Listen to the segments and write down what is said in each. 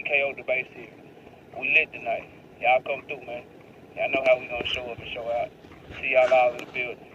KO debate series. We lit tonight. Y'all come through, man. Y'all know how we gonna show up and show out. See y'all all in the building.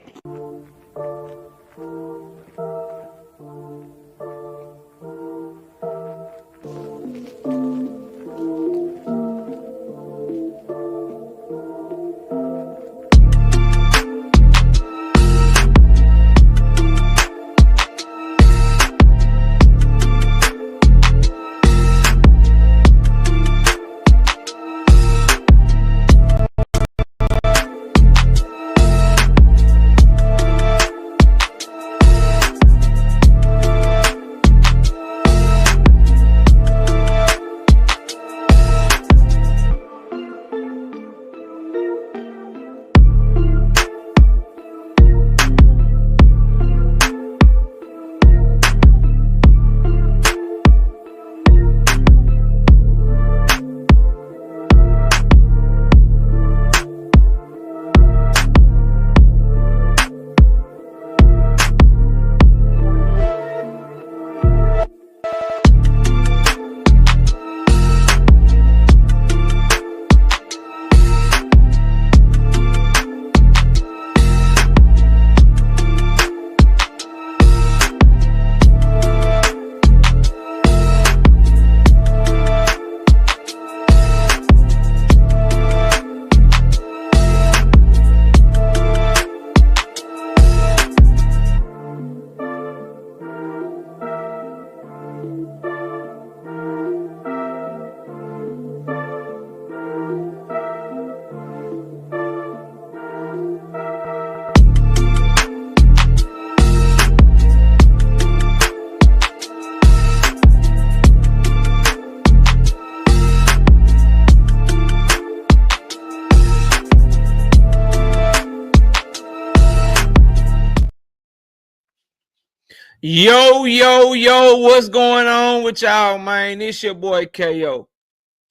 Yo, what's going on with y'all, man? It's your boy KO.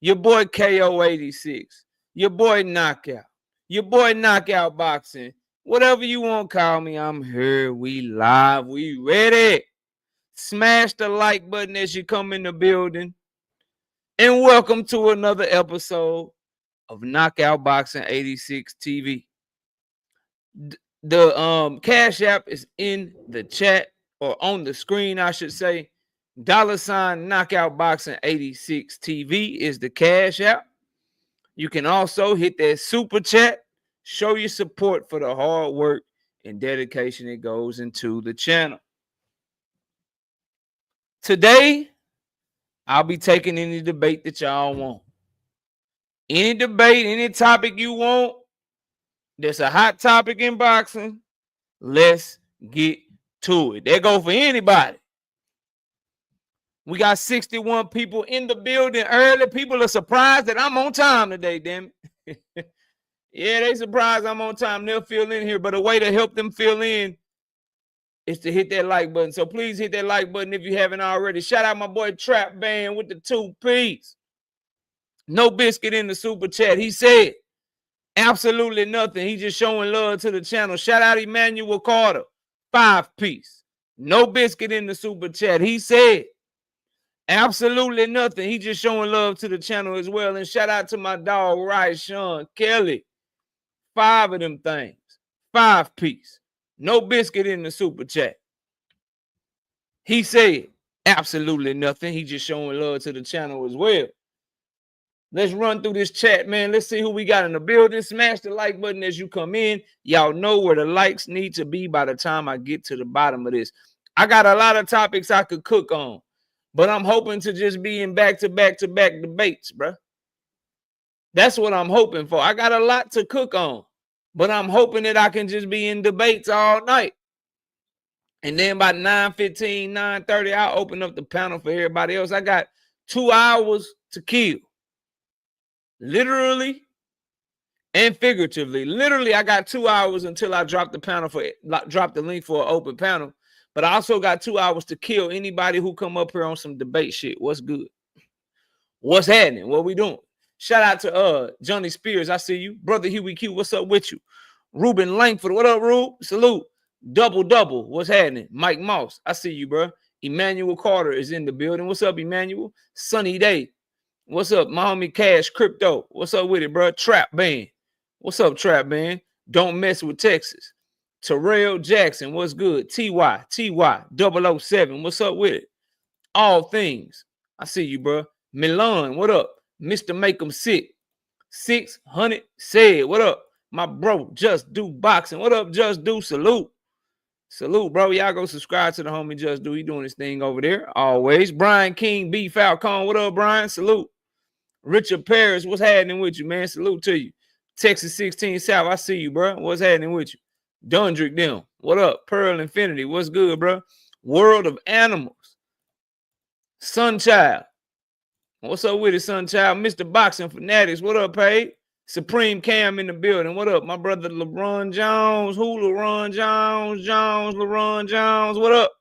Your boy KO86. Your boy Knockout. Your boy Knockout Boxing. Whatever you want to call me, I'm here. We live. We ready. Smash the like button as you come in the building. And welcome to another episode of Knockout Boxing 86 TV. The Cash App is in the chat, or on the screen, I should say. $ Knockout Boxing 86 TV is the Cash App. You can also hit that super chat. Show your support for the hard work and dedication that goes into the channel. Today, I'll be taking any debate that y'all want. Any debate, any topic you want. There's a hot topic in boxing. Let's get to it. That go for anybody. We got 61 people in the building early. People are surprised that I'm on time today, damn it. Yeah, they surprised I'm on time. They'll fill in here, but a way to help them fill in is to hit that like button. So please hit that like button if you haven't already. Shout out my boy Trap Band with the 2 P's. No biscuit in the super chat. He said absolutely nothing. He just showing love to the channel. Shout out Emmanuel Carter, 5 piece. No biscuit in the super chat. He said absolutely nothing. He just showing love to the channel as well. And shout out to my dog, right, Sean Kelly. 5 of them things. 5 piece. No biscuit in the super chat. He said absolutely nothing. He just showing love to the channel as well. Let's run through this chat, man. Let's see who we got in the building. Smash the like button as you come in. Y'all know where the likes need to be by the time I get to the bottom of this. I got a lot of topics I could cook on, but I'm hoping to just be in back-to-back debates, bro. That's what I'm hoping for. I got a lot to cook on, but I'm hoping that I can just be in debates all night. And then by 9:15, 9:30, I'll open up the panel for everybody else. I got 2 hours to kill. Literally and figuratively. Literally, I got 2 hours until I drop the link for an open panel. But I also got 2 hours to kill anybody who come up here on some debate shit. What's good? What's happening? What we doing? Shout out to Johnny Spears. I see you. Brother Huey Q, what's up with you? Ruben Langford, what up, Rube? Salute. Double. What's happening? Mike Moss, I see you, bro. Emmanuel Carter is in the building. What's up, Emmanuel? Sunny Day. What's up, my homie Cash Crypto? What's up with it, bro? Trap Band. What's up, Trap Band? Don't mess with Texas. Terrell Jackson, what's good? TY 007, what's up with it? All things. I see you, bro. Milan, what up? Mr. Make 'em Sick. 600 said, what up? My bro, Just Do Boxing. What up, Just Do? Salute. Salute, bro. Y'all go subscribe to the homie Just Do. He doing his thing over there. Always. Brian King B. Falcon. What up, Brian? Salute. Richard Paris, what's happening with you, man? Salute to you. Texas 16 South, I see you, bro. What's happening with you? Dundrick them. What up? Pearl Infinity. What's good, bro? World of Animals. Sunchild. What's up with it, Sunchild? Mr. Boxing Fanatics. What up, Paige? Supreme Cam in the building. What up, my brother LeBron Jones? Who LeBron Jones? LeBron Jones. What up?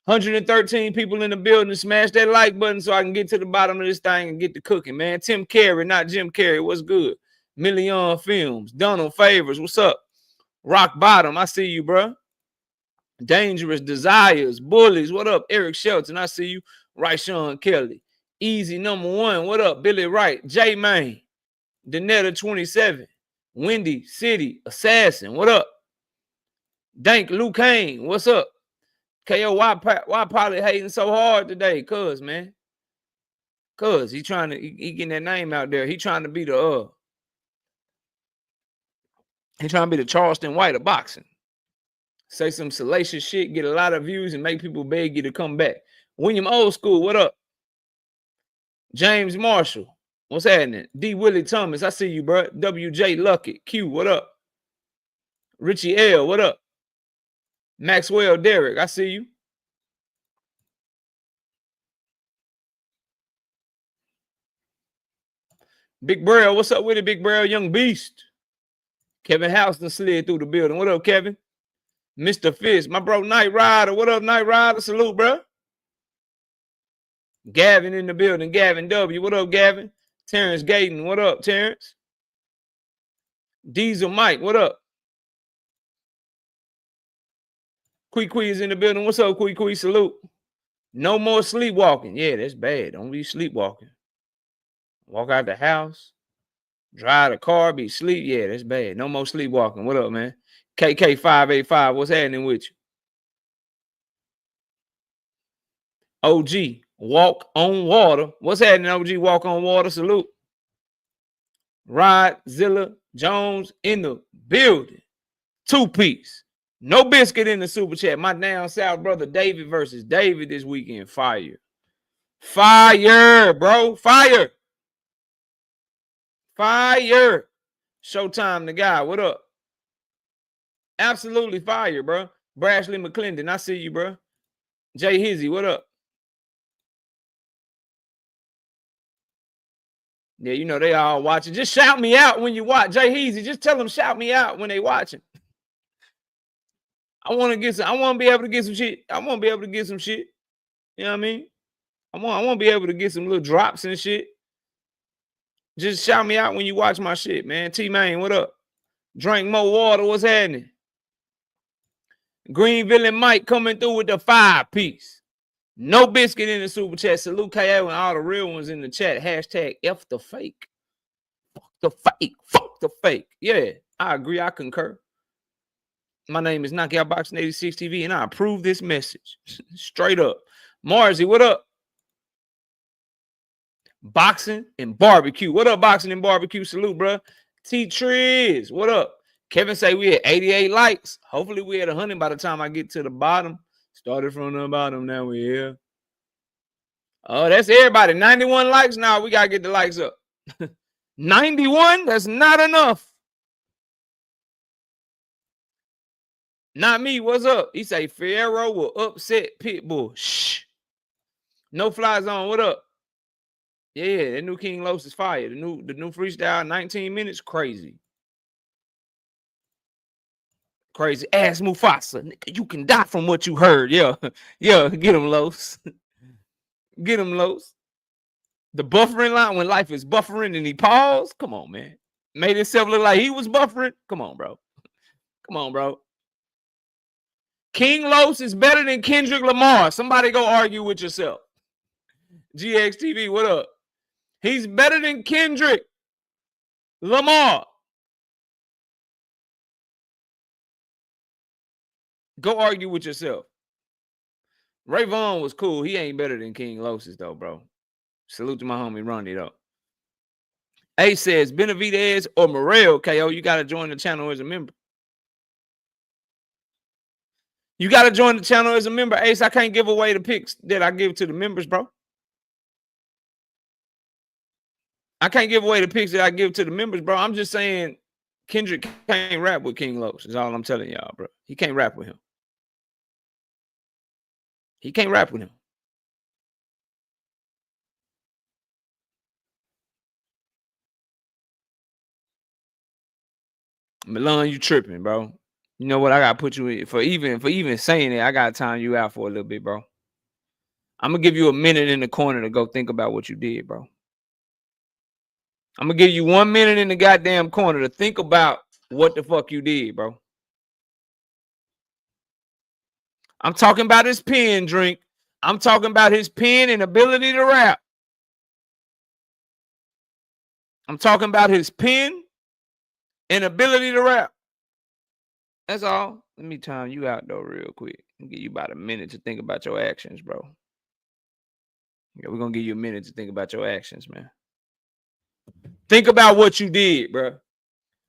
113 people in the building. Smash that like button so I can get to the bottom of this thing and get to cooking, man. Tim Carey, not Jim Carrey. What's good? Million Films. Donald Favors. What's up? Rock Bottom. I see you, bro. Dangerous Desires. Bullies. What up? Eric Shelton. I see you. Rayshawn Kelly. Easy number one. What up? Billy Wright. J Main. Danetta 27. Windy City. Assassin. What up? Dank Luke Kane. What's up? KO, why Paulie hating so hard today? Cuz, man. Cuz he trying to he getting that name out there. He trying to be the Charleston White of boxing. Say some salacious shit, get a lot of views, and make people beg you to come back. William Old School, what up? James Marshall, what's happening? D. Willie Thomas, I see you, bro. WJ Lucky, Q, what up? Richie L, what up? Maxwell Derrick, I see you. Big Braille, what's up with it, Big Braille? Young Beast. Kevin Houston slid through the building. What up, Kevin? Mr. Fist, my bro Night Rider. What up, Night Rider? Salute, bro. Gavin in the building. Gavin W. What up, Gavin? Terrence Gayton. What up, Terrence? Diesel Mike. What up? Quee is in the building. What's up, Quee? Salute. No more sleepwalking. Yeah, that's bad. Don't be sleepwalking. Walk out the house, drive the car, be sleep. Yeah, that's bad. No more sleepwalking. What up, man? KK585. What's happening with you? OG, Walk on Water. What's happening, OG? Walk on Water. Salute. Rod Zilla Jones in the building. 2-piece. No biscuit in the super chat. My down south brother David versus David this weekend. Fire. Fire, bro. Fire. Fire. Showtime the guy. What up? Absolutely fire, bro. Brashley McClendon. I see you, bro. Jay Hizzy. What up? Yeah, you know they all watching. Just shout me out when you watch. Jay Hizzy. Just tell them shout me out when they watching. I want to be able to get some shit. I want to be able to get some shit. You know what I mean? I want to be able to get some little drops and shit. Just shout me out when you watch my shit, man. T-Main, what up? Drink more water. What's happening? Greenville and Mike coming through with the 5-piece. No biscuit in the super chat. Salute KO and all the real ones in the chat. Hashtag F the fake. Fuck the fake. Fuck the fake. Yeah, I agree. I concur. My name is Knockout Boxing 86 TV, and I approve this message. Straight up. Marzi, what up? Boxing and barbecue. What up, boxing and barbecue? Salute, bro. T-Triz, what up? Kevin say we had 88 likes. Hopefully we had 100 by the time I get to the bottom. Started from the bottom, now we're here. Oh, that's everybody. 91 likes? Now we got to get the likes up. 91? That's not enough. Not me. What's up? He say Fierro will upset Pitbull. Shh. No fly zone. What up? Yeah, that new King Los is fire. The new freestyle, 19 minutes, crazy. Crazy. Ass Mufasa. Nigga, you can die from what you heard. Yeah. Yeah, get him, Los. Get him, Los. The buffering line when life is buffering and he paused. Come on, man. Made himself look like he was buffering. Come on, bro. Come on, bro. King Los is better than Kendrick Lamar. Somebody go argue with yourself. GXTV, what up? He's better than Kendrick Lamar. Go argue with yourself. Raymond was cool. He ain't better than King Losis, though, bro. Salute to my homie Ronnie, though. A says, Benavidez or Morel, KO, you got to join the channel as a member. You got to join the channel as a member. Ace, I can't give away the picks that I give to the members, bro. I can't give away the picks that I give to the members, bro. I'm just saying Kendrick can't rap with King Los. Is all I'm telling y'all, bro. He can't rap with him. He can't rap with him. Milan, you tripping, bro. You know what? I gotta put you in for even saying it. I gotta time you out for a little bit, bro. I'm gonna give you a minute in the corner to go think about what you did, bro. I'm gonna give you 1 minute in the goddamn corner to think about what the fuck you did, bro. I'm talking about his pen, Drink. I'm talking about his pen and ability to rap. I'm talking about his pen and ability to rap. That's all. Let me time you out, though, real quick. I'll give you about a minute to think about your actions, bro. Yeah, we're going to give you a minute to think about your actions, man. Think about what you did, bro.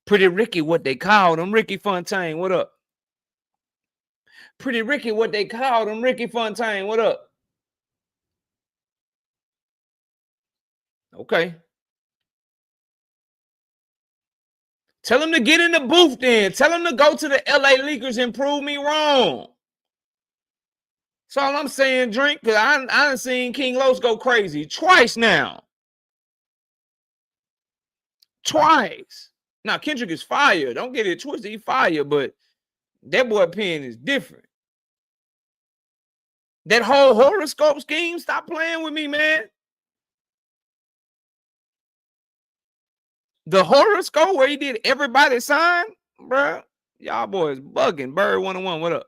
Pretty Ricky, what they called him. Ricky Fontaine, what up? Pretty Ricky, what they called him. Ricky Fontaine, what up? Okay. Tell him to get in the booth then. Tell him to go to the LA Leakers and prove me wrong. That's all I'm saying, Drink, because I done seen King Los go crazy twice now. Twice. Now, Kendrick is fire. Don't get it twisted. He fire, but that boy pen is different. That whole horoscope scheme, stop playing with me, man. The horoscope where he did everybody sign, bro. Y'all boys bugging. Bird 101, what up?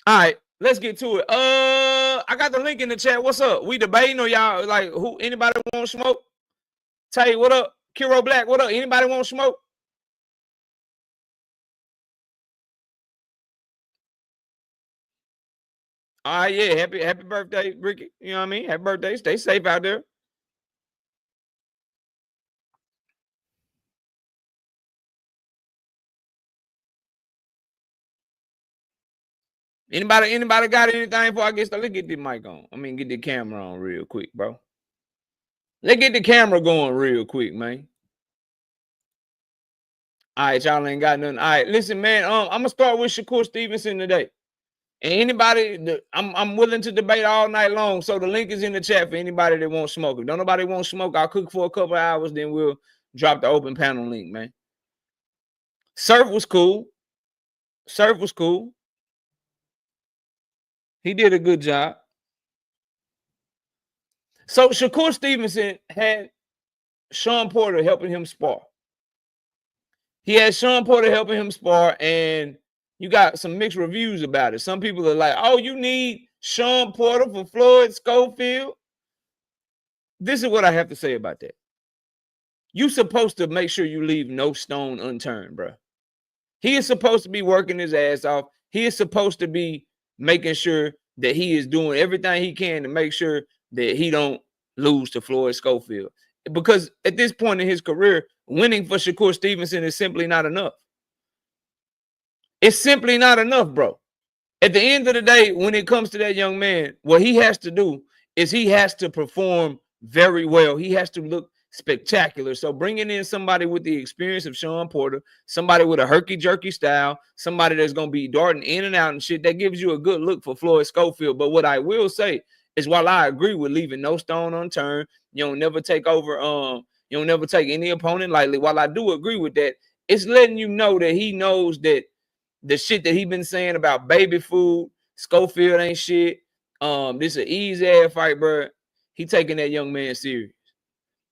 All right, let's get to it. I got the link in the chat. What's up? We debating or y'all like who? Anybody want smoke? Tay, what up? Kiro Black, what up? Anybody want smoke? All right, yeah. Happy birthday, Ricky. You know what I mean? Happy birthday. Stay safe out there. Anybody got anything before I get started? Let's get the mic on. I mean, get the camera on real quick, bro. Let's get the camera going real quick, man. All right, y'all ain't got nothing. All right, listen, man. I'm gonna start with Shakur Stevenson today. And anybody, I'm willing to debate all night long. So the link is in the chat for anybody that won't smoke. If don't nobody want smoke, I'll cook for a couple hours. Then we'll drop the open panel link, man. Surf was cool. Surf was cool. He did a good job. So Shakur Stevenson had Sean Porter helping him spar. He had Sean Porter helping him spar, and you got some mixed reviews about it. Some people are like, oh, you need Sean Porter for Floyd Schofield. This is what I have to say about that. You're supposed to make sure you leave no stone unturned, bro. He is supposed to be working his ass off. He is supposed to be making sure that he is doing everything he can to make sure that he don't lose to Floyd Schofield. Because at this point in his career, winning for Shakur Stevenson is simply not enough. It's simply not enough, bro. At the end of the day, when it comes to that young man, what he has to do is he has to perform very well. He has to look spectacular. So bringing in somebody with the experience of Sean Porter, somebody with a herky-jerky style, somebody that's going to be darting in and out and shit, that gives you a good look for Floyd Schofield. But what I will say is while I agree with leaving no stone unturned, you don't never take over, you don't never take any opponent lightly. While I do agree with that, it's letting you know that he knows that the shit that he been saying about baby food, Schofield ain't shit. This an easy ass fight, bro. He taking that young man serious.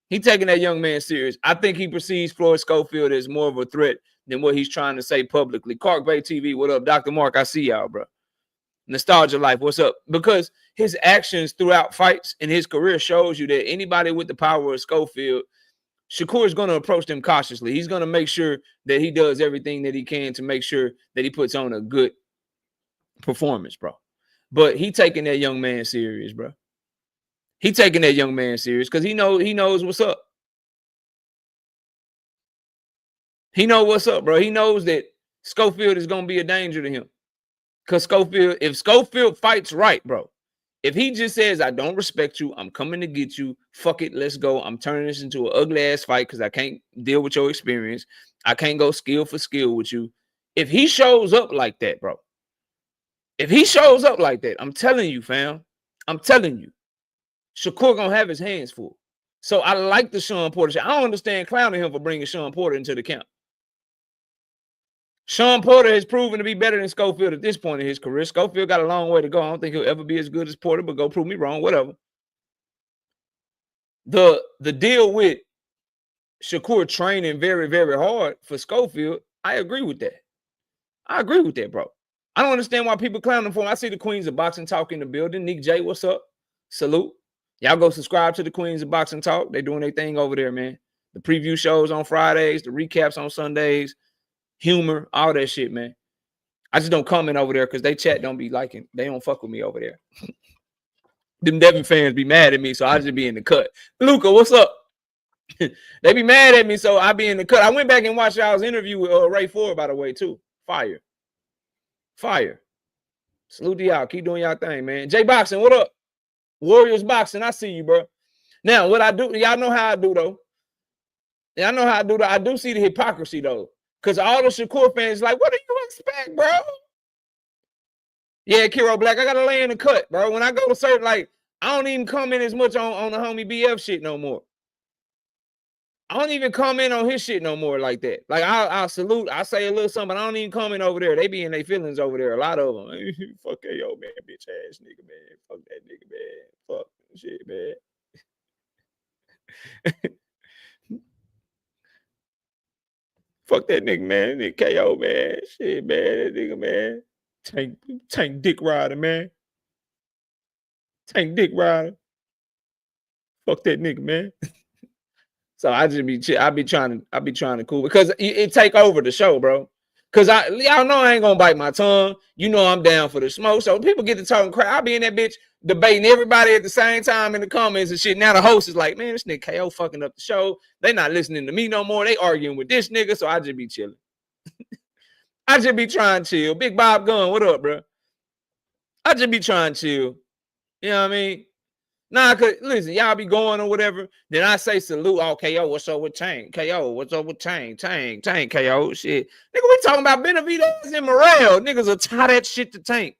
He taking that young man serious. I think he perceives Floyd Schofield as more of a threat than what he's trying to say publicly. Clark Bay TV, what up? Dr. Mark, I see y'all, bro. Nostalgia Life, what's up? Because his actions throughout fights in his career shows you that anybody with the power of Schofield, Shakur is going to approach them cautiously. He's going to make sure that he does everything that he can to make sure that he puts on a good performance, bro. But he taking that young man serious, bro. He taking that young man serious because he knows what's up. He knows what's up, bro. He knows that Schofield is going to be a danger to him. Because Schofield, if Schofield fights right, bro, if he just says, I don't respect you, I'm coming to get you, fuck it, let's go. I'm turning this into an ugly-ass fight because I can't deal with your experience. I can't go skill for skill with you. If he shows up like that, bro, if he shows up like that, I'm telling you, fam, I'm telling you, Shakur going to have his hands full. So I like the Sean Porter shit. I don't understand clowning him for bringing Sean Porter into the camp. Sean Porter has proven to be better than Schofield at this point in his career. Schofield got a long way to go. I don't think he'll ever be as good as Porter, but go prove me wrong, whatever. The deal with Shakur training very, very hard for Schofield, I agree with that. I agree with that, bro. I don't understand why people clowning for him. I see the Queens of Boxing Talk in the building. Nick J, what's up? Salute. Y'all go subscribe to the Queens of Boxing Talk. They're doing their thing over there, man. The preview shows on Fridays, the recaps on Sundays, humor, all that shit, man. I just don't comment over there because they chat don't be liking. They don't fuck with me over there. Them Devin fans be mad at me, so I just be in the cut. Luca, what's up? They be mad at me, so I be in the cut. I went back and watched y'all's interview with Ray Ford, by the way, too. Fire. Fire. Salute to y'all. Keep doing y'all thing, man. J Boxing, what up? Warriors Boxing, I see you, bro. Now, what I do, y'all know how I do, though. Y'all know how I do, though. I do see the hypocrisy, though. Because all the Shakur fans like, what do you expect, bro? Yeah, Kiro Black, I got to lay in the cut, bro. When I go to certain, like, I don't even comment as much on the homie BF shit no more. I don't even comment on his shit no more like that. Like, I'll salute, I say a little something, but I don't even comment over there. They be in their feelings over there, a lot of them. Fuck that, yo, man, bitch ass nigga, man. Fuck that nigga, man. Fuck shit, man. Fuck that nigga, man. That nigga KO, man. Shit, man. That nigga, man. Tank dick rider, man. Tank dick rider. Fuck that nigga, man. So I be trying to cool because it take over the show, bro. Cause y'all know I ain't gonna bite my tongue. You know I'm down for the smoke. So people get to talking crap. I be in that bitch debating everybody at the same time in the comments and shit. Now the host is like, man, this nigga KO fucking up the show. They not listening to me no more. They arguing with this nigga. So I just be chilling. I just be trying to chill. Big Bob Gunn, what up, bro? I just be trying to chill. You know what I mean? Nah, cause listen, y'all be going or whatever. Then I say salute. Oh, KO, what's up with Tank? KO, what's up with Tank? Tank, KO, shit. Nigga, we talking about Benavidez and Morrell. Niggas will tie that shit to Tank.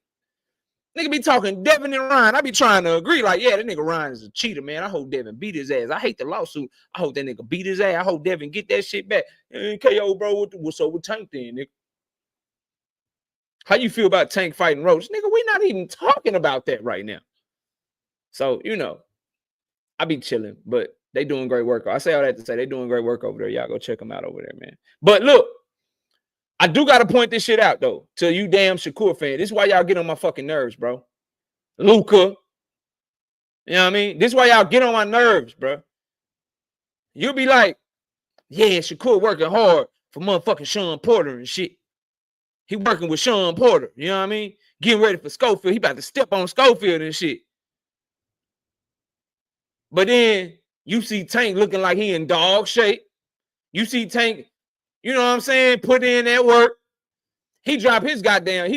Nigga be talking Devin and Ryan. I be trying to agree. Like, yeah, that nigga Ryan is a cheater, man. I hope Devin beat his ass. I hate the lawsuit. I hope that nigga beat his ass. I hope Devin get that shit back. And KO, bro, what's up with Tank then, nigga? How you feel about Tank fighting Roach? Nigga, we not even talking about that right now. So, you know, I be chilling, but they doing great work. I say all that to say they doing great work over there. Y'all go check them out over there, man. But look, I do got to point this shit out, though, to you damn Shakur fan. This is why y'all get on my fucking nerves, bro. Luca. You know what I mean? This is why y'all get on my nerves, bro. You'll be like, yeah, Shakur working hard for motherfucking Sean Porter and shit. He working with Sean Porter. You know what I mean? Getting ready for Schofield. He about to step on Schofield and shit. But then you see Tank looking like he in dog shape. You see Tank, you know what I'm saying, put in that work. He drop his goddamn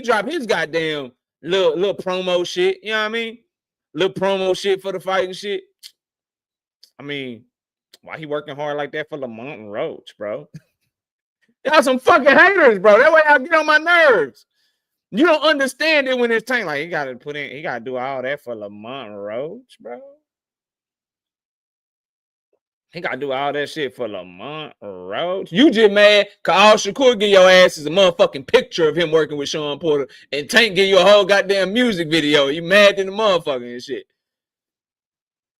little promo shit. You know what I mean? Little promo shit for the fighting shit. I mean, why he working hard like that for Lamont and Roach, bro? Y'all some fucking haters, bro. That way y'all get on my nerves. You don't understand it when it's Tank. Like, he gotta do all that for Lamont Roach, bro. He got to do all that shit for Lamont Roach. You just mad because all Shakur give your ass is a motherfucking picture of him working with Sean Porter and Tank give you a whole goddamn music video. You mad in the motherfucking and shit.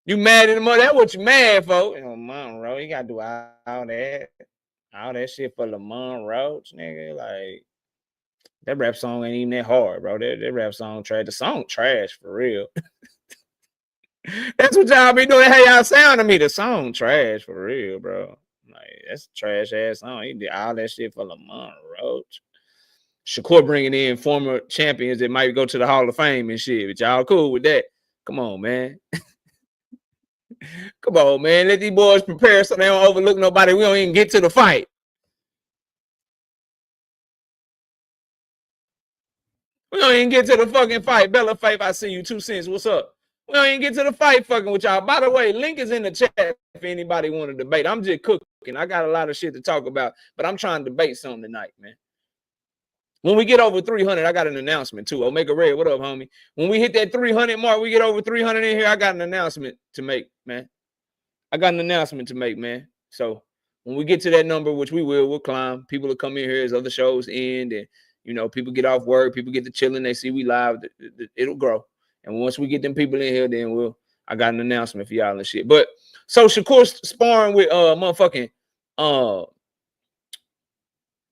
You mad in the mother. That's what you mad for. Lamont Roach, you got to do all that shit for Lamont Roach, nigga. Like, That rap song ain't even that hard, bro. That rap song trash. The song trash for real. That's what y'all be doing. How y'all sound to me? The song trash for real, bro. Like that's a trash ass song. He did all that shit for Lamont Roach. Shakur bringing in former champions that might go to the Hall of Fame and shit. But y'all cool with that? Come on, man. Come on, man. Let these boys prepare so they don't overlook nobody. We don't even get to the fight. We don't even get to the fucking fight. Bella Faith, I see you. 2 cents. What's up? We don't even get to the fight fucking with y'all. By the way, link is in the chat if anybody want to debate. I'm just cooking. I got a lot of shit to talk about, but I'm trying to debate something tonight, man. When we get over 300, I got an announcement too. Omega Red, what up, homie? When we hit that 300 mark, we get over 300 in here, I got an announcement to make, man. I got an announcement to make, man. So when we get to that number, which we will, we'll climb. People will come in here as other shows end, and you know, people get off work, people get to chilling, they see we live, it'll grow. And once we get them people in here, then I got an announcement for y'all and shit. But so Shakur sparring with motherfucking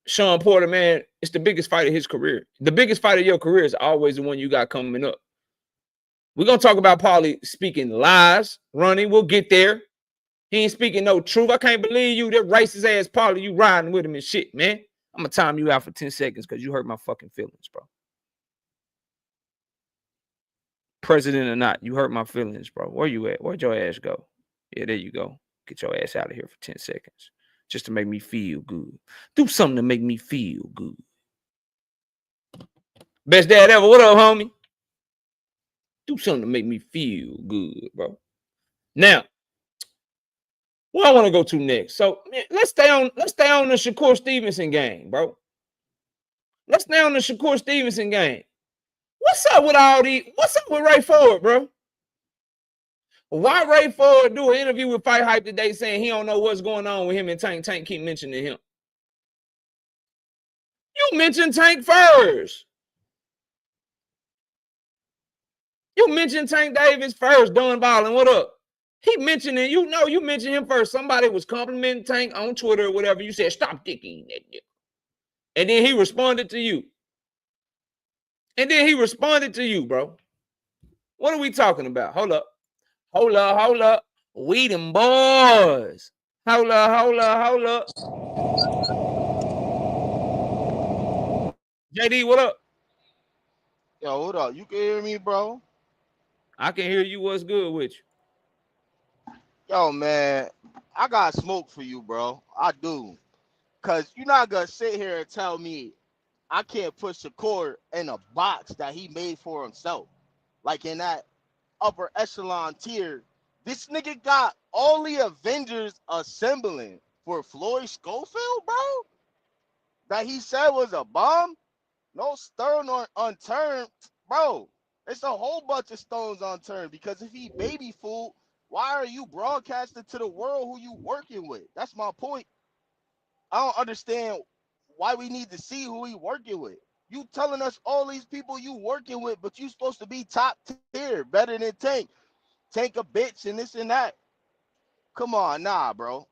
Sean Porter, man, it's the biggest fight of his career. The biggest fight of your career is always the one you got coming up. We're going to talk about Paulie speaking lies, running. We'll get there. He ain't speaking no truth. I can't believe you, that racist ass Paulie, you riding with him and shit, man. I'm going to time you out for 10 seconds because you hurt my fucking feelings, bro. President or not, you hurt my feelings, bro. Where you at? Where'd your ass go? Yeah, there you go. Get your ass out of here for 10 seconds. Just to make me feel good. Do something to make me feel good. Best dad ever. What up, homie? Do something to make me feel good, bro. Now, where I want to go to next. So let's stay on the Shakur Stevenson game, bro. Let's stay on the Shakur Stevenson game. What's up with all these? What's up with Ray Ford, bro? Why Ray Ford do an interview with Fight Hype today saying he don't know what's going on with him and Tank? Tank keep mentioning him. You mentioned Tank first. You mentioned Tank Davis first, Don Ballin. What up? He mentioned it. You know, you mentioned him first. Somebody was complimenting Tank on Twitter or whatever. You said, stop dicking that nigga. And then he responded to you. Bro. What are we talking about? Hold up. We them boys. Hold up. JD, what up? Yo, what up? You can hear me, bro? I can hear you. What's good with you? Yo, man, I got smoke for you, bro. I do. Because you're not going to sit here and tell me I can't put Shakur in a box that he made for himself. Like in that upper echelon tier. This nigga got all the Avengers assembling for Floyd Schofield, bro? That he said was a bomb? No stone unturned, bro. It's a whole bunch of stones unturned because if he baby food, why are you broadcasting to the world who you working with? That's my point. I don't understand why we need to see who he working with. You telling us all these people you working with, but you supposed to be top tier, better than Tank. Tank a bitch and this and that. Come on, nah, bro.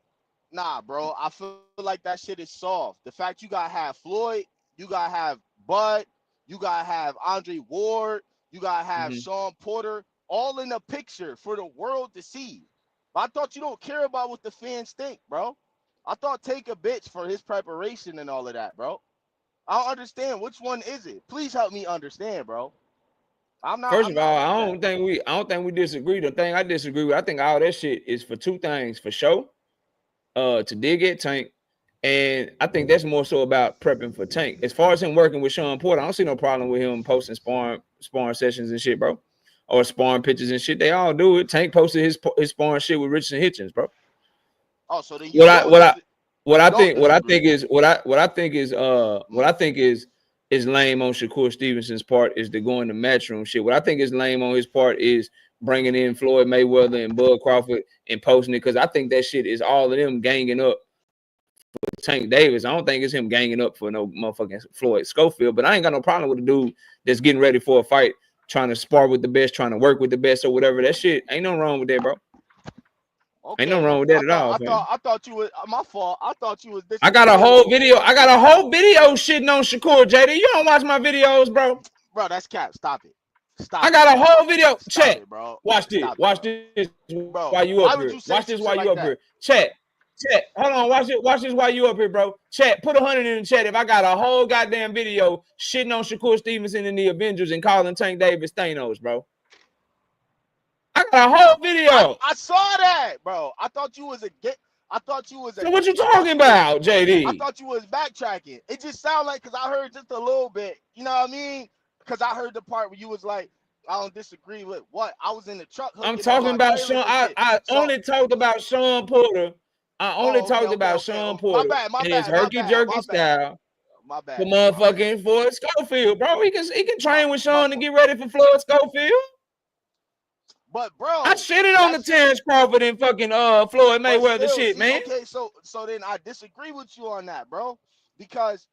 I feel like that shit is soft. The fact you gotta have Floyd, you gotta have Bud, you gotta have Andre Ward, you gotta have Sean Porter, all in the picture for the world to see. But I thought you don't care about what the fans think, bro. I thought take a bitch for his preparation and all of that, bro. I don't understand. Which one is it? Please help me understand, bro. First of all, I don't think we disagree. The thing I disagree with, I think all that shit is for two things. For show, to dig at Tank, and I think that's more so about prepping for Tank. As far as him working with Sean Porter, I don't see no problem with him posting sparring sessions and shit, bro, or sparring pictures and shit. They all do it. Tank posted his sparring shit with Richardson Hitchens, bro. Oh, so then what I think is lame on Shakur Stevenson's part is to go in the matchroom shit. What I think is lame on his part is bringing in Floyd Mayweather and Bud Crawford and posting it, because I think that shit is all of them ganging up for Tank Davis. I don't think it's him ganging up for no motherfucking Floyd Schofield, but I ain't got no problem with the dude that's getting ready for a fight, trying to spar with the best, trying to work with the best or whatever. That shit ain't no wrong with that, bro. Okay. Ain't nothing wrong with that at all, fam. I thought you was my fault. I thought you was. I got a whole video. I got a whole video shitting on Shakur, JD. You don't watch my videos, bro. Bro, that's cap. Stop it. Stop. I got a whole video. Chat, bro. Watch this. Watch this. While you up here. Watch this while you up here. Chat. Hold on. Watch it. Watch this while you up here, bro. Chat. Put 100 in the chat if I got a whole goddamn video shitting on Shakur Stevenson and the Avengers and calling Tank Davis Thanos, bro. I got a whole video. I saw that, bro. I thought you was a get. I thought you was a. So what you talking about, JD? I thought you was backtracking. It just sounded like, because I heard just a little bit. You know what I mean? Because I heard the part where you was like, I don't disagree with what. I was in the truck. I'm talking about Sean. I only talked about Sean Porter. I only talked about Sean Porter and his herky-jerky style. My bad. For motherfucking Floyd Schofield, bro. He can train with Sean to get ready for Floyd Schofield. But bro, I shitted on the Terrence Crawford and fucking Floyd Mayweather shit, man. Okay, so then I disagree with you on that, bro. Because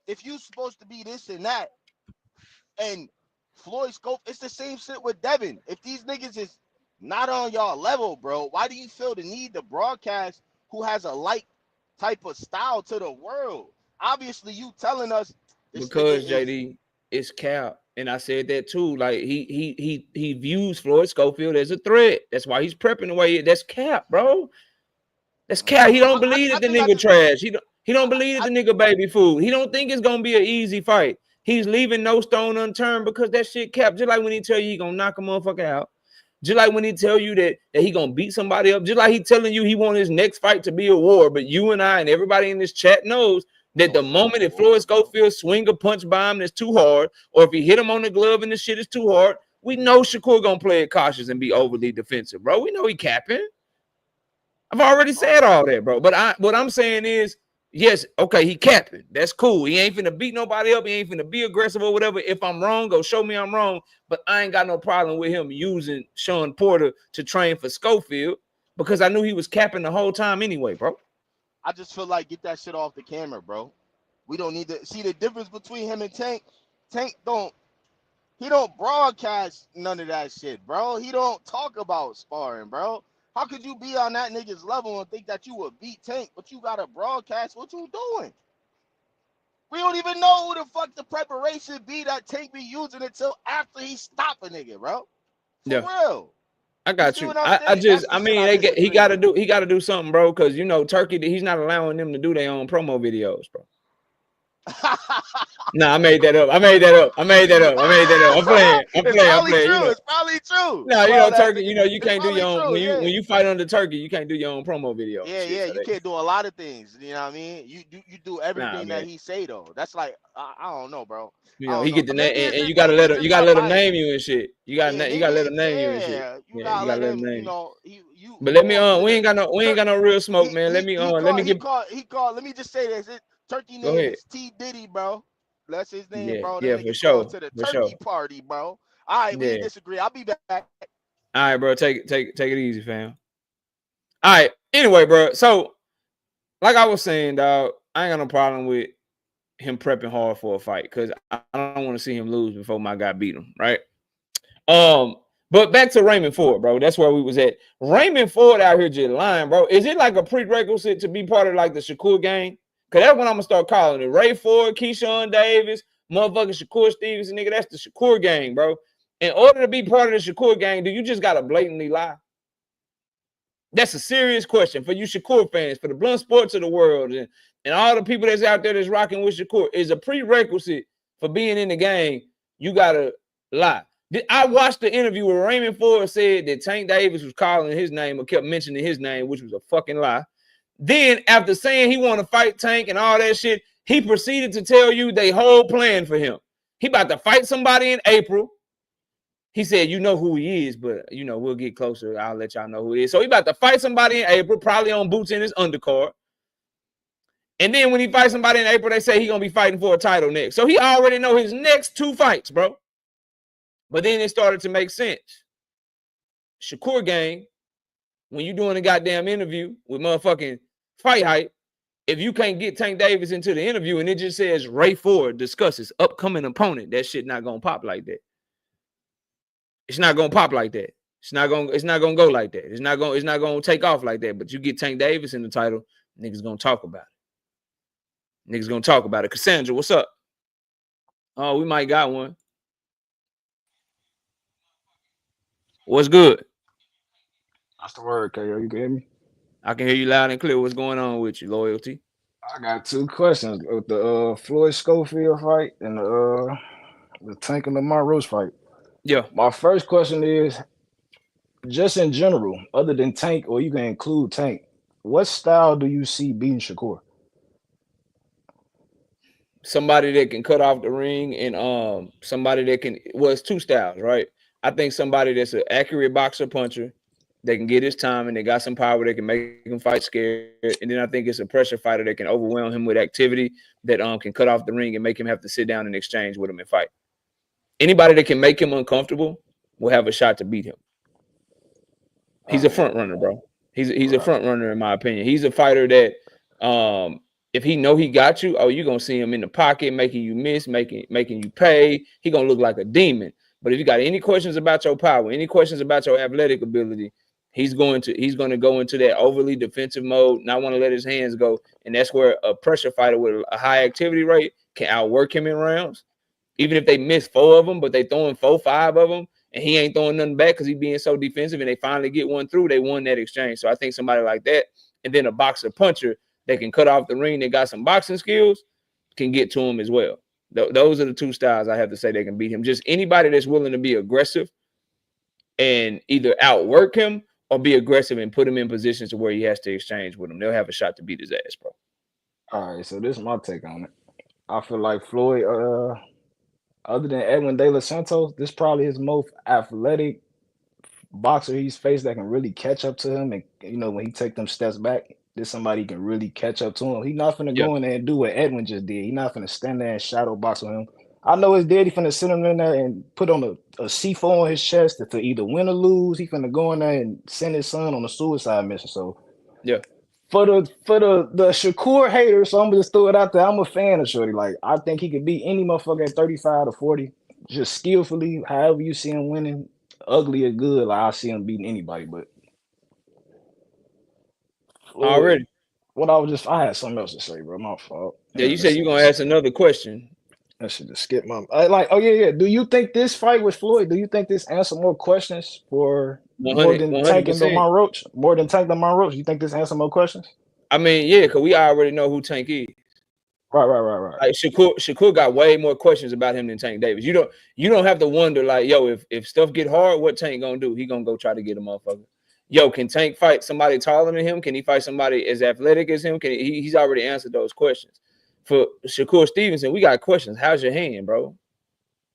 if you supposed to be this and that, and Floyd Schofield, it's the same shit with Devin. If these niggas is not on y'all level, bro, why do you feel the need to broadcast who has a like type of style to the world? Obviously, you telling us because JD, it's cap. And I said that too. Like he views Floyd Schofield as a threat. That's why he's prepping the way. That's cap, bro. That's cap. He don't believe that the nigga trash. He don't believe that the nigga baby food. He don't think it's gonna be an easy fight. He's leaving no stone unturned because that shit cap. Just like when he tell you he gonna knock a motherfucker out. Just like when he tell you that he gonna beat somebody up. Just like he telling you he want his next fight to be a war. But you and I and everybody in this chat knows that the moment that Floyd Schofield swing a punch by him that's too hard, or if he hit him on the glove and the shit is too hard, we know Shakur gonna play it cautious and be overly defensive, bro. We know he capping. I've already said all that, bro. But what I'm saying is, yes, okay, he capping. That's cool. He ain't finna beat nobody up. He ain't finna be aggressive or whatever. If I'm wrong, go show me I'm wrong. But I ain't got no problem with him using Sean Porter to train for Schofield because I knew he was capping the whole time anyway, bro. I just feel like get that shit off the camera, bro. We don't need to see the difference between him and Tank. Tank don't broadcast none of that shit, bro. He don't talk about sparring, bro. How could you be on that nigga's level and think that you would beat Tank, but you gotta broadcast what you doing? We don't even know who the fuck the preparation be that Tank be using until after he stop a nigga, bro. For real. I got you. I mean, he got to do something, bro. Because you know, Turkey, he's not allowing them to do their own promo videos, bro. Nah, I made that up. I'm playing. It's probably true. No, you know, Turkey. You know, you can't do your own when you fight under Turkey. You can't do your own promo video. Yeah, you can't do a lot of things. You know what I mean? You do everything that he say though. That's like I don't know, bro. You know, he get the name, and you gotta let him name you and shit. You gotta let him name you and shit. You gotta let him. You know, but let me we ain't got no real smoke, man. Let me let me just say this. Turkey name is T Diddy, bro. That's his name, bro. Yeah, for sure. To the turkey party, bro. All right, we disagree. I'll be back. All right, bro. Take it easy, fam. All right. Anyway, bro. So, like I was saying, dog, I ain't got no problem with him prepping hard for a fight because I don't want to see him lose before my guy beat him, right? But back to Raymond Ford, bro. That's where we was at. Raymond Ford out here just lying, bro. Is it like a prerequisite to be part of like the Shakur gang? Because that's what I'm going to start calling it. Ray Ford, Keyshawn Davis, motherfucking Shakur Stevenson, nigga. That's the Shakur gang, bro. In order to be part of the Shakur gang, do you just got to blatantly lie? That's a serious question for you Shakur fans, for the blunt sports of the world, and all the people that's out there that's rocking with Shakur. Is a prerequisite for being in the gang, you got to lie. I watched the interview where Raymond Ford said that Tank Davis was calling his name or kept mentioning his name, which was a fucking lie. Then, after saying he want to fight Tank and all that shit, he proceeded to tell you they whole plan for him. He about to fight somebody in April. He said, you know who he is, but, you know, we'll get closer. I'll let y'all know who he is. So he about to fight somebody in April, probably on boots in his undercard. And then when he fights somebody in April, they say he's going to be fighting for a title next. So he already know his next 2 fights, bro. But then it started to make sense. Shakur gang, when you doing a goddamn interview with motherfucking Fight Hype, if you can't get Tank Davis into the interview and it just says Ray Ford discusses upcoming opponent, that shit not gonna pop like that. It's not gonna pop like that. It's not gonna go like that. It's not gonna take off like that. But you get Tank Davis in the title, niggas gonna talk about it. Niggas gonna talk about it. Cassandra, what's up? Oh, we might got one. What's good? That's the word, KO. You can hear me? I can hear you loud and clear. What's going on with you, loyalty? I got two questions with the Floyd Schofield fight and the Tank and Lamar Rose fight. Yeah. My first question is, just in general, other than Tank, or you can include Tank, what style do you see beating Shakur? Somebody that can cut off the ring and somebody that can, well, it's two styles, right? I think somebody that's an accurate boxer puncher, they can get his time and they got some power, they can make him fight scared. And then I think it's a pressure fighter that can overwhelm him with activity that can cut off the ring and make him have to sit down and exchange with him and fight. Anybody that can make him uncomfortable will have a shot to beat him. He's a front runner, bro. He's a front runner in my opinion. He's a fighter that if he know he got you, you're gonna see him in the pocket, making you miss, making you pay. He gonna look like a demon. But if you got any questions about your power, any questions about your athletic ability, he's going to go into that overly defensive mode, not want to let his hands go. And that's where a pressure fighter with a high activity rate can outwork him in rounds. Even if they miss 4 of them, but they throwing 4, 5 of them, and he ain't throwing nothing back because he being so defensive, and they finally get one through, they won that exchange. So I think somebody like that, and then a boxer puncher that can cut off the ring, they got some boxing skills, can get to him as well. Those are the two styles I have to say they can beat him. Just anybody that's willing to be aggressive and either outwork him or be aggressive and put him in positions to where he has to exchange with him. They'll have a shot to beat his ass, bro. All right, so this is my take on it. I feel like Floyd, other than Edwin De Los Santos, this probably his most athletic boxer he's faced that can really catch up to him. And, when he take them steps back, there's somebody can really catch up to him. He's not finna go in there and do what Edwin just did. He's not finna stand there and shadow box with him. I know his daddy finna sit him in there and put on a C4 on his chest to either win or lose. He finna go in there and send his son on a suicide mission. So yeah. For the Shakur haters, so I'm gonna just throw it out there. I'm a fan of Shorty. Like, I think he could beat any motherfucker at 35 to 40, just skillfully. However you see him winning, ugly or good, like I see him beating anybody. But Floyd, already, I had something else to say, bro. My fault. Yeah, you said you're gonna ask another question. I should just skip my. Oh yeah. Do you think this fight with Floyd? Do you think this answer more questions for more than Tank and Lamar Roach? More than Tank and Lamar Roach? You think this answer more questions? I mean, yeah, because we already know who Tank is. Right. Like Shakur got way more questions about him than Tank Davis. You don't have to wonder like, yo, if stuff get hard, what Tank gonna do? He gonna go try to get a motherfucker. Yo, can Tank fight somebody taller than him? Can he fight somebody as athletic as him? He's already answered those questions. For Shakur Stevenson, we got questions. How's your hand, bro?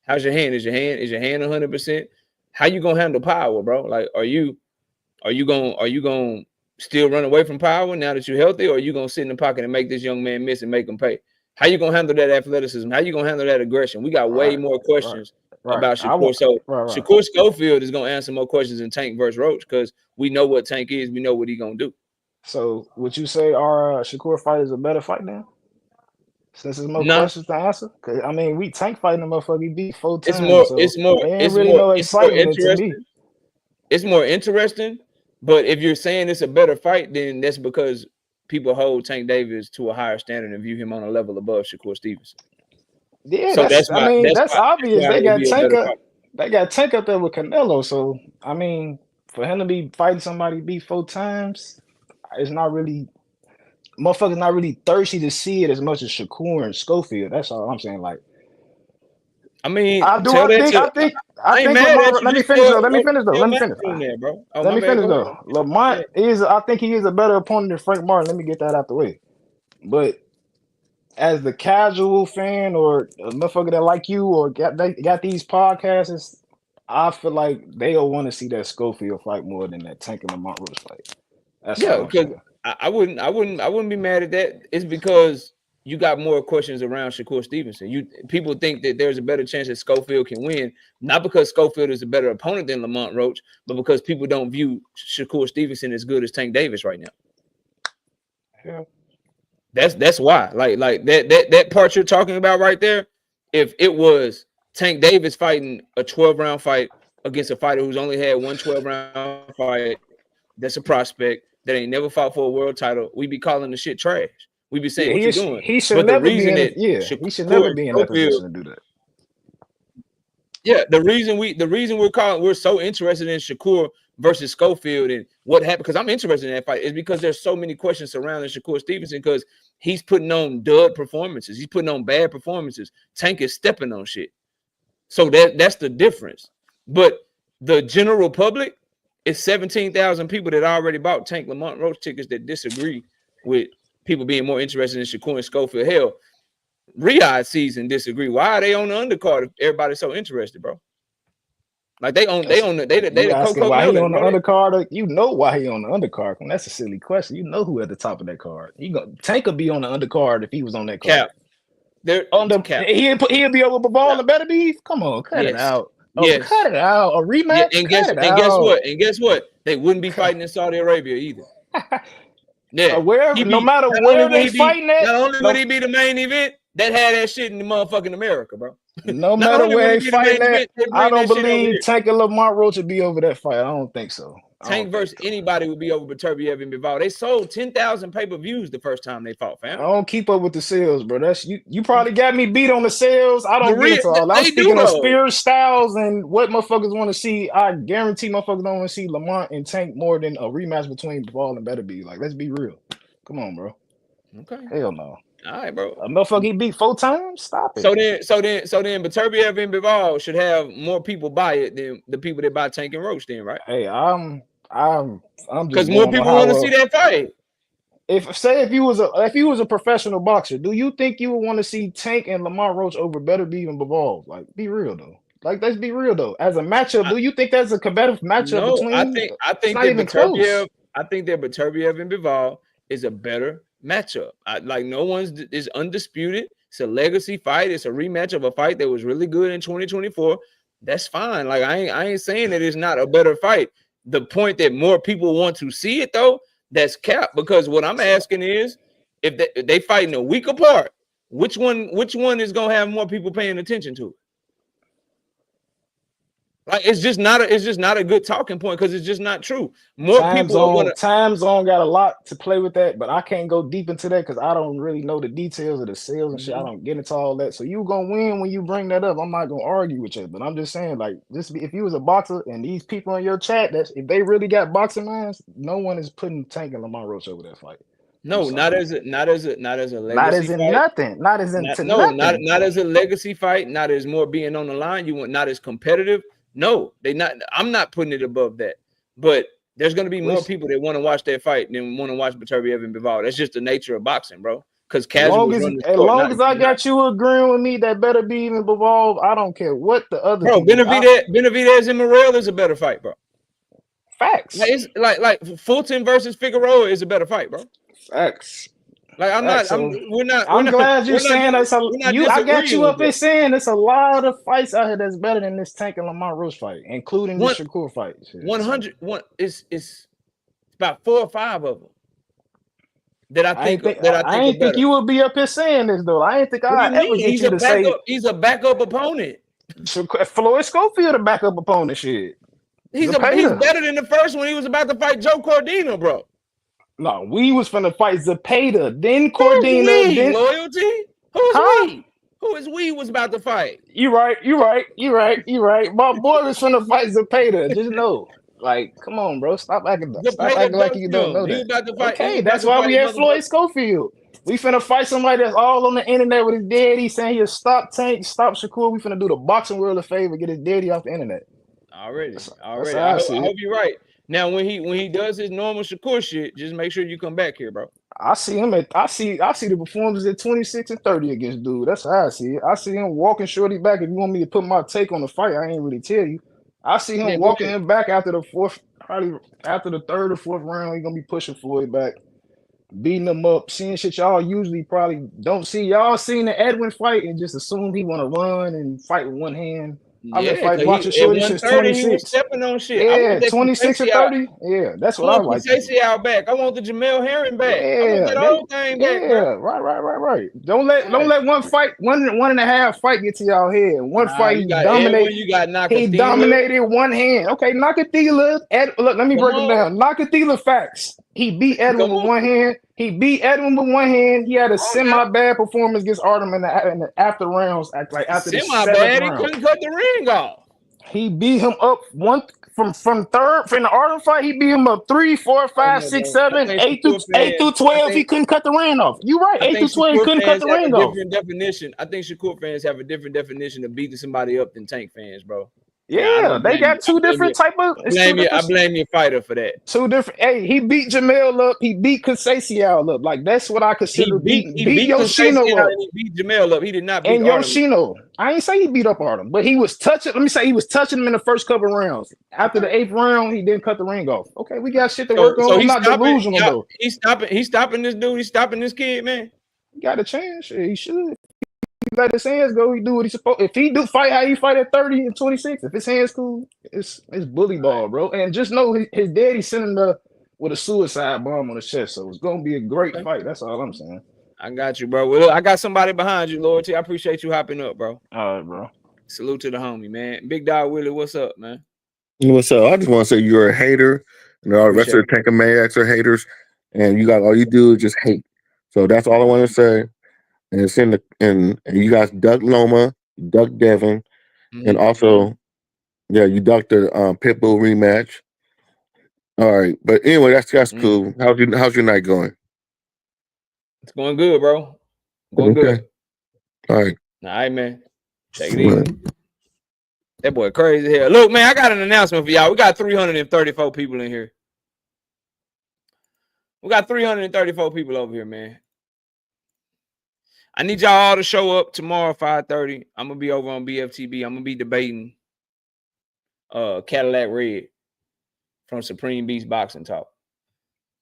How's your hand? Is your hand 100%? How you gonna handle power, bro? Like, are you gonna still run away from power now that you're healthy, or are you gonna sit in the pocket and make this young man miss and make him pay? How you gonna handle that athleticism? How you gonna handle that aggression? We got way more questions about Shakur. Shakur Schofield is gonna answer more questions than Tank versus Roach because we know what Tank is. We know what he gonna do. So would you say our Shakur fight is a better fight now? Since there's more questions to answer, because I mean, we Tank fighting the motherfucker he beat 4 times. It's more interesting. But if you're saying it's a better fight, then that's because people hold Tank Davis to a higher standard and view him on a level above Shakur Stevenson. Yeah, so that's obvious. They got Tank up there with Canelo. So I mean, for him to be fighting somebody beat 4 times, it's not really. Motherfuckers not really thirsty to see it as much as Shakur and Schofield. That's all I'm saying. Like, I mean, I think. Let me finish though. Let me finish. Lamont I think he is a better opponent than Frank Martin. Let me get that out the way. But as the casual fan or a motherfucker that like you or got these podcasts, I feel like they'll want to see that Schofield fight more than that Tank and Lamont Roach fight. That's because I wouldn't be mad at that. It's because you got more questions around Shakur Stevenson. People think that there's a better chance that Schofield can win, not because Schofield is a better opponent than Lamont Roach, but because people don't view Shakur Stevenson as good as Tank Davis right now. Yeah. That's why. Like that part you're talking about right there, if it was Tank Davis fighting a 12-round fight against a fighter who's only had one 12-round fight. That's a prospect that ain't never fought for a world title. We be calling the shit trash. We be saying, Yeah, what you doing? he should But the never be reason in that it. Yeah, he should never be in that position to do that. Yeah, the reason we're so interested in Shakur versus Schofield and what happened, because I'm interested in that fight, is because there's so many questions surrounding Shakur Stevenson, because he's putting on dud performances, he's putting on bad performances. Tank is stepping on shit. So that's the difference. But the general public is 17,000 people that already bought Tank Lamont Roach tickets that disagree with people being more interested in Shakur and Schofield. Hell, Riyadh season disagree. Why are they on the undercard if everybody's so interested, bro? Like they the asking Coco why he Melon, on the bro. undercard. You know why he on the undercard. That's a silly question. You know who at the top of that card. Tank could be on the undercard if he was on that card. He'll be over Bivol and Better Beef. Come on, cut it out. Yes. Cut it out. A rematch. And guess what? They wouldn't be fighting in Saudi Arabia either. Yeah, no matter where they fighting at. Not only would he be the main event, that had that shit in the motherfucking America, bro. No matter where they fighting at, I don't believe Tank and Lamont Roach would be over that fight. I don't think so. Tank versus anybody would be over Beterbiev and Bivol. They sold 10,000 pay-per-views the first time they fought, fam. I don't keep up with the sales, bro. That's you probably got me beat on the sales. I don't get into all. I'm speaking of spirit styles and what motherfuckers want to see. I guarantee motherfuckers don't want to see Lamont and Tank more than a rematch between Bivol and Better Be. Like, let's be real. Come on, bro. Okay. Hell no. All right, bro. A motherfucker he beat 4 times? Stop it. So then Beterbiev and Bivol should have more people buy it than the people that buy Tank and Roach, then, right? Hey, I'm just because more people want to see that fight. If you was a professional boxer, do you think you would want to see Tank and Lamont Roach over Better Be and Bivol? Like, be real though. Like, let's be real though. As a matchup, do you think that's a competitive matchup between? I think that Beterbiev and Bivol is a better matchup. No one's is undisputed. It's a legacy fight. It's a rematch of a fight that was really good in 2024. That's fine. Like, I ain't saying that it's not a better fight. The point that more people want to see it though, that's cap. Because what I'm asking is, if they fighting a week apart, which one is gonna have more people paying attention to it? Like, it's just not a good talking point because it's just not true. Time zone got a lot to play with that, but I can't go deep into that because I don't really know the details of the sales and shit. I don't get into all that. So you gonna win when you bring that up. I'm not gonna argue with you, but I'm just saying, like, if you was a boxer and these people in your chat, if they really got boxing minds, no one is putting Tank and Lamont Roach over that fight. No, not as a legacy not as in fight. Nothing. Not as in nothing. Not as a legacy fight. Not as more being on the line. You want not as competitive. No, I'm not putting it above that. But there's going to be more people that want to watch that fight than want to watch Beterbiev and Bivol. That's just the nature of boxing, bro. Because casual. As long as I got you agreeing with me that Better Be and Bivol, I don't care what the other. Bro, Benavidez and Morrell is a better fight, bro. Facts. Like, it's like Fulton versus Figueroa is a better fight, bro. Facts. Like, I'm glad you're saying that's I got you up there saying there's a lot of fights out here that's better than this Tank and Lamont Roach fight, including the Shakur fight. 100. It's about 4 or 5 of them that I ain't think you would be up here saying this though. I ain't think I ever get you to say he's a backup opponent. Floyd Schofield a backup opponent. Shit. He's better than the first one. He was about to fight Joe Cordina, bro. No, we was finna fight Zepeda, then Cordina, then Loyalty. Who is we was about to fight? You right. My boy was finna fight Zepeda. Just know, like, come on, bro, stop acting like you don't know that. About to fight, okay, that's why we had Floyd Schofield. We finna fight somebody that's all on the internet with his daddy saying he'll stop Tank, stop Shakur. We finna do the boxing world a favor, get his daddy off the internet. Already. I hope you're right. Now, when he does his normal Shakur shit, just make sure you come back here, bro. I see the performances at 26 and 30 against dude. That's how I see it. I see him walking Shorty back. If you want me to put my take on the fight, I ain't really tell you. I see him walking him back after the probably after the 3rd or 4th round. He's gonna be pushing Floyd back, beating him up, seeing shit y'all usually probably don't see. Y'all seen the Edwin fight and just assume he want to run and fight with one hand. I've been Yeah, fighting, cause watching he at Shorty since 130 he was 26. stepping on shit. I Yeah, want that 26 and Casey out. 30. Yeah, that's I what I want like. Casey out back. I want the Jamel Herring back. I want Yeah, that whole thing back, bro. right. Don't let Yeah. one fight, one and a half fight get to y'all head. One Nah, fight you he got dominated. Edwin, you got He Nakatila. dominated one hand. Okay, Nakatila. Look, let me Come break them on. down. Nakatila facts. He beat Edwin Come with on. one hand. He beat Edwin with one hand. He had a semi-bad performance against Artem in the after rounds, like after the Semi 7th bad. He round. couldn't cut the ring off. He beat him up from third from the Artem fight. He beat him up 3, 4, 5, 6, 7, 8 through 12. He couldn't cut the ring off. You right, 8 through 12. He couldn't cut the ring off. Definition. I think Shakur fans have a different definition of beating somebody up than Tank fans, bro. Yeah, they got two different type of. I blame your fighter for that. Two different. Hey, he beat Jamel up. He beat Casasial up. Like that's what I consider beat Yoshino up. He beat Jamel up. He did not beat and Yoshino. I ain't say he beat up Artem, but he was touching. Let me say he was touching him in the first couple rounds. After the 8th round, he didn't cut the ring off. Okay, we got shit to work on. So I'm not delusional though. He's stopping this dude. He's stopping this kid, man. He got a chance. He should. He let his hands go. He do what he's supposed. If he do fight how he fight at 30 and 26, if his hands cool, it's bully ball, bro. And just know his daddy sent him with a suicide bomb on his chest. So it's gonna be a great fight. That's all I'm saying. I got you, bro. Well, I got somebody behind you, Loyalty. I appreciate you hopping up, bro. All right, bro. Salute to the homie, man. Big Dog Willie, what's up, man? What's up? I just want to say you're a hater, and all the rest of the Tank of Maniacs are haters, and all you do is just hate. So that's all I want to say. And it's in the and you guys ducked Loma, you ducked Devin, and also, you ducked the Pitbull rematch. All right, but anyway, that's cool. How's your night going? It's going good, bro. Going good. All right, man. Take it easy. That boy crazy here. Look, man, I got an announcement for y'all. We got 334 people in here. We got 334 people over here, man. I need y'all all to show up tomorrow 5:30. I'm gonna be over on BFTB. I'm gonna be debating Cadillac Red from Supreme Beast Boxing Talk.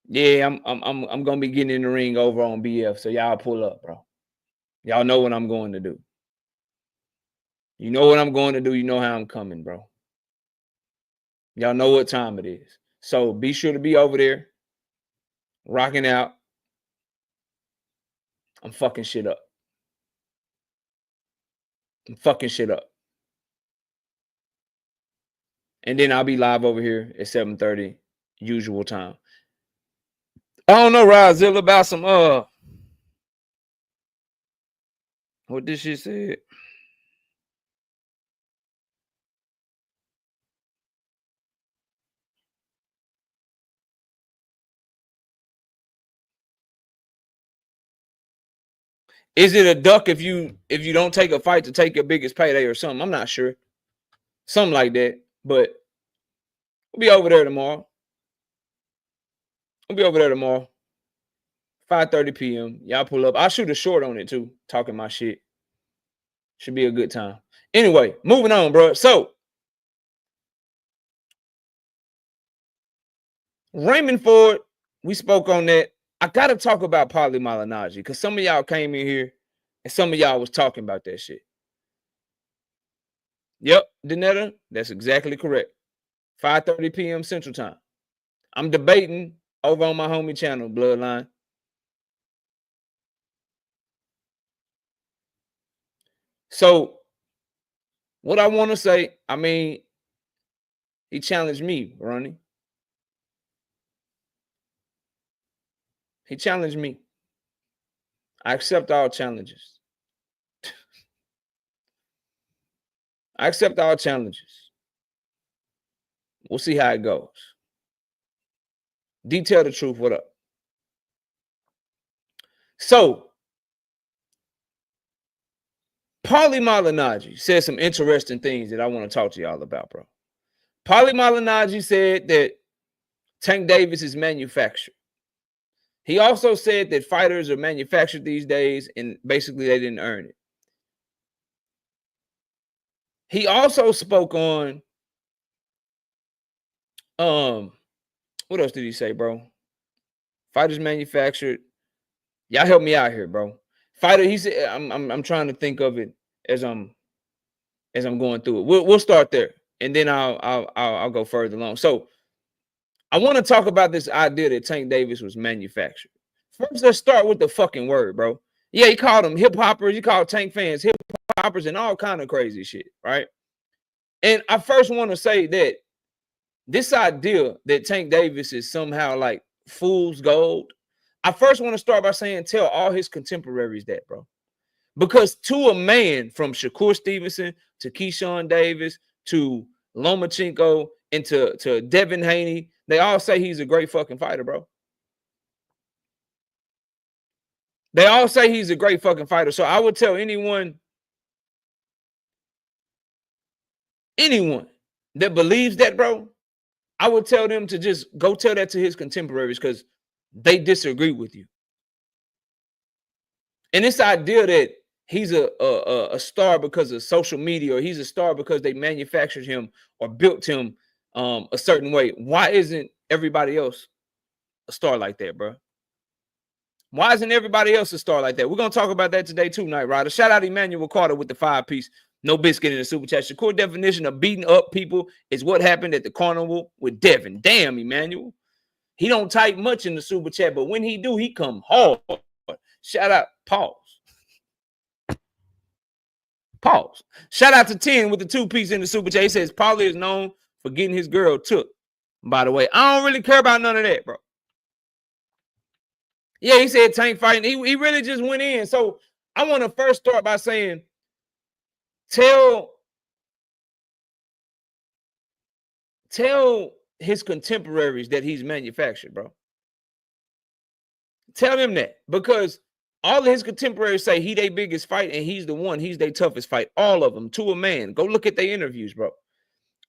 Yeah, I'm gonna be getting in the ring over on BF. So y'all pull up, bro. Y'all know what I'm going to do. You know what I'm going to do. You know how I'm coming, bro. Y'all know what time it is. So be sure to be over there, rocking out. I'm fucking shit up. And then I'll be live over here at 7:30, usual time. I don't know, Razil, about some what this shit said. Is it a duck if you don't take a fight to take your biggest payday or something? I'm not sure. Something like that. But we'll be over there tomorrow. 5:30 p.m. Y'all pull up. I'll shoot a short on it too, talking my shit. Should be a good time. Anyway, moving on, bro. So, Raymond Ford, we spoke on that. I got to talk about Paulie Malignaggi because some of y'all came in here and some of y'all was talking about that shit. Yep, Danetta, that's exactly correct. 5:30 p.m. Central Time. I'm debating over on my homie channel, Bloodline. So, what I want to say, I mean, he challenged me, Ronnie. He challenged me. I accept all challenges. We'll see how it goes. Detail the truth. What up? So, Paulie Malignaggi said some interesting things that I want to talk to y'all about, bro. Paulie Malignaggi said that Tank Davis is manufactured. He also said that fighters are manufactured these days and basically they didn't earn it. He also spoke on what else did he say, bro? Fighters manufactured. Y'all help me out here, bro. Fighter, he said, I'm trying to think of it as as I'm going through it. We'll start there, and then I'll go further along. So I want to talk about this idea that Tank Davis was manufactured. First, let's start with the fucking word, bro. Yeah, he called them hip hoppers. He called Tank fans hip hoppers and all kind of crazy shit, right? And I first want to say that this idea that Tank Davis is somehow like fool's gold, I first want to start by saying tell all his contemporaries that, bro. Because to a man, from Shakur Stevenson to Keyshawn Davis to Lomachenko and to Devin Haney, they all say he's a great fucking fighter, bro. They all say he's a great fucking fighter. So I would tell anyone that believes that, bro, I would tell them to just go tell that to his contemporaries because they disagree with you. And this idea that he's a star because of social media, or he's a star because they manufactured him or built him a certain way. Why isn't everybody else a star like that, bro? Why isn't everybody else a star like that? We're going to talk about that today too, Night Rider. Shout out Emmanuel Carter with the 5-piece. No biscuit in the super chat. Shakur definition of beating up people is what happened at the carnival with Devin. Damn, Emmanuel. He don't type much in the super chat, but when he do, he come hard. Shout out. Pause. Shout out to 10 with the 2-piece in the super chat. He says Paulie is known for getting his girl took. By the way, I don't really care about none of that, bro. Yeah, he said Tank fighting. He really just went in. So I want to first start by saying, tell his contemporaries that he's manufactured, bro. Tell them that, because all of his contemporaries say he their biggest fight and he's the one. He's their toughest fight. All of them, to a man. Go look at their interviews, bro.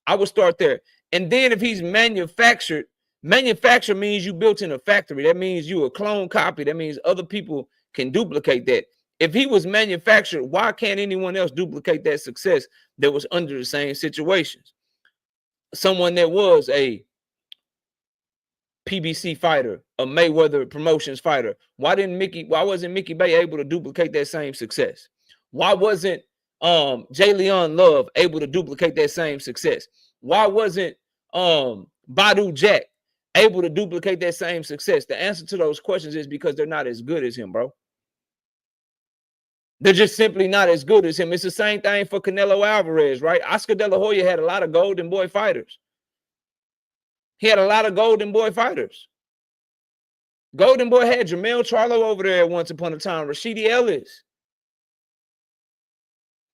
I would start there. And then if he's manufactured means you built in a factory. That means you a clone copy. That means other people can duplicate that. If he was manufactured, why can't anyone else duplicate that success that was under the same situations? Someone that was a PBC fighter, a Mayweather Promotions fighter. Why wasn't Mickey Bay able to duplicate that same success? Why wasn't Jay Leon Love able to duplicate that same success? Why wasn't Badu Jack able to duplicate that same success? The answer to those questions is because they're not as good as him, bro. They're just simply not as good as him. It's the same thing for Canelo Alvarez, right? Oscar De La Hoya had a lot of Golden Boy fighters. He had a lot of Golden Boy fighters. Golden Boy had Jamel Charlo over there once upon a time. Rashidi Ellis.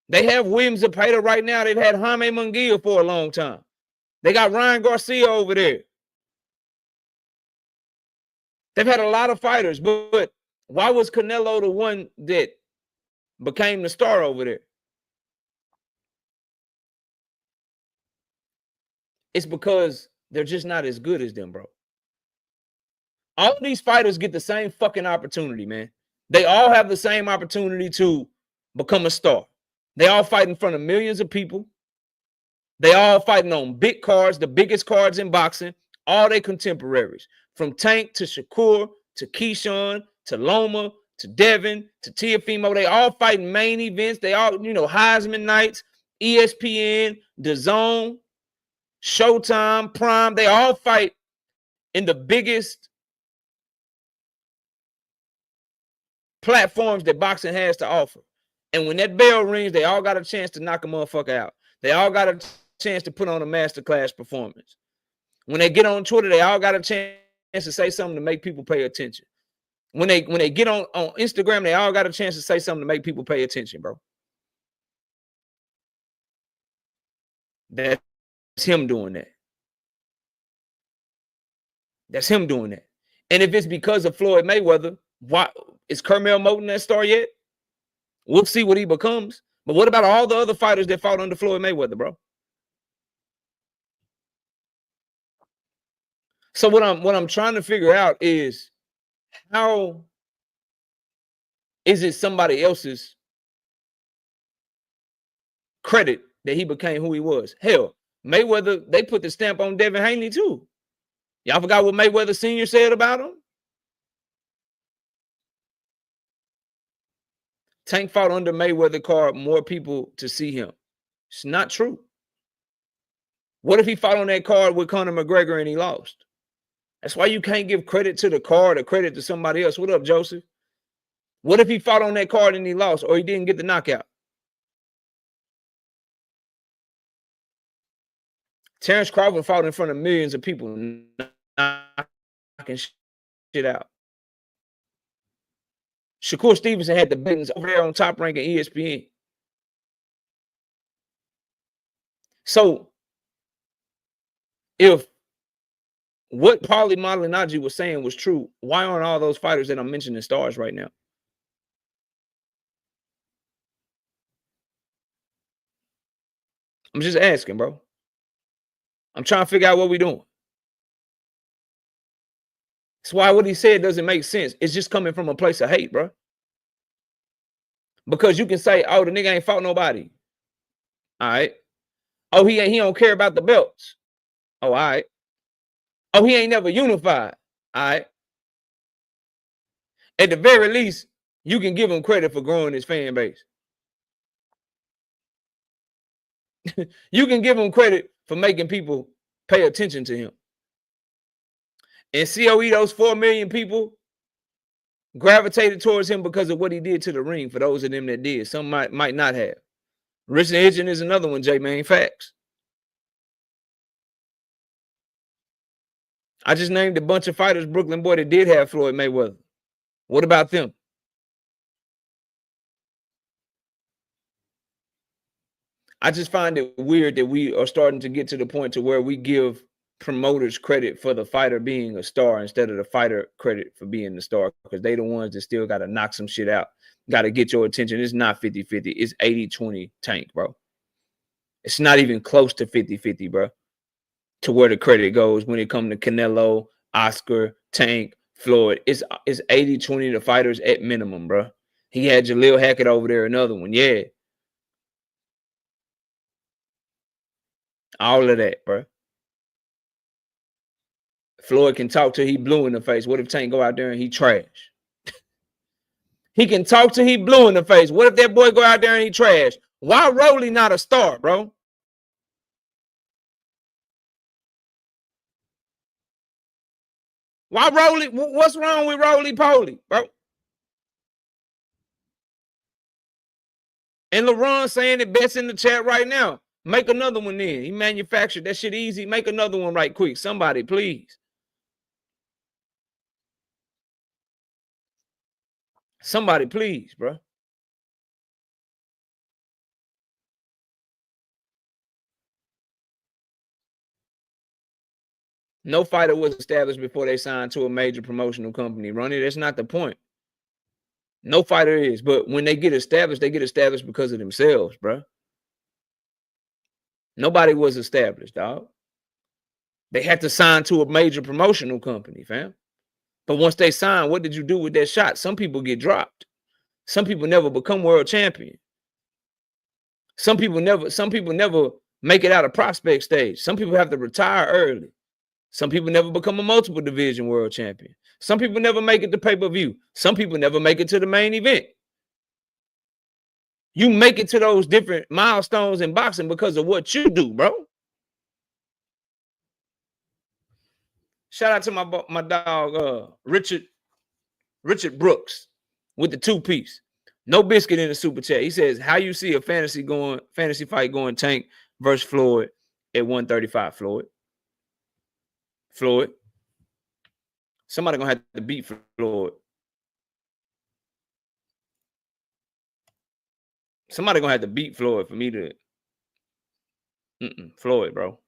They have William Zepeda right now. They've had Jaime Munguia for a long time. They got Ryan Garcia over there. They've had a lot of fighters, but why was Canelo the one that became the star over there? It's because they're just not as good as them, bro. All of these fighters get the same fucking opportunity, man. They all have the same opportunity to become a star. They all fight in front of millions of people. They all fighting on big cards, the biggest cards in boxing, all their contemporaries. From Tank to Shakur to Keyshawn to Loma to Devin to Teofimo, they all fighting main events. They all, Heisman nights, ESPN, DAZN, Showtime, Prime. They all fight in the biggest platforms that boxing has to offer. And when that bell rings, they all got a chance to knock a motherfucker out. They all got a chance to put on a masterclass performance. When they get on Twitter, they all got a chance to say something to make people pay attention. When they get on Instagram, they all got a chance to say something to make people pay attention, bro. That's him doing that. That's him doing that. And if it's because of Floyd Mayweather, why is Carmel Moten that star yet? We'll see what he becomes. But what about all the other fighters that fought under Floyd Mayweather, bro? So what I'm trying to figure out is, how is it somebody else's credit that he became who he was? Hell, Mayweather, they put the stamp on Devin Haney too. Y'all forgot what Mayweather Sr. said about him? Tank fought under Mayweather card more people to see him. It's not true. What if he fought on that card with Conor McGregor and he lost? That's why you can't give credit to the card or credit to somebody else. What up, Joseph? What if he fought on that card and he lost or he didn't get the knockout? Terrence Crawford fought in front of millions of people knocking shit out. Shakur Stevenson had the buttons over there on Top Rank and ESPN. So, if what Paulie Malignaggi was saying was true, why aren't all those fighters that I'm mentioning stars right now? I'm just asking, bro. I'm trying to figure out what we're doing. That's why what he said doesn't make sense. It's just coming from a place of hate, bro. Because you can say, oh, the nigga ain't fought nobody. All right. Oh, he don't care about the belts. Oh, all right. Oh, he ain't never unified. All right. At the very least, you can give him credit for growing his fan base. You can give him credit for making people pay attention to him. And COE, those 4 million people gravitated towards him because of what he did to the ring. For those of them that did, some might not have. Richard Hitchin is another one, J-Man. Facts. I just named a bunch of fighters, Brooklyn boy, that did have Floyd Mayweather. What about them? I just find it weird that we are starting to get to the point to where we give promoters credit for the fighter being a star instead of the fighter credit for being the star, because they the ones that still got to knock some shit out, got to get your attention. It's not 50-50. It's 80-20 Tank, bro. It's not even close to 50-50, bro, to where the credit goes when it comes to Canelo, Oscar, Tank, Floyd. It's 80-20 the fighters at minimum, bro. He had Jaleel Hackett over there, another one. Yeah. All of that, bro. Floyd can talk till he blue in the face. What if Tank go out there and he trash? He can talk till he blue in the face. What if that boy go out there and he trash? Why Rolly not a star, bro? Why Rolly? What's wrong with Rolly Paulie, bro? And LaRon saying it best in the chat right now. Make another one then. He manufactured that shit easy. Make another one right quick. Somebody, please. Somebody, please, bro. No fighter was established before they signed to a major promotional company. Ronnie, that's not the point. No fighter is. But when they get established because of themselves, bro. Nobody was established, dog. They had to sign to a major promotional company, fam. But once they sign, what did you do with that shot? Some people get dropped. Some people never become world champion. Some people never make it out of prospect stage. Some people have to retire early. Some people never become a multiple division world champion. Some people never make it to pay-per-view. Some people never make it to the main event. You make it to those different milestones in boxing because of what you do, bro. Shout out to my dog, Richard Brooks with the 2-piece. No biscuit in the super chat. He says, how you see a fantasy fight going Tank versus Floyd at 135, Floyd. Somebody gonna have to beat Floyd. Somebody gonna have to beat Floyd for me to Floyd, bro.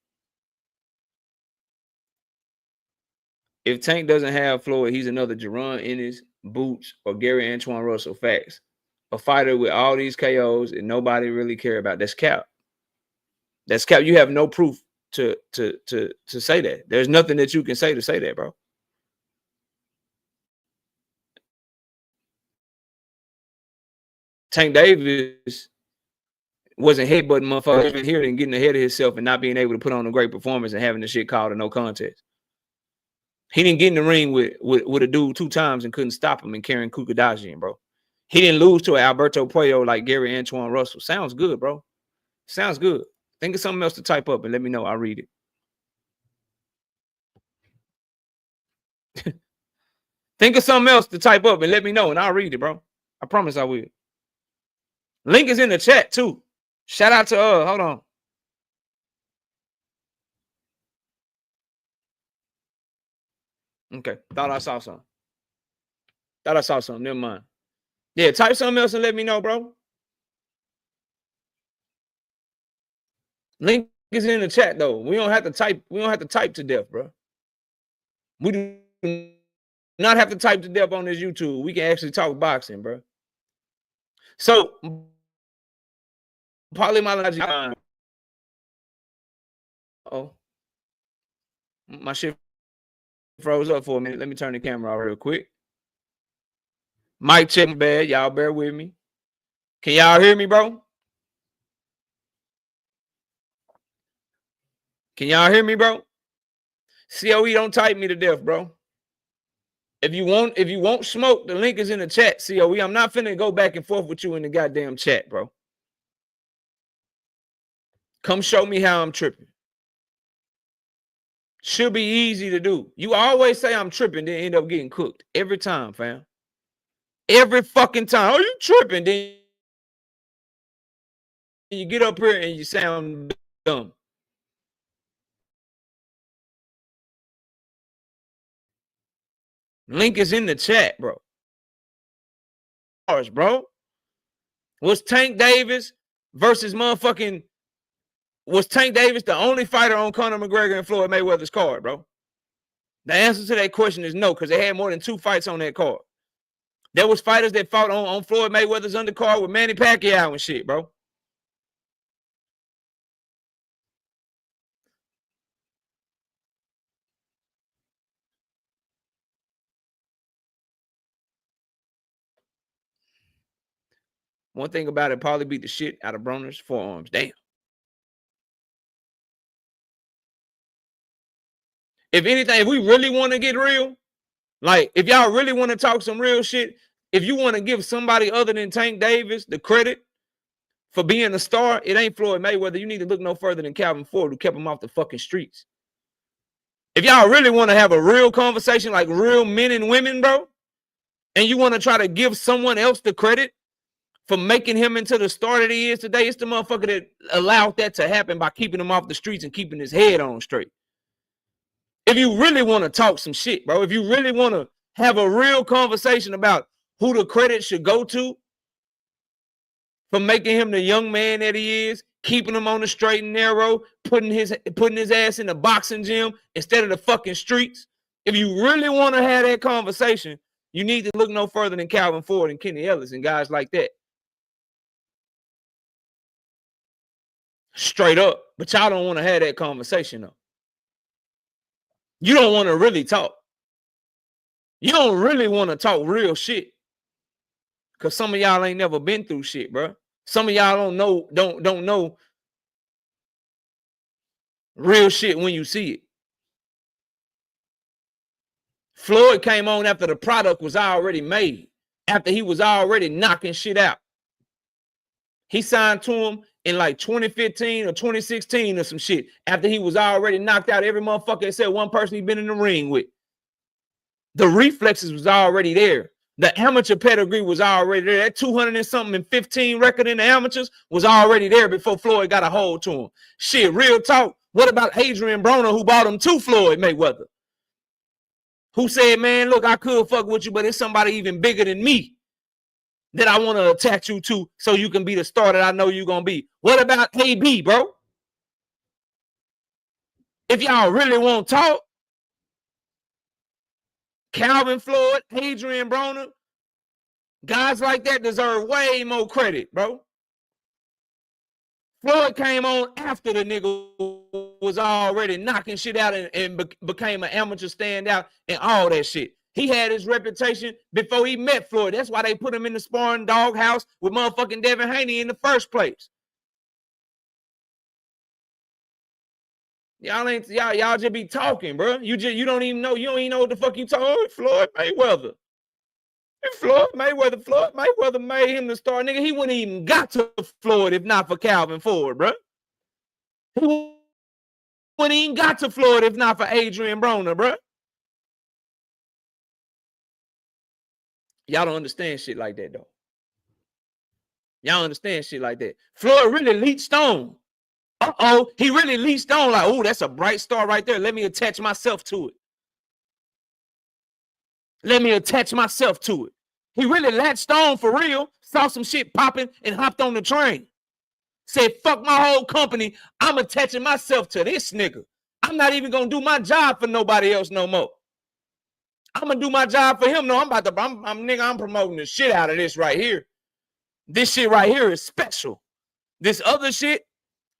If Tank doesn't have Floyd, he's another Jerron Ennis, Boots, or Gary Antoine Russell. Facts. A fighter with all these KOs and nobody really care about. That's cap. That's cap. You have no proof to say that. There's nothing that you can say to say that, bro. Tank Davis wasn't headbutting motherfuckers here and getting ahead of himself and not being able to put on a great performance and having the shit called a no contest. He didn't get in the ring with a dude 2 times and couldn't stop him and carrying Kukadajian, bro. He didn't lose to Alberto Puello like Gary Antoine Russell. Sounds good, bro. Sounds good. Think of something else to type up and let me know. I'll read it. Think of something else to type up and let me know, and I'll read it, bro. I promise I will. Link is in the chat, too. Shout out to, hold on. Okay, thought I saw something. Never mind. Yeah, type something else and let me know, bro. Link is in the chat, though. We don't have to type to death, bro. We do not have to type to death on this YouTube. We can actually talk boxing, bro. So, Paulie Malignaggi. Oh, my shit froze up for a minute. Let me turn the camera off real quick. Mic check bad. Y'all bear with me. Can y'all hear me, bro? Can y'all hear me, bro? COE, don't type me to death, bro. If you want smoke, the link is in the chat, COE. I'm not finna go back and forth with you in the goddamn chat, bro. Come show me how I'm tripping. Should be easy to do. You always say I'm tripping, then end up getting cooked. Every time, fam. Every fucking time. Oh, you tripping, then you get up here and you sound dumb. Link is in the chat, bro. Bro. Was Tank Davis versus motherfucking... Was Tank Davis the only fighter on Conor McGregor and Floyd Mayweather's card, bro? The answer to that question is no, because they had more than 2 fights on that card. There was fighters that fought on Floyd Mayweather's undercard with Manny Pacquiao and shit, bro. One thing about it, Paulie beat the shit out of Broner's forearms. Damn. If anything, if we really want to get real, like if y'all really want to talk some real shit, if you want to give somebody other than Tank Davis the credit for being a star, it ain't Floyd Mayweather. You need to look no further than Calvin Ford, who kept him off the fucking streets. If y'all really want to have a real conversation like real men and women, bro, and you want to try to give someone else the credit for making him into the star that he is today, it's the motherfucker that allowed that to happen by keeping him off the streets and keeping his head on straight. If you really want to talk some shit, bro, if you really want to have a real conversation about who the credit should go to for making him the young man that he is, keeping him on the straight and narrow, putting his ass in the boxing gym instead of the fucking streets. If you really want to have that conversation, you need to look no further than Calvin Ford and Kenny Ellis and guys like that. Straight up. But y'all don't want to have that conversation, though. You don't want to really talk. You don't really want to talk real shit. Because some of y'all ain't never been through shit, bro. Some of y'all don't know real shit when you see it. Floyd came on after the product was already made, after he was already knocking shit out. He signed to him in like 2015 or 2016 or some shit, after he was already knocked out every motherfucker except one person he'd been in the ring with. The reflexes was already there. The amateur pedigree was already there. That 200 and something and 15 record in the amateurs was already there before Floyd got a hold to him. Shit, real talk. What about Adrian Broner, who bought him to Floyd Mayweather? Who said, man, look, I could fuck with you, but it's somebody even bigger than me that I want to attach you to so you can be the star that I know you're going to be. What about AB, bro? If y'all really want to talk, Calvin Floyd, Adrian Broner, guys like that deserve way more credit, bro. Floyd came on after the nigga was already knocking shit out and became an amateur standout and all that shit. He had his reputation before he met Floyd. That's why they put him in the sparring doghouse with motherfucking Devin Haney in the first place. Y'all just be talking, bro. You don't even know what the fuck you talking. Floyd Mayweather. Floyd Mayweather made him the star, nigga. He wouldn't even got to Floyd if not for Calvin Ford, bro. He wouldn't even got to Floyd if not for Adrian Broner, bro. Y'all don't understand shit like that, though. Y'all understand shit like that. Floyd really leached on. He really leached on like, oh, that's a bright star right there. Let me attach myself to it. Let me attach myself to it. He really latched on for real, saw some shit popping, and hopped on the train. Said, fuck my whole company. I'm attaching myself to this nigga. I'm not even going to do my job for nobody else no more. I'm going to do my job for him. No, I'm promoting the shit out of this right here. This shit right here is special. This other shit,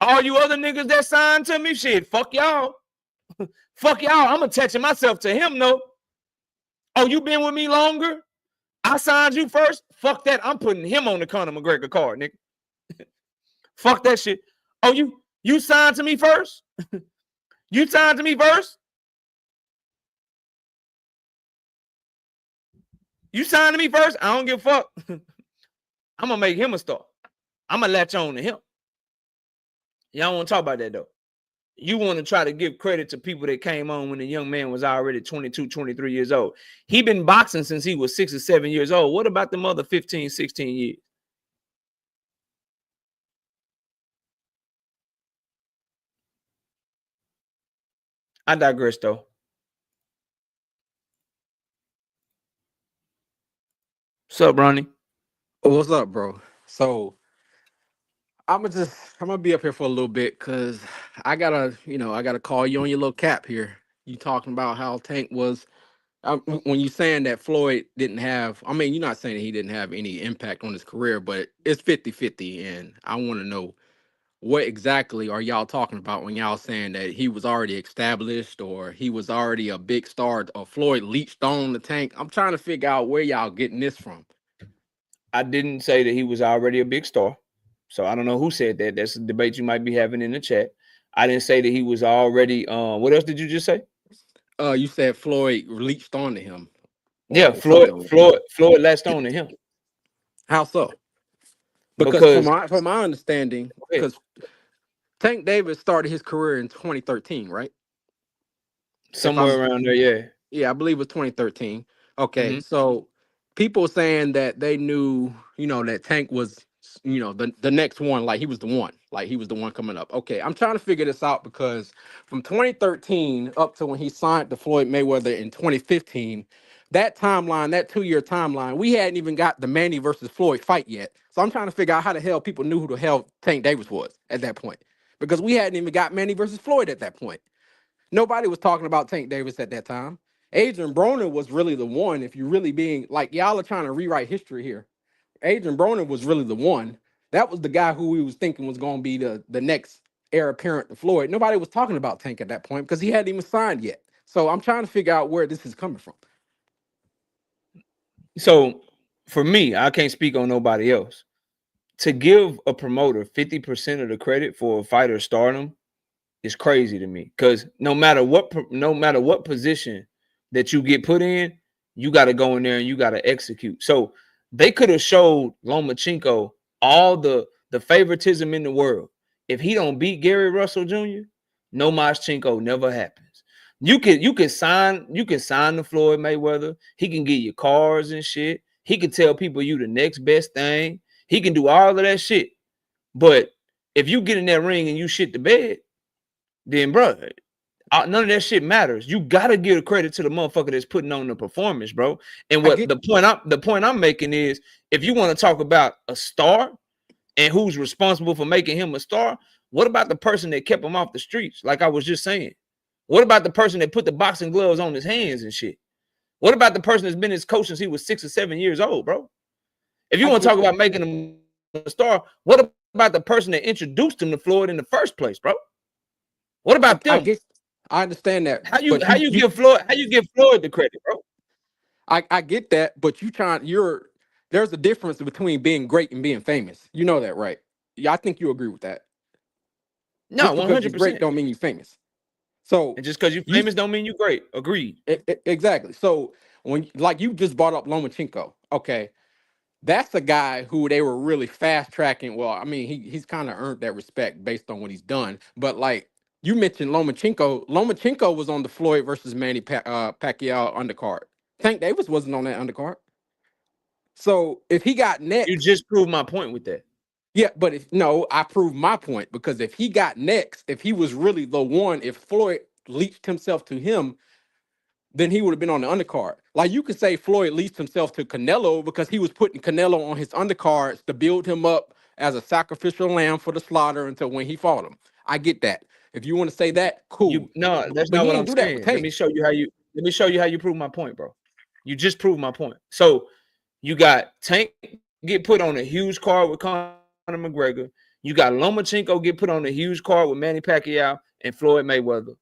all you other niggas that signed to me, shit, fuck y'all. Fuck y'all. I'm attaching myself to him, no. Oh, you been with me longer? I signed you first? Fuck that. I'm putting him on the Conor McGregor card, nigga. Fuck that shit. Oh, you signed to me first? You signed to me first? You signed to me first? I don't give a fuck. I'm going to make him a star. I'm going to latch on to him. Y'all want to talk about that, though. You want to try to give credit to people that came on when the young man was already 22, 23 years old. He been boxing since he was 6 or 7 years old. What about the mother 15, 16 years? I digress, though. What's up, Ronnie? What's up, bro? So I'm gonna be up here for a little bit because I gotta call you on your little cap here. You talking about how Tank was when you saying that Floyd didn't have, I mean, you're not saying that he didn't have any impact on his career, but it's 50-50, and I want to know what exactly are y'all talking about when y'all saying that he was already established or he was already a big star or Floyd leached on the Tank? I'm trying to figure out where y'all getting this from. I didn't say that he was already a big star. So I don't know who said that. That's a debate you might be having in the chat. I didn't say that he was already what else did you just say? You said Floyd leached onto him. Yeah, Floyd latched on to him. How so? Because from my understanding, because Tank Davis started his career in 2013, right? Somewhere around there, yeah. Yeah, I believe it was 2013. Okay, so people saying that they knew, that Tank was, the next one, like he was the one coming up. Okay, I'm trying to figure this out because from 2013 up to when he signed to Floyd Mayweather in 2015, that timeline, that 2-year timeline, we hadn't even got the Manny versus Floyd fight yet. So I'm trying to figure out how the hell people knew who the hell Tank Davis was at that point, because we hadn't even got Manny versus Floyd at that point. Nobody was talking about Tank Davis at that time. Adrian Broner was really the one, if you really being, like, y'all are trying to rewrite history here. Adrian Broner was really the one. That was the guy who we was thinking was going to be the next heir apparent to Floyd. Nobody was talking about Tank at that point because he hadn't even signed yet. So I'm trying to figure out where this is coming from. So for me, I can't speak on nobody else. To give a promoter 50% of the credit for a fighter's stardom is crazy to me, because no matter what position that you get put in, you got to go in there and you got to execute. So they could have showed Lomachenko all the favoritism in the world. If he don't beat Gary Russell Jr., no Lomachenko never happens. You can sign the Floyd Mayweather. He can get you cars and shit. He can tell people you the next best thing. He can do all of that shit. But if you get in that ring and you shit the bed, then bro, none of that shit matters. You gotta give credit to the motherfucker that's putting on the performance, bro. And the point I'm making is, if you want to talk about a star and who's responsible for making him a star, what about the person that kept him off the streets? Like I was just saying, what about the person that put the boxing gloves on his hands and shit? What about the person that's been his coach since he was 6 or 7 years old, bro? If you want to talk about making him a star, what about the person that introduced him to Floyd in the first place, bro? What about them? I understand that. How you give Floyd the credit, bro? I get that, but there's a difference between being great and being famous. You know that, right? Yeah, I think you agree with that. No, 100%. Just because you're great don't mean you're famous. So, and just because you're famous don't mean you're great. Agreed. Exactly. So when, like, you just brought up Lomachenko. Okay. That's the guy who they were really fast tracking. Well, I mean, he's kind of earned that respect based on what he's done. But like you mentioned Lomachenko. Lomachenko was on the Floyd versus Manny Pacquiao undercard. Tank Davis wasn't on that undercard. So if he got next, You just proved my point with that. yeah, but I proved my point, because if he got next, if he was really the one, if Floyd leached himself to him, then he would have been on the undercard. Like you could say Floyd leached himself to Canelo because he was putting Canelo on his undercards to build him up as a sacrificial lamb for the slaughter until when he fought him. I get that. If you want to say that, cool. No, that's But not he what ain't I'm do that with saying. Let me Tank. show you how you prove my point, bro. You just proved my point. So you got Tank get put on a huge card with Conor McGregor. You got Lomachenko get put on a huge card with Manny Pacquiao and Floyd Mayweather.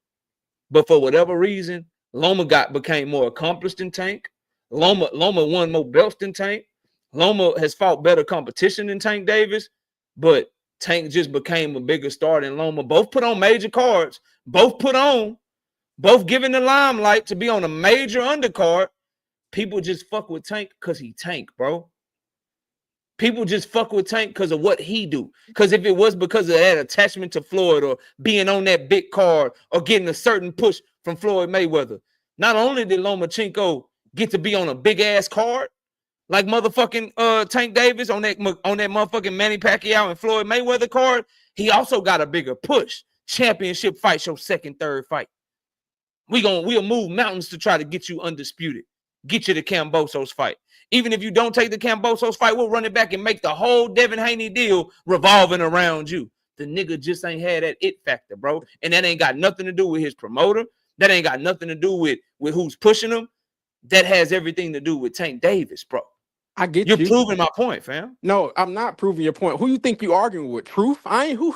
But for whatever reason, Loma became more accomplished than Tank. Loma won more belts than Tank. Loma has fought better competition than Tank Davis, but Tank just became a bigger star than Loma. Both put on major cards. Both given the limelight to be on a major undercard. People just fuck with Tank because he Tank, bro. People just fuck with Tank because of what he do. Because if it was because of that attachment to Floyd or being on that big card or getting a certain push from Floyd Mayweather, not only did Lomachenko get to be on a big ass card like motherfucking Tank Davis on that motherfucking Manny Pacquiao and Floyd Mayweather card, he also got a bigger push. Championship fight, your second, third fight. We'll move mountains to try to get you undisputed. Get you the Kambosos fight. Even if you don't take the Kambosos fight, we'll run it back and make the whole Devin Haney deal revolving around you. The nigga just ain't had that it factor, bro. And that ain't got nothing to do with his promoter. That ain't got nothing to do with who's pushing him. That has everything to do with Tank Davis, bro. I get you. You're proving my point, fam. No, I'm not proving your point. Who you think you arguing with? Truth? I ain't. Who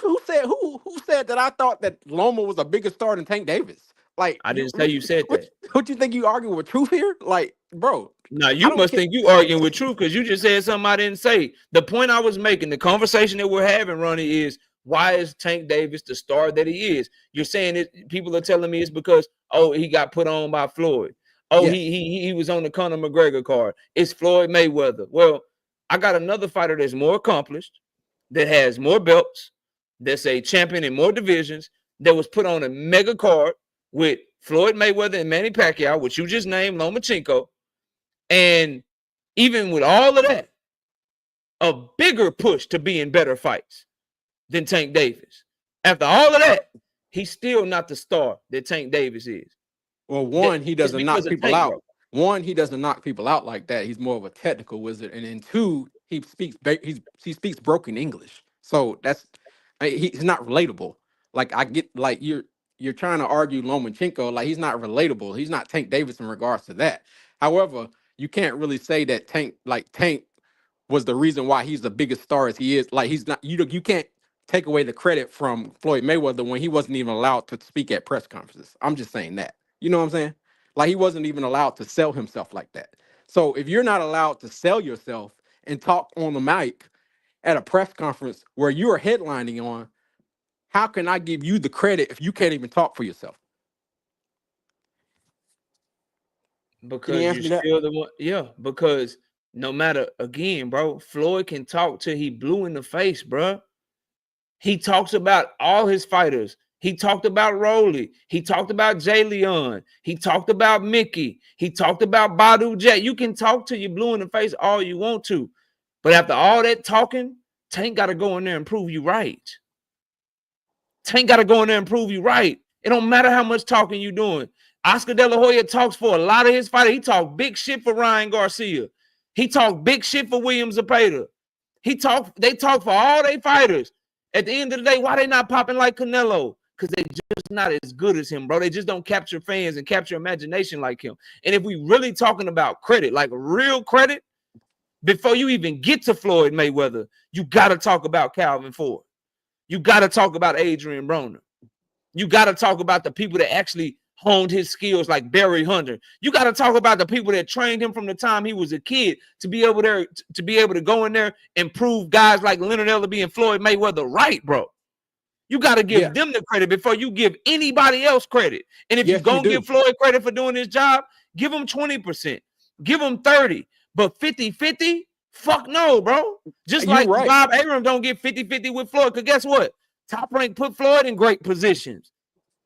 said that I thought that Loma was a bigger star than Tank Davis? Like I didn't say you said that. What you think you arguing with Truth here? Like, bro. Now you must think you arguing with Truth because you just said something I didn't say. The point I was making, the conversation that we're having, Ronnie, is why is Tank Davis the star that he is? You're saying it. People are telling me it's because he got put on by Floyd. Yes. He was on the Conor McGregor card. It's Floyd Mayweather. Well, I got another fighter that's more accomplished, that has more belts, that's a champion in more divisions, that was put on a mega card with Floyd Mayweather and Manny Pacquiao, which you just named, Lomachenko. And even with all of that, a bigger push to be in better fights than Tank Davis. After all of that, he's still not the star that Tank Davis is. Well, one, he doesn't knock people Tank, out. bro. One, he doesn't knock people out like that. He's more of a technical wizard. And then two, he speaks broken English. So he's not relatable. Like I get, like you're trying to argue Lomachenko, like he's not relatable. He's not Tank Davis in regards to that. However, you can't really say that Tank was the reason why he's the biggest star as he is. Like he's not. You can't take away the credit from Floyd Mayweather when he wasn't even allowed to speak at press conferences. I'm just saying that. You know what I'm saying? Like he wasn't even allowed to sell himself like that. So if you're not allowed to sell yourself and talk on the mic at a press conference where you are headlining on, how can I give you the credit if you can't even talk for yourself? Because you're still the one. Yeah, because no matter, again, bro, Floyd can talk till he blue in the face, bro. He talks about all his fighters. He talked about Rolly. He talked about Jay Leon. He talked about Mickey. He talked about Badu Jet. You can talk till you blue in the face all you want to. But after all that talking, Tank got to go in there and prove you right. Tank got to go in there and prove you right. It don't matter how much talking you doing. Oscar De La Hoya talks for a lot of his fighters. He talked big shit for Ryan Garcia. He talked big shit for William Zepeda. They talk for all their fighters. At the end of the day, why they not popping like Canelo? Because they just not as good as him, bro. They just don't capture fans and capture imagination like him. And if we really talking about credit, like real credit, before you even get to Floyd Mayweather, you got to talk about Calvin Ford. You got to talk about Adrian Broner. You got to talk about the people that actually honed his skills like Barry Hunter. You got to talk about the people that trained him from the time he was a kid to be able to go in there and prove guys like Leonard Ellerbe and Floyd Mayweather right, bro. You got to give them the credit before you give anybody else credit. And if you're going to give Floyd credit for doing his job, give him 20%. Give him 30%. But 50-50? Fuck no, bro. Just You're like right. Bob Arum don't get 50-50 with Floyd, because guess what? Top Rank put Floyd in great positions.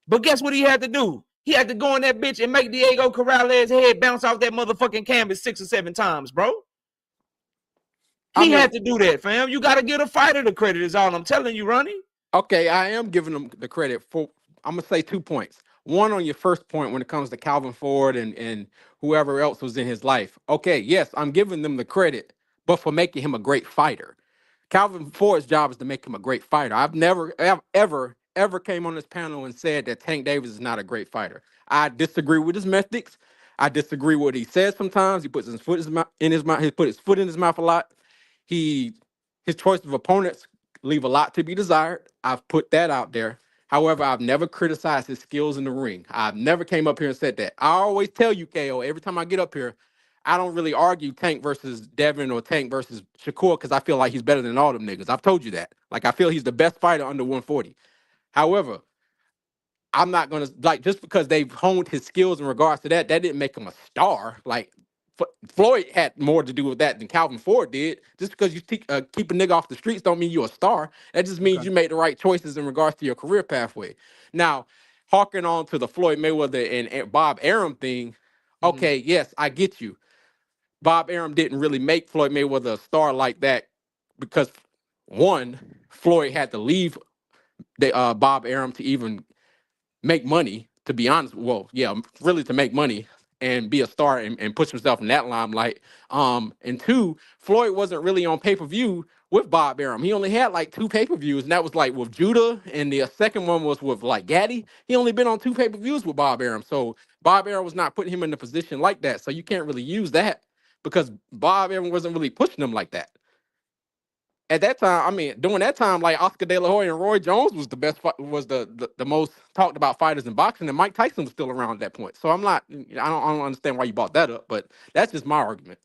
But guess what he had to do? He had to go in that bitch and make Diego Corrales' head bounce off that motherfucking canvas 6 or 7 times, bro. He had to do that, fam. You got to give a fighter the credit is all I'm telling you, Ronnie. Okay, I am giving him the credit for, I'm going to say 2 points. One, on your first point when it comes to Calvin Ford and whoever else was in his life. Okay, yes, I'm giving them the credit, but for making him a great fighter. Calvin Ford's job is to make him a great fighter. I've never, ever came on this panel and said that Tank Davis is not a great fighter. I disagree with his methods. I disagree with what he says sometimes. He puts his foot in his mouth. He put his foot in his mouth a lot. His choice of opponents leave a lot to be desired. I've put that out there. However, I've never criticized his skills in the ring. I've never came up here and said that. I always tell you, KO, every time I get up here, I don't really argue Tank versus Devin or Tank versus Shakur because I feel like he's better than all them niggas. I've told you that. Like, I feel he's the best fighter under 140. However, I'm not going to, like, just because they've honed his skills in regards to that, that didn't make him a star. Like, Floyd had more to do with that than Calvin Ford did. Just because you keep a nigga off the streets don't mean you're a star. That just means you made the right choices in regards to your career pathway. Now, harking on to the Floyd Mayweather and Bob Arum thing, okay, yes, I get you. Bob Arum didn't really make Floyd Mayweather a star like that because, one, Floyd had to leave Bob Arum to even make money, to be honest. Well, yeah, really to make money and be a star and push himself in that limelight. And two, Floyd wasn't really on pay-per-view with Bob Arum. He only had like 2 pay-per-views, and that was like with Judah, and the second one was with like Gaddy. He only been on 2 pay-per-views with Bob Arum. So Bob Arum was not putting him in a position like that. So you can't really use that because Bob Arum wasn't really pushing him like that. At that time, I mean, during that time, like Oscar De La Hoya and Roy Jones was the best, was the most talked about fighters in boxing, and Mike Tyson was still around at that point. So I don't understand why you brought that up, but that's just my argument.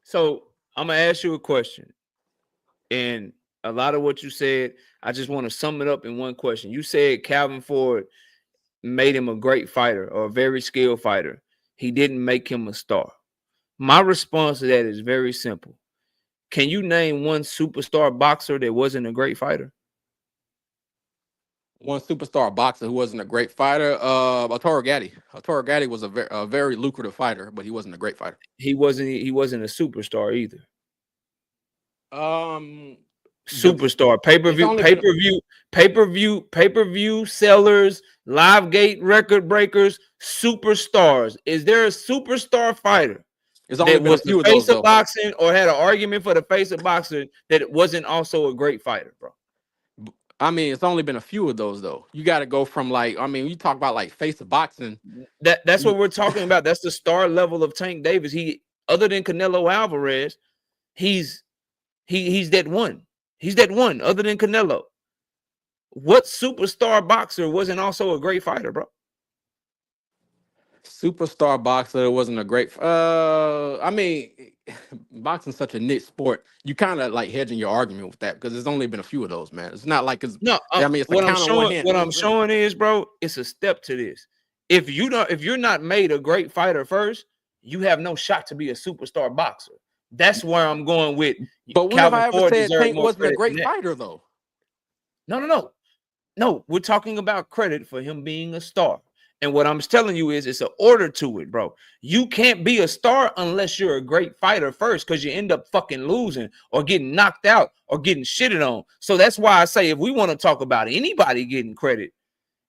So I'm gonna ask you a question, and a lot of what you said, I just want to sum it up in one question. You said Calvin Ford made him a great fighter or a very skilled fighter. He didn't make him a star. My response to that is very simple. Can you name one superstar boxer that wasn't a great fighter? One superstar boxer who wasn't a great fighter, Arturo Gatti. Arturo Gatti was a very lucrative fighter, but he wasn't a great fighter. He wasn't a superstar either. Superstar, pay-per-view sellers, live gate record breakers, superstars. Is there a superstar fighter that was the face of boxing or had an argument for the face of boxing that it wasn't also a great fighter, bro? I mean, it's only been a few of those though. You got to go from like, I mean, you talk about like face of boxing. That's what we're talking about. That's the star level of Tank Davis. He, other than Canelo Alvarez, he's that one. He's that one. Other than Canelo, what superstar boxer wasn't also a great fighter, bro? Superstar boxer wasn't a great. I mean, boxing's such a niche sport. You kind of like hedging your argument with that because there's only been a few of those, man. It's not like it's no. I mean, it's what I'm showing is, bro, it's a step to this. If you're not made a great fighter first, you have no shot to be a superstar boxer. That's where I'm going with. But when have I ever said Tank wasn't a great fighter though? No. We're talking about credit for him being a star. And what I'm telling you is it's an order to it, bro. You can't be a star unless you're a great fighter first because you end up fucking losing or getting knocked out or getting shitted on. So that's why I say if we want to talk about anybody getting credit,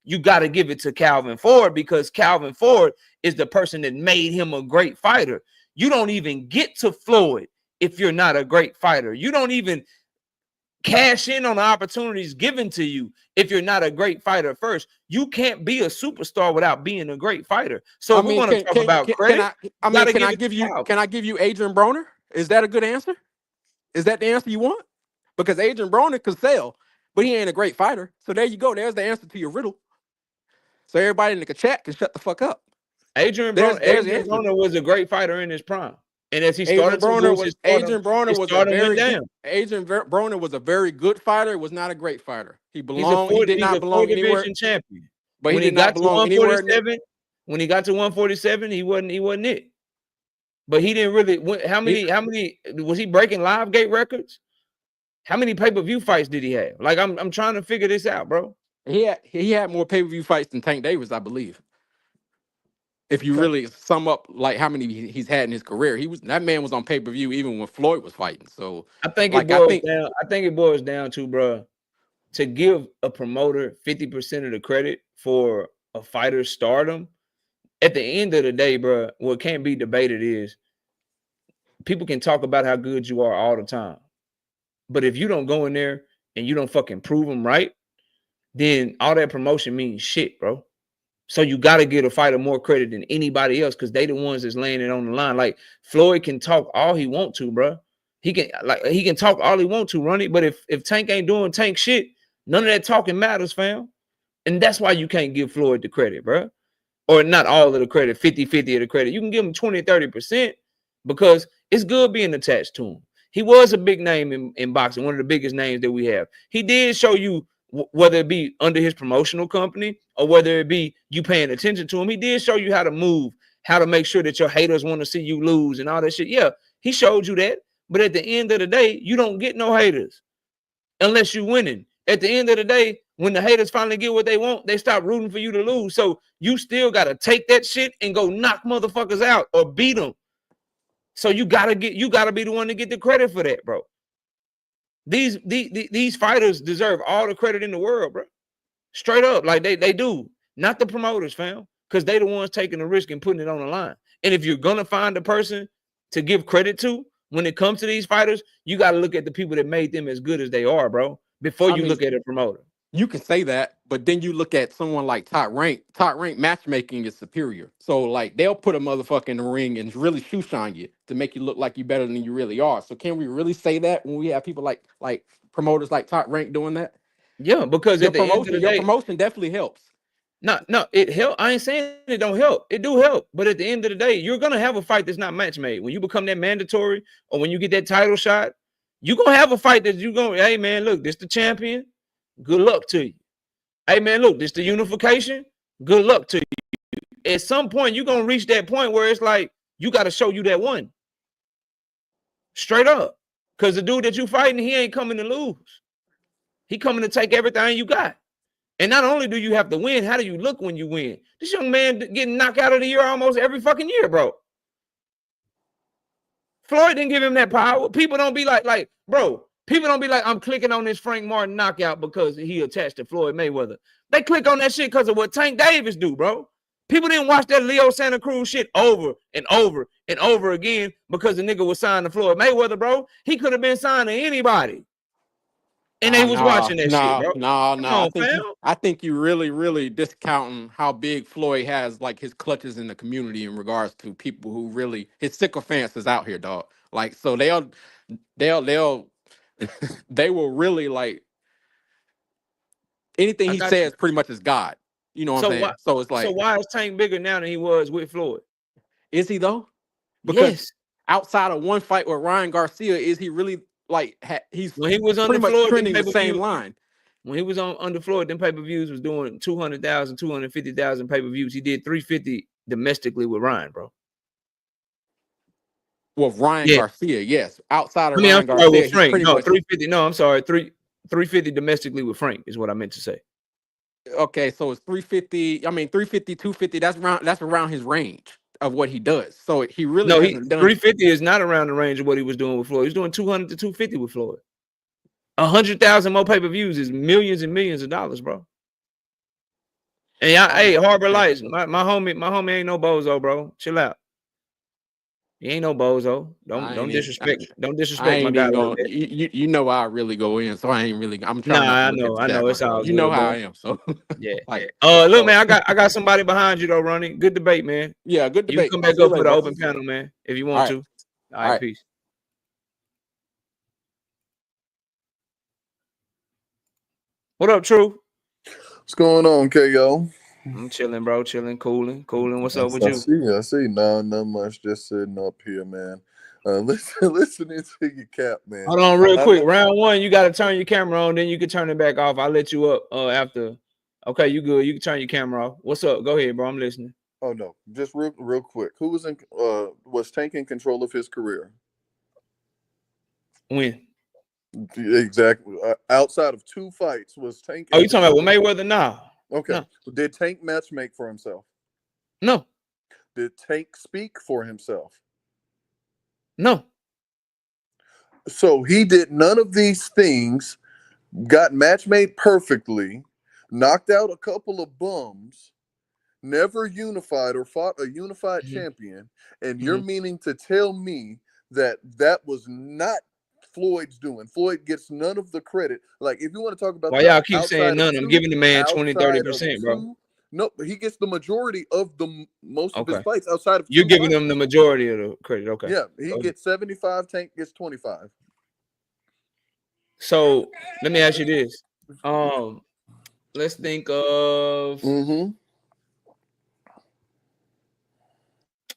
you got to give it to Calvin Ford because Calvin Ford is the person that made him a great fighter. You don't even get to Floyd if you're not a great fighter. You don't even cash in on the opportunities given to you if you're not a great fighter first. You can't be a superstar without being a great fighter. So if we want to talk about credit, can I give you Adrian Broner? Is that a good answer? Is that the answer you want? Because Adrian Broner could sell, but he ain't a great fighter. So there you go. There's the answer to your riddle. So everybody in the chat can shut the fuck up. Adrian Broner was a great fighter in his prime. And as he started Adrian Broner was a very good fighter. Was not a great fighter. He did not belong anywhere. Champion. But he did not belong anywhere. When he got to 147, he wasn't it. But he didn't really. How many was he breaking live gate records? How many pay-per-view fights did he have? Like I'm trying to figure this out, bro. He had more pay-per-view fights than Tank Davis, I believe. If you really sum up like how many he's had in his career, that man was on pay-per-view even when Floyd was fighting. So I think it boils down to, bro, to give a promoter 50% of the credit for a fighter's stardom. At the end of the day, bro, what can't be debated is people can talk about how good you are all the time. But if you don't go in there and you don't fucking prove them right, then all that promotion means shit, bro. So you got to give a fighter more credit than anybody else because they the ones that's laying it on the line. Like Floyd can talk all he want to, bro. He can talk all he want to, Ronnie. But if Tank ain't doing Tank shit, none of that talking matters, fam. And that's why you can't give Floyd the credit, bro. Or not all of the credit, 50-50 of the credit. You can give him 20-30% because it's good being attached to him. He was a big name in boxing, one of the biggest names that we have. He did show you, whether it be under his promotional company or whether it be you paying attention to him, he did show you how to move, how to make sure that your haters want to see you lose and all that shit. Yeah, he showed you that. But at the end of the day, you don't get no haters unless you're winning. At the end of the day, when the haters finally get what they want, they stop rooting for you to lose. So you still got to take that shit and go knock motherfuckers out or beat them. So you gotta be the one to get the credit for that, bro. These fighters deserve all the credit in the world, bro. Straight up, like they do. Not the promoters, fam, because they the ones taking the risk and putting it on the line. And if you're gonna find a person to give credit to when it comes to these fighters, you got to look at the people that made them as good as they are, bro, before you look at a promoter. You can say that, but then you look at someone like Top Rank. Top Rank matchmaking is superior. So like they'll put a motherfucker in the ring and really shoe shine you to make you look like you're better than you really are. So can we really say that when we have people like promoters like Top Rank doing that? Yeah, because at the end of the day, your promotion definitely helps. No, it help. I ain't saying it don't help. It do help. But at the end of the day, you're gonna have a fight that's not match made. When you become that mandatory or when you get that title shot, you're gonna have a fight that you're gonna, hey man, look, this the champion. Good luck to you. Hey man, look, this the unification. Good luck to you. At some point, you're gonna reach that point where it's like you got to show you that one. Straight up. Because the dude that you fighting, he ain't coming to lose. He coming to take everything you got. And not only do you have to win, how do you look when you win? This young man getting knocked out of the year almost every fucking year, bro. Floyd didn't give him that power. People don't be like, bro, people don't be like, I'm clicking on this Frank Martin knockout because he attached to Floyd Mayweather. They click on that shit because of what Tank Davis do, bro. People didn't watch that Leo Santa Cruz shit over and over and over again because the nigga was signed to Floyd Mayweather, bro. He could have been signed to anybody. And they was watching that shit, bro. I think you really discounting how big Floyd has like his clutches in the community in regards to people who really his sycophants is out here, dog. Like so they'll they will really like anything he says pretty much is God. You know what I'm saying? So it's like, so why is Tank bigger now than he was with Floyd? Is he though? Because outside of one fight with Ryan Garcia, is he really like he's when he was pretty much Floyd, trending the same line? When he was under Floyd, them pay-per-views was doing 200,000, 250,000 pay-per-views. He did 350 domestically with Ryan, bro. With Ryan Garcia, yes. Outside of Ryan Garcia, with Frank. No, 350. No, I'm sorry, 350 domestically with Frank is what I meant to say. Okay, so it's 350. I mean, 350, 250. That's around his range of what he does. So he really hasn't done 350 is not around the range of what he was doing with Floyd. He's doing 200 to 250 with Floyd. 100,000 more pay-per-views is millions and millions of dollars, bro. And hey, Harbor Lights, my homie ain't no bozo, bro. Chill out. He ain't no bozo. Don't disrespect my guy. You know I really go in, so I ain't really. I'm trying. I know it's all. You know how I am. So yeah. Look, man, I got somebody behind you though, Ronnie. Good debate, man. Yeah, good debate. You come back up for the open panel, man, if you want to. All right, peace. What up, True? What's going on, KO? I'm chilling, bro. Chilling, cooling. What's up with you? I see. No, not much. Just sitting up here, man. Listening to your cap, man. Hold on, real quick. Round one, you got to turn your camera on, then you can turn it back off. I'll let you up after. Okay, you good. You can turn your camera off. What's up? Go ahead, bro. I'm listening. Oh no, just real quick. Who was in? was Tank in control of his career? When? Exactly. Outside of 2 fights, was Tank? Oh, you talking about with Mayweather? Nah. Okay. No. Did Tank matchmake for himself? No. Did Tank speak for himself? No. So he did none of these things, got match made perfectly, knocked out a couple of bums, never unified or fought a unified champion, and you're meaning to tell me that that was not Floyd's doing? Floyd gets none of the credit. Like, if you want to talk about why y'all keep saying none? I'm giving the man 20-30%, bro. No, but he gets the majority of the most of his Okay. fights outside of You're 2 giving fights. them the majority of the credit. Okay. Yeah, he gets 75, Tank gets 25. So let me ask you this. Let's think of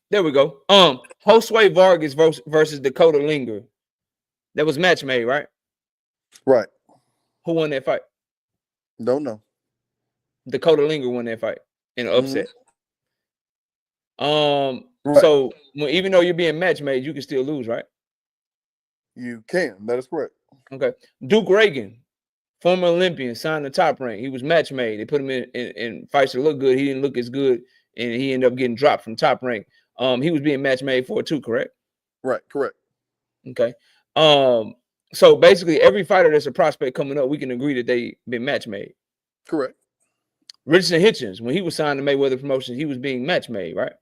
there we go. Josue Vargas versus Dakota Linger. That was match made, right? Right. Who won that fight? Don't know. Dakota Linger won that fight in an upset. Right. So even though you're being match made, you can still lose, right? You can. That is correct. Okay. Duke Reagan, former Olympian, signed the Top Rank. He was match made. They put him in fights that look good. He didn't look as good, and he ended up getting dropped from Top Rank. He was being match made for it too, correct? Right, correct. Okay. So basically every fighter that's a prospect coming up, we can agree that they been match made. Correct. Richardson Hitchens, when he was signed to Mayweather Promotions, he was being match made, right?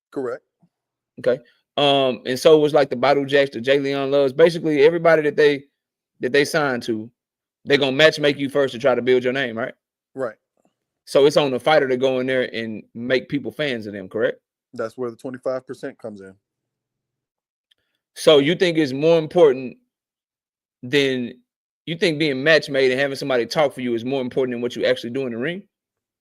Correct. Okay. And so it was like the Badu Jacks, the Jay Leon Loves, basically everybody that they signed to, they're gonna match make you first to try to build your name, right? Right. So it's on the fighter to go in there and make people fans of them, correct? That's where the 25% comes in. So you think it's more important than you think being match made and having somebody talk for you is more important than what you actually do in the ring?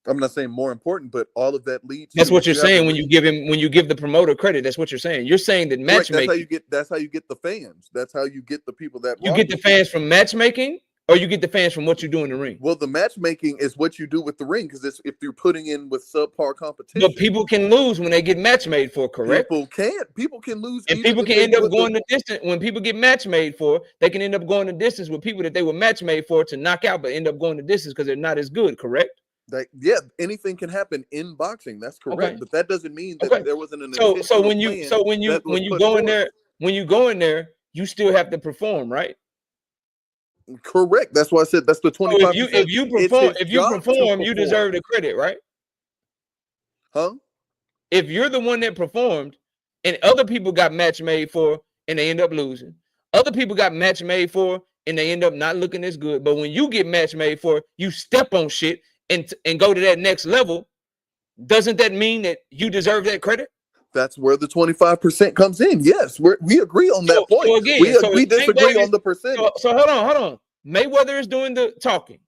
I'm not saying more important, but all of that leads. That's what you're saying when you give the promoter credit. That's what you're saying. You're saying that matchmaking. That's how you get the fans. That's how you get the people that you get the fans from matchmaking, or you get the fans from what you do in the ring. Well, the matchmaking is what you do with the ring, because it's if you're putting in with subpar competition. But people can lose when they get match made for, correct? People can't. People can lose, and people can end up going the distance when people get match made for. They can end up going the distance with people that they were match made for to knock out, but end up going the distance because they're not as good, correct? Yeah, anything can happen in boxing. That's correct, okay. But that doesn't mean that there wasn't an so when you go in there, you still have to perform, right? Correct. That's why I said that's the 25%. So if you perform, you deserve the credit, right? Huh? If you're the one that performed, and other people got match made for, and they end up losing, other people got match made for, and they end up not looking as good. But when you get match made for, you step on shit and go to that next level. Doesn't that mean that you deserve that credit? That's where the 25% comes in. Yes, we agree on that point. So again, we disagree on the percentage. So hold on. Mayweather is doing the talking.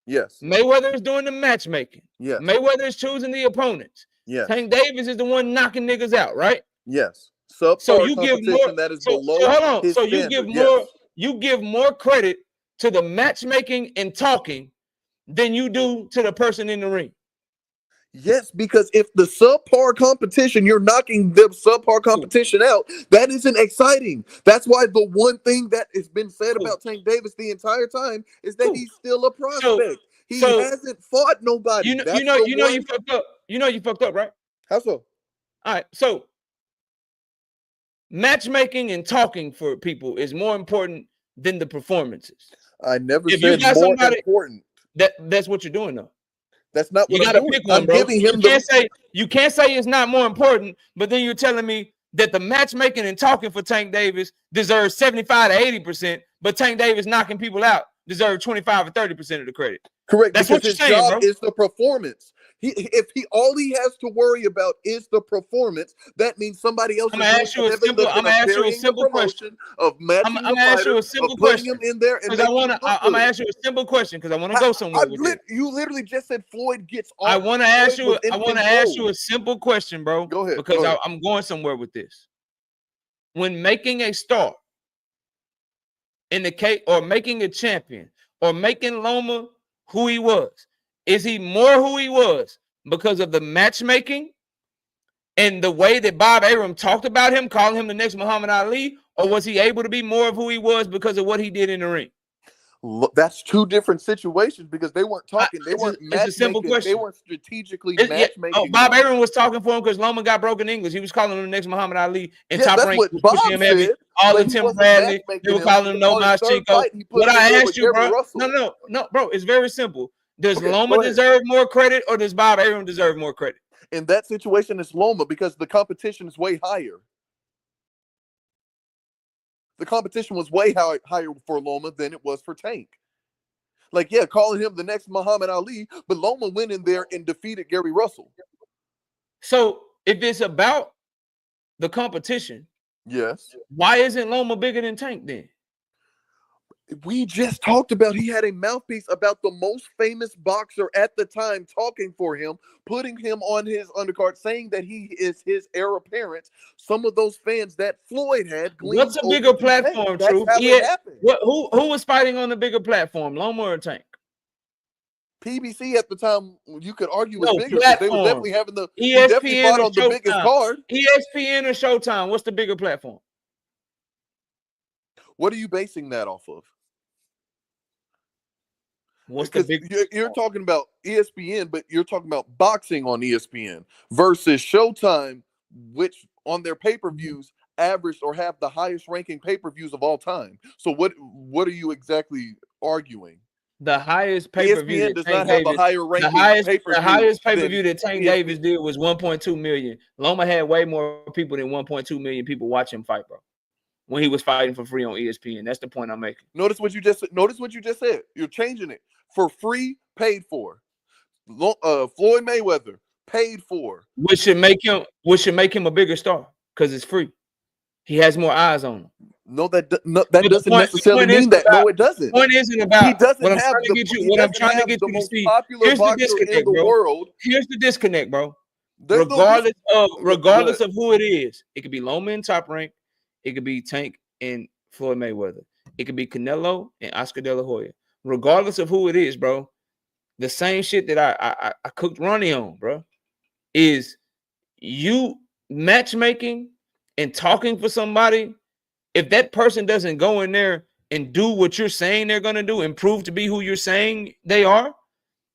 Yes. Mayweather is doing the matchmaking. Yes. Mayweather is choosing the opponents. Yes. Tank Davis is the one knocking niggas out, right? Yes. So you give more. That is so hold on. So you give more. You give more credit to the matchmaking and talking than you do to the person in the ring. Yes, because if the subpar competition, you're knocking the subpar competition out, that isn't exciting. That's why the one thing that has been said about Tank Davis the entire time is that he's still a prospect. He hasn't fought nobody. You fucked up. You know you fucked up, right? How so? All right. So matchmaking and talking for people is more important than the performances. I never said more important. That's what you're doing, though. That's not what you gotta pick one, bro. You can't say it's not more important, but then you're telling me that the matchmaking and talking for Tank Davis deserves 75 to 80%, but Tank Davis knocking people out deserves 25 or 30% of the credit. Correct. That's because what you're his saying, job bro. is the performance. If all he has to worry about is the performance, that means somebody else. I'm gonna ask you a simple question. Of matching I'm gonna ask you a simple question. Him in there, and I'm gonna ask you a simple question because I want to go somewhere with it. You literally just said Floyd gets off. I want to ask you a simple question, bro. Go ahead. Because I'm going somewhere with this. When making a star in the case, or making a champion, or making Loma who he was, is he more who he was because of the matchmaking and the way that Bob Arum talked about him, calling him the next Muhammad Ali, or was he able to be more of who he was because of what he did in the ring? That's two different situations because they weren't talking. They weren't It's a simple matchmaking. question. They weren't strategically matchmaking. Bob Arum was talking for him because Loma got broken English. He was calling him the next Muhammad Ali, and Top that's Rank what was Bob pushing him heavy. said, All but in he Tim wasn't Bradley. matchmaking They were him. calling him No On his third Lomachenko. fight, he put What him I in there asked with you, bro. Gary Russell. No, bro. It's very simple. Does Okay, Loma go ahead. deserve more credit, or does Bob Arum deserve more credit? In that situation, it's Loma because the competition is way higher. The competition was way higher for Loma than it was for Tank. Like, yeah, calling him the next Muhammad Ali, but Loma went in there and defeated Gary Russell. So if it's about the competition, yes, why isn't Loma bigger than Tank then? We just talked about he had a mouthpiece about the most famous boxer at the time talking for him, putting him on his undercard, saying that he is his heir apparent. Some of those fans that Floyd had. What's a bigger platform, True? That's how it happened. Who was fighting on the bigger platform, Loma or Tank? PBC at the time, you could argue was bigger. They were definitely having the ESPN, he definitely fought on the biggest card. ESPN or Showtime? What's the bigger platform? What are you basing that off of? What's the big? You're talking about ESPN, but you're talking about boxing on ESPN versus Showtime, which on their pay-per-views averaged or have the highest ranking pay-per-views of all time. So what are you exactly arguing? The highest pay-per-view ESPN does not have a higher ranking pay-per-view. The highest pay-per-view that Tank Davis did was 1.2 million. Loma had way more people than 1.2 million people watch him fight, bro. When he was fighting for free on ESPN. That's the point I'm making. Notice what you just said. You're changing it. For free, paid for. Floyd Mayweather, paid for. Which should make him a bigger star because it's free. He has more eyes on him. No, that doesn't necessarily mean that. No, it doesn't. Point isn't about. He doesn't what I'm have trying to get you. What I'm trying to get you to see. Here's the disconnect, bro. Here's the disconnect, bro. Regardless of who it is, it could be Loma and Top Rank. It could be Tank and Floyd Mayweather. It could be Canelo and Oscar De La Hoya. Regardless of who it is, bro, the same shit that I cooked Ronnie on, bro, is you matchmaking and talking for somebody. If that person doesn't go in there and do what you're saying they're gonna do and prove to be who you're saying they are,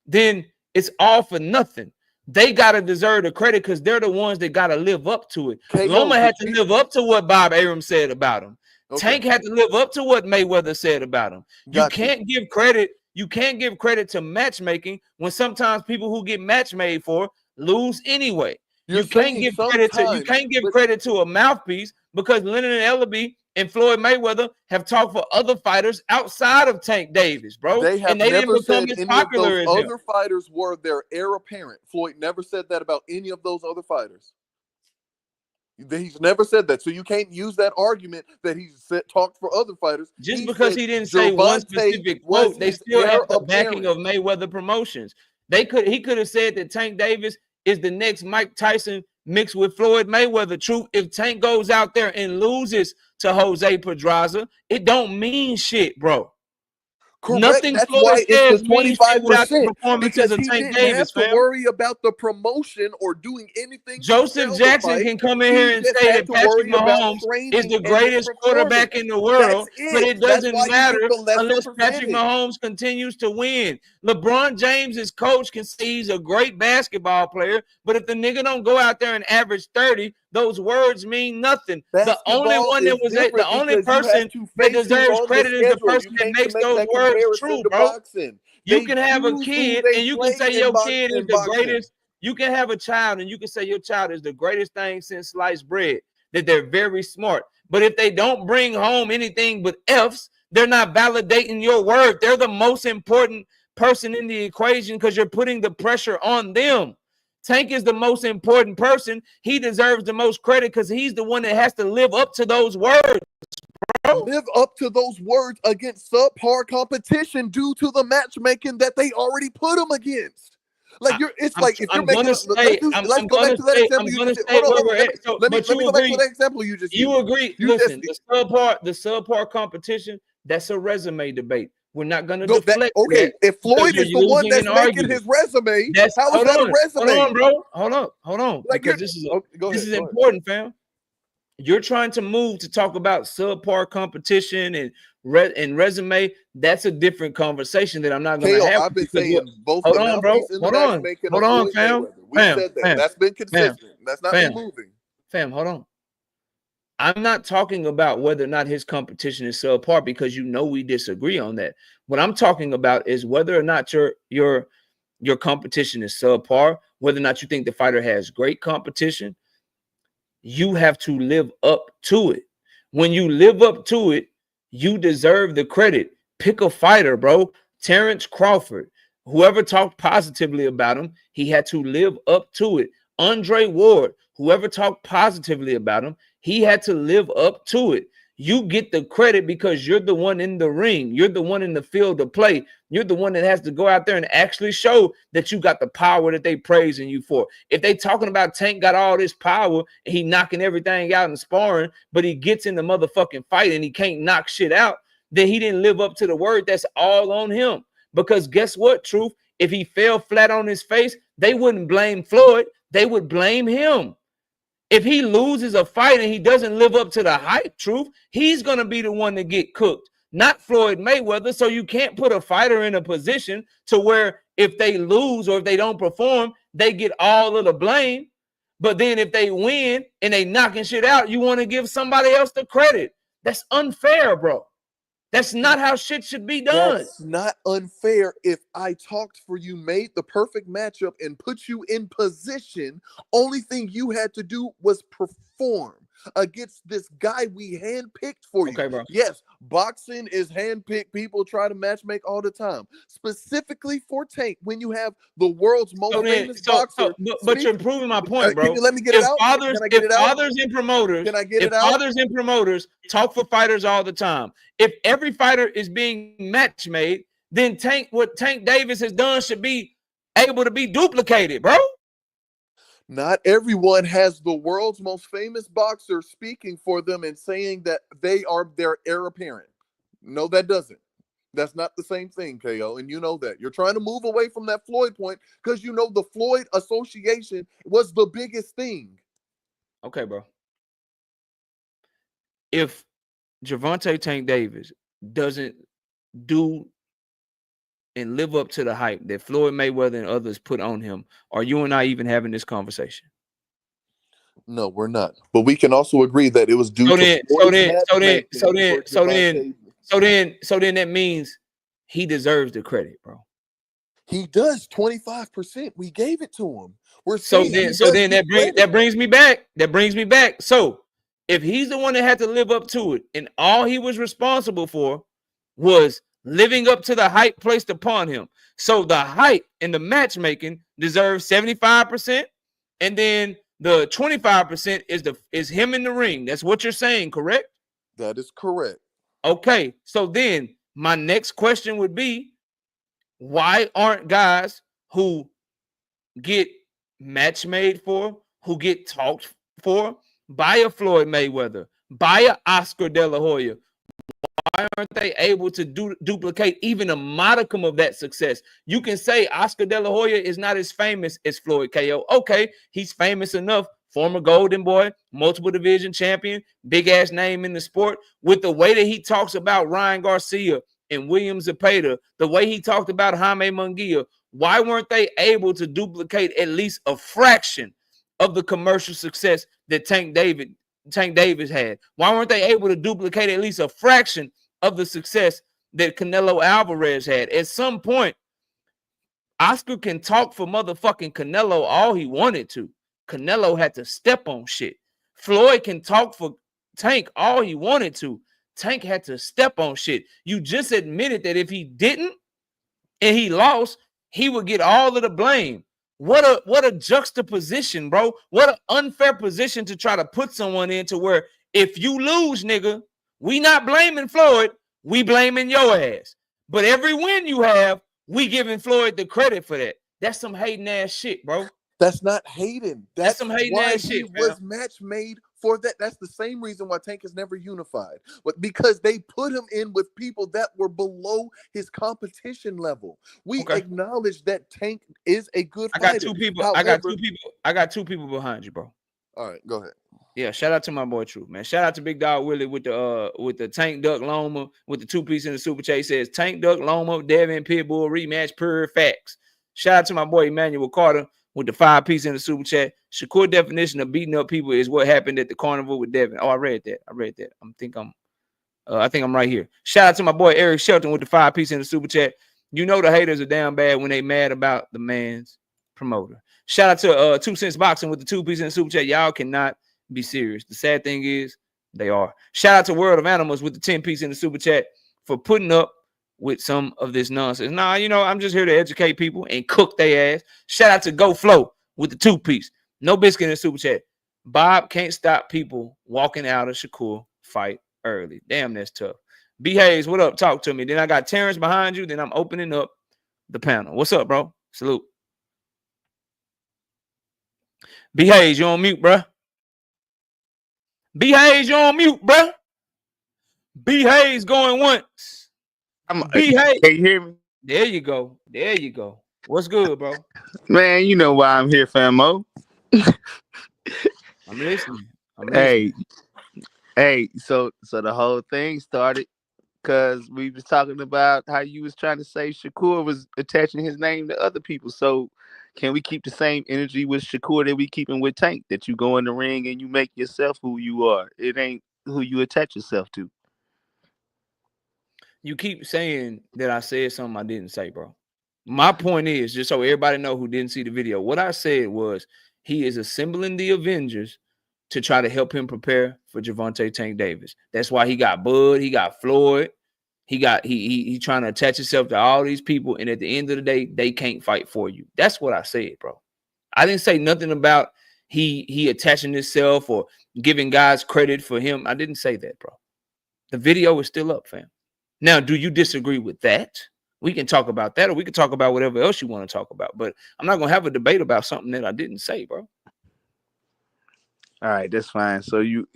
then it's all for nothing. They gotta deserve the credit because they're the ones that gotta live up to it. Loma had to live up to what Bob Arum said about him. Okay. Tank had to live up to what Mayweather said about him. You can't give credit. You can't give credit to matchmaking when sometimes people who get match made for lose anyway. You can't give credit to a mouthpiece because Leonard and Ellaby and Floyd Mayweather have talked for other fighters outside of Tank Davis, bro. They have never never said any of those other fighters were their heir apparent. Floyd never said that about any of those other fighters. He's never said that, so you can't use that argument that he's talked for other fighters. Just because he didn't say one specific quote, they still have the backing of Mayweather Promotions. He could have said that Tank Davis is the next Mike Tyson mixed with Floyd Mayweather. True, if Tank goes out there and loses to Jose Pedraza, it don't mean shit, bro. Correct. Nothing That's Floyd why it's says the 25% because of he Tank didn't Davis, have to worry about the promotion or doing anything. Joseph Jackson can come in here and say that Patrick Mahomes is the greatest quarterback in the world, but it doesn't matter unless Patrick Mahomes continues to win. LeBron James's coach can say he's a great basketball player, but if the nigga don't go out there and average 30, those words mean nothing. The only one that was the only person that deserves credit is the person that makes those words true, bro. You can have a kid and you can say your kid is the greatest. You can have a child and you can say your child is the greatest thing since sliced bread, that they're very smart. But if they don't bring home anything but F's, they're not validating your word. They're the most important person in the equation because you're putting the pressure on them. Tank is the most important person. He deserves the most credit because he's the one that has to live up to those words. Bro. Live up to those words against subpar competition due to the matchmaking that they already put him against. Like if you're making, let's go back to that example you just said. Let me go back to that example you just used. You agree? Listen, the subpar competition, that's a resume debate. We're not gonna No, deflect okay. that If Floyd because is you're the one losing that's an making argument. his resume, That's how is that a resume? Hold on, bro. Hold on. Like, Because this is go this ahead, is important, fam. You're trying to move to talk about subpar competition and resume. That's a different conversation that I'm not going to KO, have. I've been Because saying both hold the on, bro. mouthpiece and the matchmaking Hold of on, Floyd fam. Mayweather. We said that. That's been consistent. That's not me moving. Fam, hold on. I'm not talking about whether or not his competition is subpar because you know we disagree on that. What I'm talking about is whether or not your competition is subpar, whether or not you think the fighter has great competition. You have to live up to it. When you live up to it, you deserve the credit. Pick a fighter, bro. Terrence Crawford, whoever talked positively about him, he had to live up to it. Andre Ward, whoever talked positively about him, he had to live up to it. You get the credit because you're the one in the ring. You're the one in the field of play. You're the one that has to go out there and actually show that you got the power that they praising you for. If they talking about Tank got all this power and he knocking everything out in sparring, but he gets in the motherfucking fight and he can't knock shit out, then he didn't live up to the word. That's all on him. Because guess what, Truth? If he fell flat on his face, they wouldn't blame Floyd. They would blame him. If he loses a fight and he doesn't live up to the hype, Truth, he's going to be the one to get cooked, not Floyd Mayweather. So you can't put a fighter in a position to where if they lose or if they don't perform, they get all of the blame. But then if they win and they knocking shit out, you want to give somebody else the credit. That's unfair, bro. That's not how shit should be done. That's not unfair. If I talked for you, made the perfect matchup, and put you in position, only thing you had to do was perform against this guy we handpicked for you. Okay, bro. Yes, boxing is handpicked. People try to matchmake all the time. Specifically for Tank, when you have the world's most famous boxer. But you're proving my point, bro. Let me get it out. Fathers and promoters, Can I get it out? Fathers and promoters talk for fighters all the time. If every fighter is being match made, then what Tank Davis has done should be able to be duplicated, bro. Not everyone has the world's most famous boxer speaking for them and saying that they are their heir apparent. No, that doesn't. That's not the same thing, KO, and you know that. You're trying to move away from that Floyd point because you know the Floyd association was the biggest thing. Okay, bro. If Gervonta Tank Davis doesn't do and live up to the hype that Floyd Mayweather and others put on him, are you and I even having this conversation? No, we're not. But we can also agree that it was due so to then that means he deserves the credit, bro. He does 25%. We gave it to him. That brings me back. That brings me back. So if he's the one that had to live up to it, and all he was responsible for was living up to the hype placed upon him. So the hype and the matchmaking deserves 75%, and then the 25% is him in the ring. That's what you're saying, correct? That is correct. Okay, so then my next question would be, why aren't guys who get match made for, who get talked for by a Floyd Mayweather, by a Oscar De La Hoya, why aren't they able to duplicate even a modicum of that success? You can say Oscar De La Hoya is not as famous as Floyd KO. Okay, he's famous enough. Former Golden Boy, multiple division champion, big ass name in the sport. With the way that he talks about Ryan Garcia and William Zepeda, the way he talked about Jaime Munguia, why weren't they able to duplicate at least a fraction of the commercial success that Tank Davis had? Why weren't they able to duplicate at least a fraction of the success that Canelo Alvarez had? At some point, Oscar can talk for motherfucking Canelo all he wanted to. Canelo had to step on shit. Floyd can talk for Tank all he wanted to. Tank had to step on shit. You just admitted that if he didn't and he lost, he would get all of the blame. What a juxtaposition, bro. What an unfair position to try to put someone into where if you lose, nigga, we not blaming Floyd, we blaming your ass. But every win you have, we giving Floyd the credit for that. That's some hating ass shit, bro. That's not hating. That's some hating why ass shit, he was match made for that. That's the same reason why Tank is never unified. But because they put him in with people that were below his competition level. We acknowledge that Tank is a good fighter. I got two people. However, I got two people behind you, bro. All right, go ahead. Yeah, shout out to my boy True, man. Shout out to Big Dog Willie with the Tank Duck Loma with the 2-piece in the super chat. He says Tank Duck Loma, Devin Pitbull rematch, pure facts. Shout out to my boy Emmanuel Carter with the 5-piece in the super chat. Shakur definition of beating up people is what happened at the carnival with Devin. Oh, I read that. I think I'm right here. Shout out to my boy Eric Shelton with the 5-piece in the super chat. You know the haters are down bad when they mad about the man's promoter. Shout out to 2 Cents Boxing with the 2-piece in the super chat. Y'all cannot be serious. The sad thing is they are. Shout out to World of Animals with the 10-piece in the super chat for putting up with some of this nonsense. Nah, I'm just here to educate people and cook their ass. Shout out to Go Flow with the 2-piece. No biscuit in the super chat. Bob can't stop people walking out of Shakur fight early. Damn, that's tough. B Hayes, what up? Talk to me. Then I got Terrence behind you. Then I'm opening up the panel. What's up, bro? Salute. B Hayes, you on mute, bro? B Hayes, you on mute, bro? B Hayes going once. B Hayes. Can you hear me? There you go. There you go. What's good, bro? Man, you know why I'm here, famo. I'm listening. Hey, so the whole thing started because we was talking about how you was trying to say Shakur was attaching his name to other people. So can we keep the same energy with Shakur that we keeping with Tank? That you go in the ring and you make yourself who you are. It ain't who you attach yourself to. You keep saying that I said something I didn't say, bro. My point is, just so everybody know who didn't see the video, what I said was he is assembling the Avengers to try to help him prepare for Gervonta Tank Davis. That's why he got Bud, he got Floyd, he trying to attach himself to all these people, and at the end of the day, they can't fight for you. That's what I said, bro. I didn't say nothing about he attaching himself or giving guys credit for him. I didn't say that, bro. The video is still up, fam. Now, do you disagree with that? We can talk about that, or we can talk about whatever else you want to talk about. But I'm not gonna have a debate about something that I didn't say, bro. All right, that's fine. So you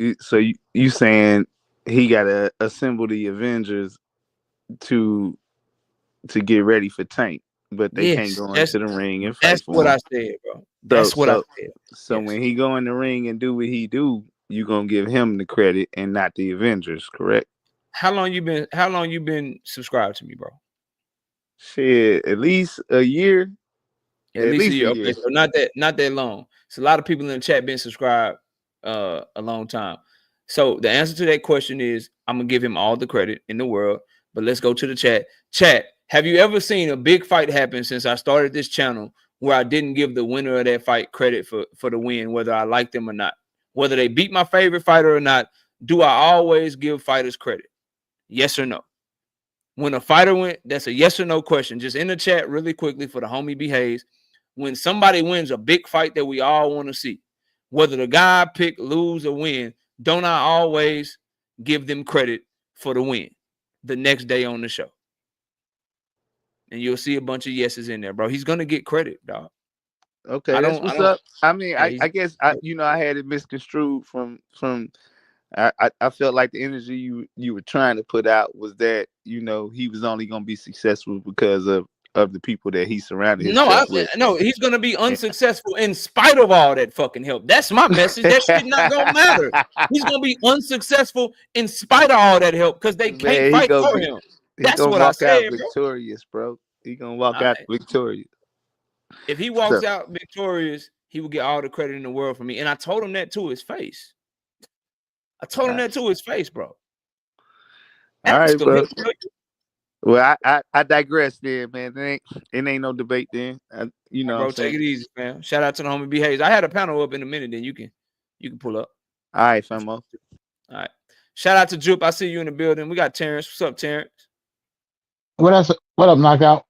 saying he got to assemble the Avengers to get ready for Tank, but they can't go into the ring and fight. That's what I said, bro. That's what I said. So when he go in the ring and do what he do, you gonna give him the credit and not the Avengers, correct? How long you been subscribed to me, bro? Shit, at least a year. At least a year. Okay, so not that long. So a lot of people in the chat been subscribed a long time. So the answer to that question is I'm gonna give him all the credit in the world. But let's go to the chat. Chat, have you ever seen a big fight happen since I started this channel where I didn't give the winner of that fight credit for the win, whether I liked them or not? Whether they beat my favorite fighter or not, do I always give fighters credit? Yes or no? When a fighter went, that's a yes or no question. Just in the chat really quickly for the homie behaves. When somebody wins a big fight that we all want to see, whether the guy I pick, lose or win, don't I always give them credit for the win the next day on the show? And you'll see a bunch of yeses in there, bro. He's gonna get credit, dog. Okay, that's what's up. I mean, I guess I had it misconstrued from I felt like the energy you were trying to put out was that he was only gonna be successful because of the people that he surrounded himself with. No, he's gonna be unsuccessful in spite of all that fucking help. That's my message. That shit not gonna matter. He's gonna be unsuccessful in spite of all that help because they can't fight for him. That's what I said, out victorious, bro. He gonna walk out victorious. If he walks out victorious, he will get all the credit in the world from me. And I told him that to his face. Bro. All right, bro. Well, I digress there, man. It ain't no debate then. Bro, take it easy, man. Shout out to the homie behaves. I had a panel up in a minute, then you can pull up. All right, famo. All right. Shout out to Jupe. I see you in the building. We got Terrence. What's up, Terrence? What up, Knockout?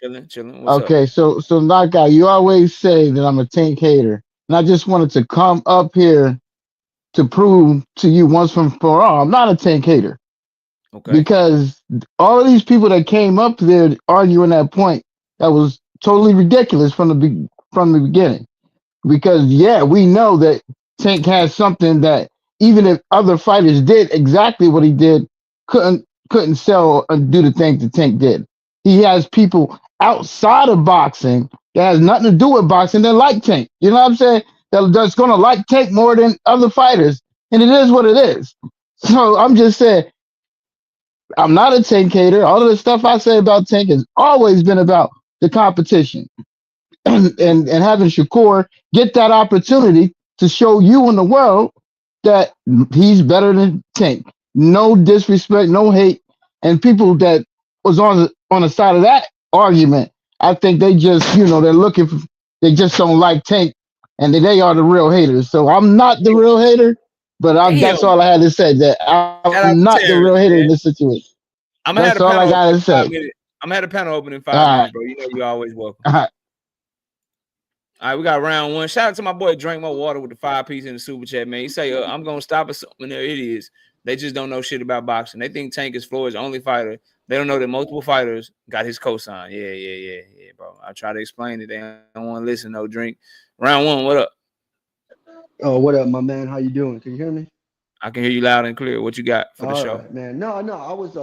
Chilling. What's okay, up? so Knockout, you always say that I'm a Tank hater. And I just wanted to come up here to prove to you once for all, I'm not a Tank hater. Okay. Because all of these people that came up there arguing that point, that was totally ridiculous from the beginning. Because we know that Tank has something that even if other fighters did exactly what he did, couldn't sell and do the things that Tank did. He has people outside of boxing that has nothing to do with boxing that like Tank. You know what I'm saying? That's gonna like Tank more than other fighters, and it is what it is. So I'm just saying, I'm not a Tank hater. All of the stuff I say about Tank has always been about the competition. and having Shakur get that opportunity to show you in the world that he's better than Tank. No disrespect, no hate, and people that was on the side of that argument, I think they just they're looking for, they just don't like Tank, and they are the real haters. So I'm not the real hater, but that's Damn. all I had to say. That Shout I'm out to not the Terrence, real hater in man. this situation. I'm gonna have That's the all I panel open got to in 5 say. minutes. I'm gonna have the panel open in 5 All minutes, right, bro. You know you're always welcome. all right. All right, we got round one. Shout out to my boy Drink More Water with the 5-piece in the super chat, man. He say, I'm gonna stop assuming there it is. They just don't know shit about boxing. They think Tank is Floyd's only fighter. They don't know that multiple fighters got his cosign. Yeah, bro. I try to explain it. They don't want to listen, no Drink. Round one, what up? Oh, what up, my man? How you doing? Can you hear me? I can hear you loud and clear. What you got for the All show? right, man. No, I was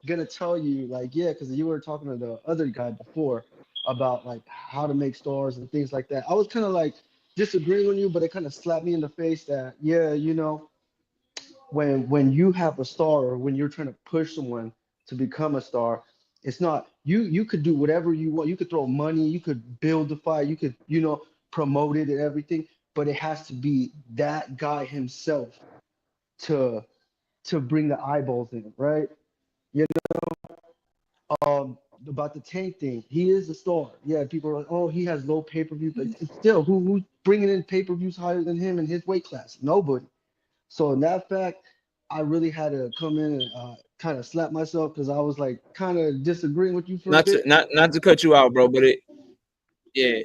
gonna tell you like yeah, because you were talking to the other guy before about like how to make stars and things like that. I was kind of like disagreeing with you, but it kind of slapped me in the face that yeah, when you have a star or when you're trying to push someone to become a star, it's not you could do whatever you want. You could throw money, you could build the fight, you could promote it and everything, but it has to be that guy himself to bring the eyeballs in, right? You about the Tank thing, he is a star. Yeah, people are like, oh, he has low pay-per-view, but it's still who's bringing in pay-per-views higher than him in his weight class? Nobody. So in that fact, I really had to come in and kind of slap myself because I was like kind of disagreeing with you for a Not to bit. not to cut you out, bro, but yeah.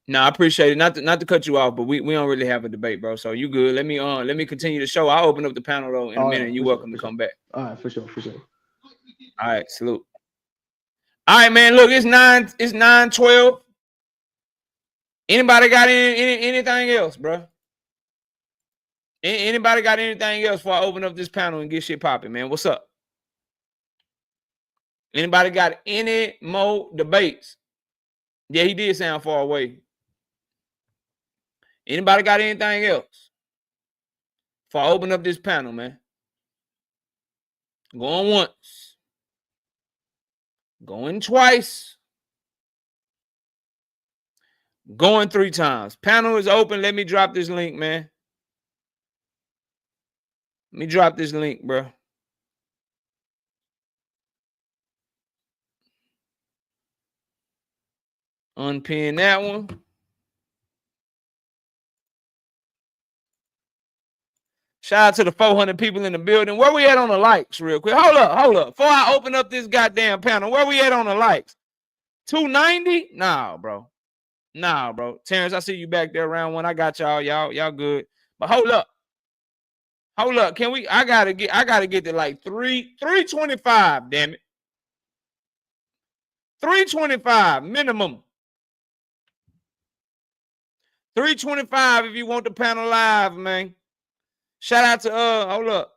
No, I appreciate it. Not to cut you off, but we don't really have a debate, bro. So you good. Let me continue the show. I'll open up the panel though in a All minute. right, You're for sure, welcome to for sure. come back. All right, for sure, for sure. All right, salute. All right, man. Look, it's 9:12. Anybody got anything else, bro? Anybody got anything else before I open up this panel and get shit popping, man? What's up? Anybody got any more debates? Yeah, he did sound far away. Anybody got anything else? Before I open up this panel, man. Going once. Going twice. Going 3 times. Panel is open. Let me drop this link, man. Let me drop this link, bro. Unpin that one. Shout out to the 400 people in the building. Where we at on the likes real quick? Hold up. Before I open up this goddamn panel, where we at on the likes? 290? Nah, bro. Terrence, I see you back there round one. I got y'all. Y'all good. But hold up. Can we? I gotta get to like 325, damn it. 325 minimum. 325 if you want the panel live, man. Shout out to hold up.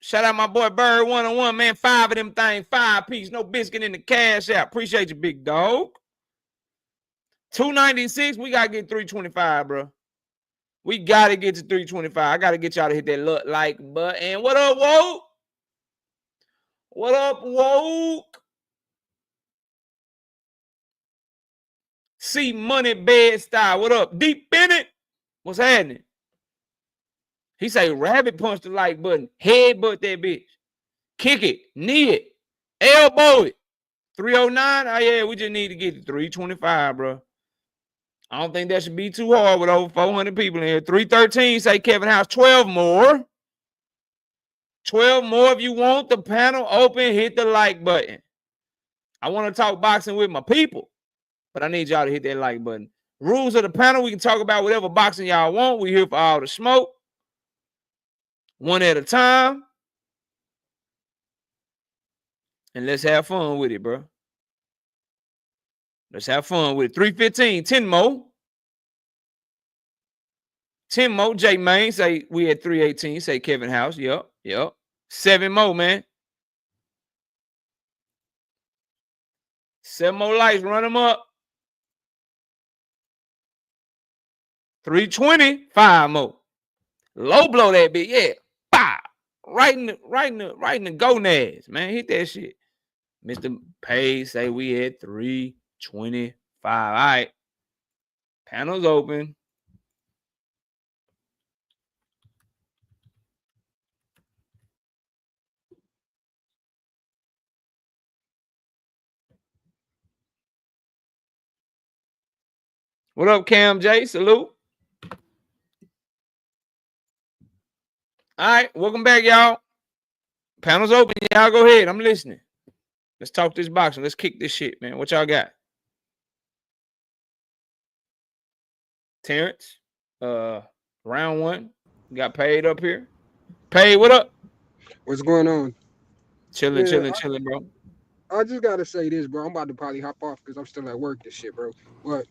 Shout out my boy Bird 101, man. 5 of them things, 5-piece, no biscuit in the cash app. Appreciate you, big dog. 296, we gotta get 325, bro. We gotta get to 325. I gotta get y'all to hit that like button. What up, woke? What up, woke? See money bed style. What up? Deep in it. What's happening? He say rabbit punch the like button. Headbutt that bitch. Kick it. Knee it. Elbow it. 309. Oh yeah, we just need to get to 325, bro. I don't think that should be too hard with over 400 people in here. 313 say Kevin House. 12 more. 12 more if you want the panel open. Hit the like button. I want to talk boxing with my people, but I need y'all to hit that like button. Rules of the panel, we can talk about whatever boxing y'all want. We here for all the smoke. One at a time. And let's have fun with it, bro. Let's have fun with it. 315, 10 more. 10 more. J Main say we at 318. Say Kevin House. Yep. 7 more, man. 7 more lights. Run them up. 320. 5 more. Low blow that bitch. Yeah. Bah. Right in the gonads, man. Hit that shit. Mr. Page say we at 325. All right. Panels open. What up, Cam J? Salute. All right, welcome back, y'all. Panels open. Y'all go ahead. I'm listening. Let's talk this boxing. Let's kick this shit, man. What y'all got? Terrence, round 1. Got paid up here. Paid, what up? What's going on? Chilling, bro. I just gotta say this, bro. I'm about to probably hop off because I'm still at work this shit, bro. But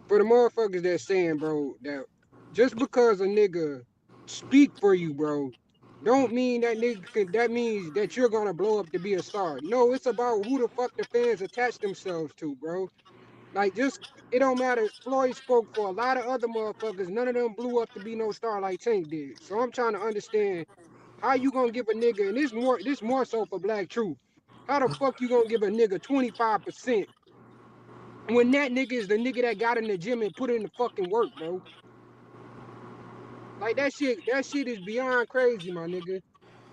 for the motherfuckers that saying, bro, that just because a nigga speak for you, bro, don't mean that that means that you're gonna blow up to be a star. No, it's about who the fuck the fans attach themselves to, bro. Like, just, it don't matter. Floyd spoke for a lot of other motherfuckers. None of them blew up to be no star like Tank did. So I'm trying to understand how you gonna give a nigga, and this more so for Black Truth. How the fuck you gonna give a nigga 25% when that nigga is the nigga that got in the gym and put in the fucking work, bro? Like, that shit is beyond crazy, my nigga.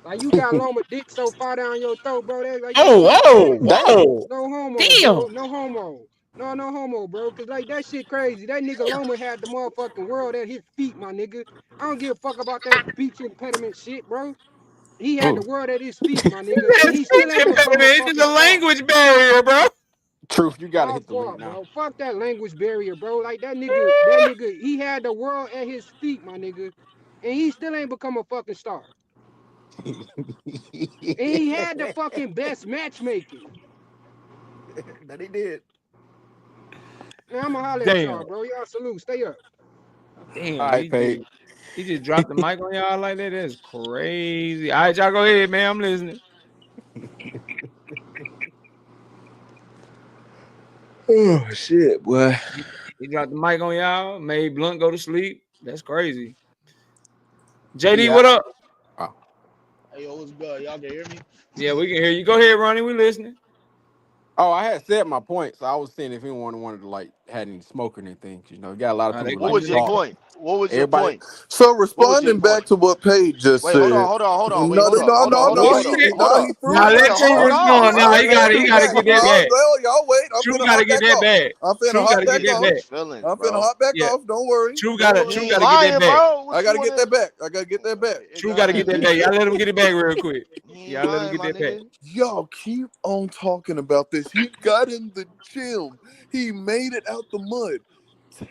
Like, you got Loma dick so far down your throat, bro. That's like, yo, fuck that. Whoa. No homo, Damn. bro. No homo. No homo, bro. Cause like that shit crazy. That nigga Loma had the motherfucking world at his feet, my nigga. I don't give a fuck about that speech impediment shit, bro. He had the world at his feet, my nigga, and he still ain't become a It's fucking just a star. language barrier, bro. Truth, you gotta My hit the link fault, now. bro. Fuck that language barrier, bro. Like that nigga, he had the world at his feet, my nigga, and he still ain't become a fucking star. And he had the fucking best matchmaking. That he did. Man, I'ma holler at Damn. y'all, bro. Y'all salute. Stay up. Damn. All right, Paige. He just dropped the mic on y'all like that. That's crazy. All right, y'all go ahead, man. I'm listening. Oh shit, boy. He dropped the mic on y'all, made Blunt go to sleep. That's crazy. JD, Yeah. what up? Oh. Hey, yo, what's good? Y'all can hear me? Yeah, we can hear you. Go ahead, Ronnie. We listening. Oh, I had said my points. I was seeing if anyone wanted to like had any smoke or anything. You know, you got a lot of people who What like was to your talk. point? What was your Everybody. point? So What was your responding back point? to what Paige just Wait, said. hold on. Wait, No, hold no, on. no, no. He Threw Now it let back. True Hold respond. on. Now I he let got True to back. get that back. Y'all wait. I'm True finna got to hop get back that off. back. I'm finna True got hop to get back that off. back. Feelings, I'm finna bro. hop back Yeah. off. Don't worry. True You got to ain't get that lying, back. bro. What I you gotta wanna? get that back. I gotta get that back. True got to get that back. Y'all let him get it back real quick. He ain't Y'all let him lying, get my that back. nigga. Y'all keep on talking about this. He got in the gym. He made it out the mud.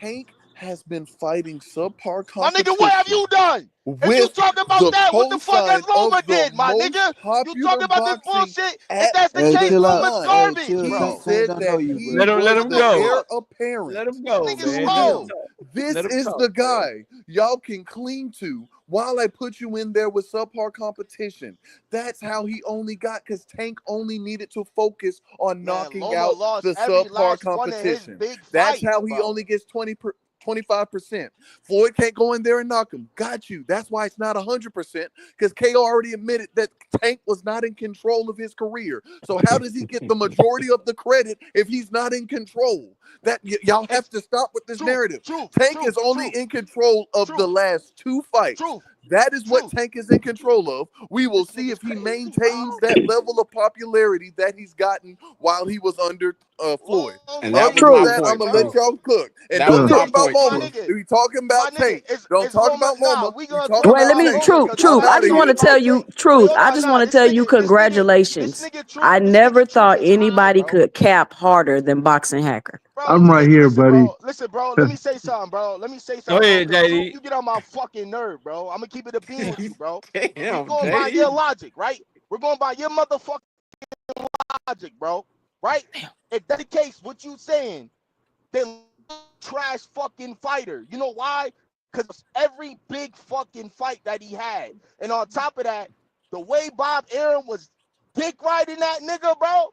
Tank has been fighting subpar My competition. nigga, what have you done? If you With talking about the that, what the fuck has cosign Loma of the did, my most nigga? You popular talking about this boxing bullshit? If at that's the Hey, case, the chill out. Loma's time. Hey, garbage, chill. He bro. Tank said don't know that you, he bro. Let was him the What the go. heir fuck? apparent Let him go, This nigga man. to Let him slow. him. talk. This Let him is talk, the bro. guy y'all can cling to while I put you in there with subpar competition. That's how he only got, because Tank only needed to focus on Man, knocking Loma out lost the every subpar last one of his competition. big That's fights, how he bro. only gets 25%. Floyd can't go in there and knock him. Got you. That's why it's not 100%, because KO already admitted that Tank was not in control of his career. So how does he get the majority of the credit if he's not in control? That y'all have to stop with this narrative. Tank is only in control of the last 2 fights. That is what Tank is in control of. We will see if he maintains that level of popularity that he's gotten while he was under Floyd. And that was Other my than that, I'm point, gonna Truth. let y'all cook. And That don't was True. my talk about point, Loma. Truth. We talking about Tank. Don't talk about Loma. We We gonna talking talk Wait, let about about me Tank. Loma truth, because we I'm truth. gotta I out of just talk want to here. tell about you, Tank. Wait, truth. hold I on, just nah. want to tell you, This congratulations. nigga I truth. This never nigga truth thought is high, anybody bro. could cap harder than Boxing Hacker. Bro, I'm right here, listen, buddy. bro. Listen, bro. Let me say something, bro. Let me say Go something, bro. ahead, Because truth, JD. you get on my fucking nerve, bro. I'm gonna keep it a bean with you, bro. We Damn, going by JD. your logic, right? We're going by your motherfucking logic, bro. Right? If that's the case, what you saying? than trash fucking fighter. You know why? Because every big fucking fight that he had. And on top of that, the way Bob Arum was dick riding that nigga, bro,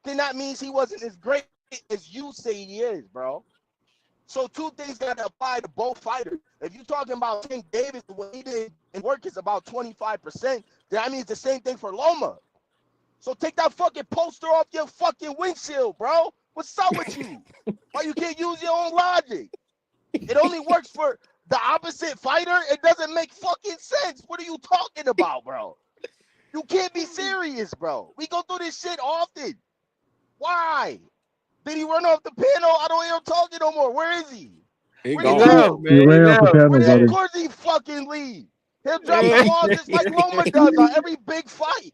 then that means he wasn't as great as you say he is, bro. So two things got to apply to both fighters. If you're talking about Tank Davis, the way he did in work is about 25%, then that means the same thing for Loma. So take that fucking poster off your fucking windshield, bro. What's up with you? Why you can't use your own logic? It only works for the opposite fighter. It doesn't make fucking sense. What are you talking about, bro? You can't be serious, bro. We go through this shit often. Why? Did he run off the panel? I don't hear him talking no more. Where is he? He Where'd he gone. go? man. You He ran off the left. panel, Where buddy. of course he fucking leave. He'll drop the ball just like Loma does on every big fight.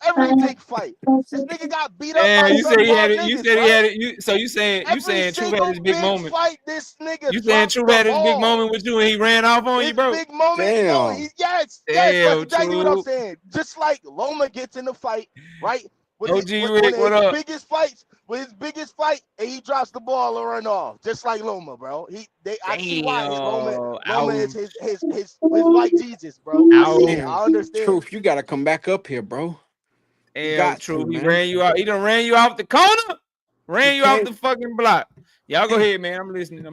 Every big fight. This nigga got beat up by And you some said he had bald it. You niggas, said he bro. had it. You saying Every Truth had single his big big moment. fight, this nigga You saying dropped Truth the had his big ball. moment with you and he ran off on you, His bro? big moment, no, Damn. yes, Damn, that's exactly what I'm Truth. saying. Just like Loma gets in the fight, right? With OG one Rick, of what his up? biggest fights, and he drops the ball and run off, just like Loma, bro. I see why Damn. Loma is Ouch. his white Jesus, bro. I see it. Damn. I understand. Truth, you gotta come back up here, bro. You Damn, got to, Truth. He man. ran you out. He done ran you off the corner. Ran you off can't- the fucking block. Y'all go ahead, man. I'm listening.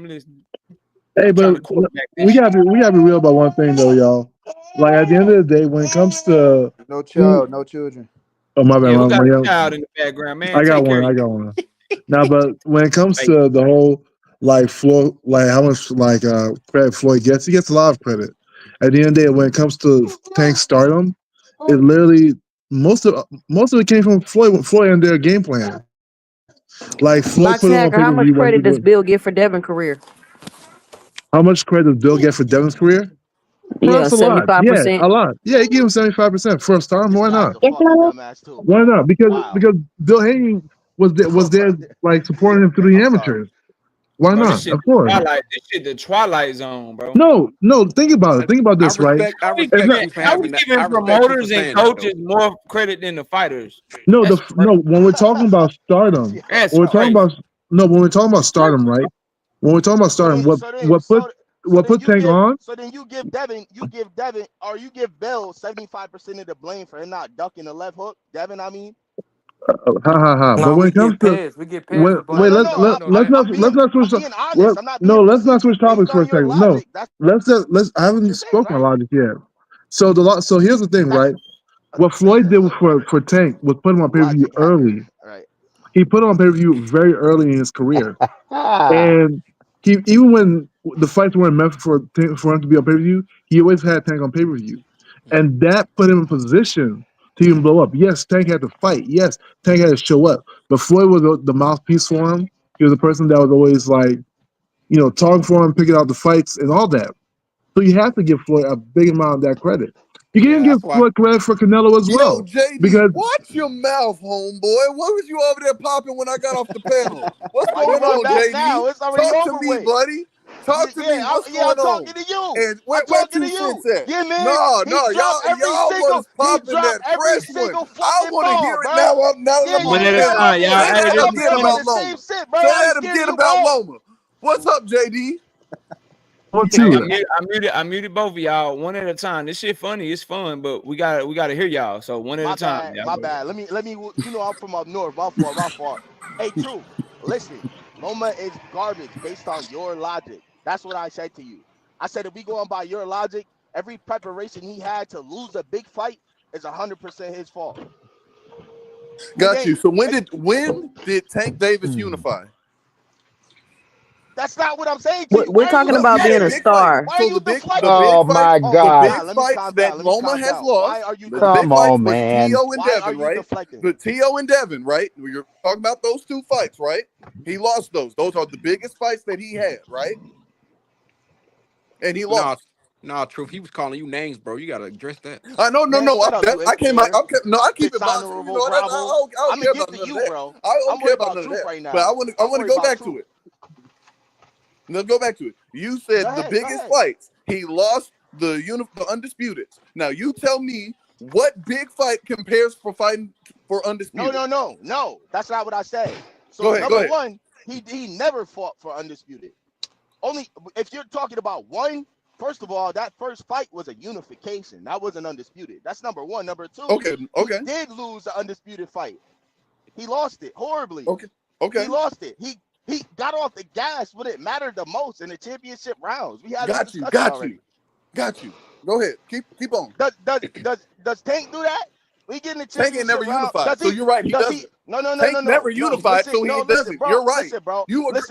Hey, I'm trying to but quarterback this we shit. gotta be real about one thing though, y'all. Like at the end of the day, when it comes to No child, no children. oh my bad, Yeah, who got a my child in the background, man? I got Take care one, of I you. got one. Now, but when it comes Hey, to the whole like Floyd, like how much like credit Floyd gets, he gets a lot of credit. At the end of the day, when it comes to Tank Stardom, it literally most of it came from Floyd and their game plan. Like Floyd put Boxing it on Hacker, pay how per much view when he credit does was. Bill get for Devin career? How much credit does Bill get for Devin's career? Yeah, Perhaps a lot. Yeah, 75%. a lot. Yeah, he gave him 75% for a Stardom. This Why guy's not? a fucking dumbass too, Why bro. not? Because Wow. Bill Haney was there like supporting him through the I'm sorry. amateurs. Why bro, not? Of course. This shit the Twilight Zone, bro. No. Think about it. Think about this, right? How we It's not. giving Truth for having that. I respect Truth for promoters and saying that though. coaches more credit than the fighters? No, That's crazy. when we're talking about Stardom, That's when we're talking crazy. about when we're talking about Stardom, right? When we're talking about Stardom, what put Tank on? So then you give Devin, or you give Bill 75% of the blame for him not ducking the left hook. Devin, I mean. Ha. But No, when we it comes get to pairs. We get pairs for wait, blame. You know that. let's not switch. I'm being honest. I'm not being Let's not switch facetious. topics Based for a on your second. No, logic, that's let's. I haven't just saying, spoken right? logic yet. So so here's the thing, That's right? What Floyd did for Tank was put him on pay per view logic hacker, early. right? He put him on pay per view very early in his career, and he even when the fights weren't meant for him to be on pay per view, he always had Tank on pay per view, and that put him in position to even blow up. Yes, Tank had to fight. Yes, Tank had to show up, but Floyd was the mouthpiece for him. He was the person that was always like, talking for him, picking out the fights and all that. So you have to give Floyd a big amount of that credit. You Yeah, can give that's why. Floyd credit for Canelo as Yo, well. JD, Because watch your mouth, homeboy. What was you over there popping when I got off the panel? What's Why you going run on, back JD? now? It's already Talk to over me, with. buddy. Talk to me. What's I'm going on? talking to you. And where I'm talking to two you. cents at? Yeah, man. No, He y'all dropped every was popping that fresh one. I fucking want to ball, hear it bro. now. Now that Yeah, I'm One on you the at a did. I panel. love time, it. y'all. Say Man, Hey, that I this love is it. again I'm on funny. about the same Loma. shit, bro. Say I ain't that scared of again you, about bro. Loma. What's up, JD? what Hey, too? I muted both of y'all one at a time. This shit funny. It's fun, but we gotta hear y'all. So one at My a time. bad. Y'all My go ahead. bad. Let me. I'm from up north. My fault. Hey, Truth. Listen, Loma is garbage based on your logic. That's what I said to you. I said if we go on by your logic, every preparation he had to lose a big fight is 100% his fault. Got you. So when did Tank Davis unify? That's not what I'm saying to you. We're Why are you talking No, about yeah, being a deflecting? big fight. star. Why are So you the deflecting? big Oh fights, my Oh, the calm big God. down. Let me fights calm that down. Let me Loma calm has down. Why lost, are you the big Come deflecting? fights on, was man. Tio and Why are Devin, you right? deflecting? The Tio and Devin, right? You're talking about those two fights, right? He lost those. Those are the biggest fights that he had, right? And he No, lost. no, Truth. He was calling you names, bro. You gotta address that. I know, no, Man, no. shut up, you I came out. immature. I keep it boxing. You Dishonorable know that. I bravo. don't I'm gonna care get about to none of you, that. bro. I don't I'm care worried about about none of Truth that. right But I now. want I'm to worried go about back to Truth. it. Let's go back to it. You said Go the ahead. biggest fights he lost the Undisputeds. Now you tell me what big fight compares for fighting for Undisputed. No. That's not what I said. Go So ahead. number one, He never fought for undisputed. Only if you're talking about one. First of all, that first fight was a unification. That wasn't undisputed. That's number one. Number two, Okay. he did lose the undisputed fight. He lost it horribly. Okay. He lost it. He got off the gas when it mattered the most in the championship rounds. We had Got this you. discussion already. Got you. Go ahead. Keep on. Does Tank do that? We get in the Tank championship ain't never round. unified. So you're right. He doesn't. No. Tank never unified, so he doesn't. Bro, You're right. Listen, bro.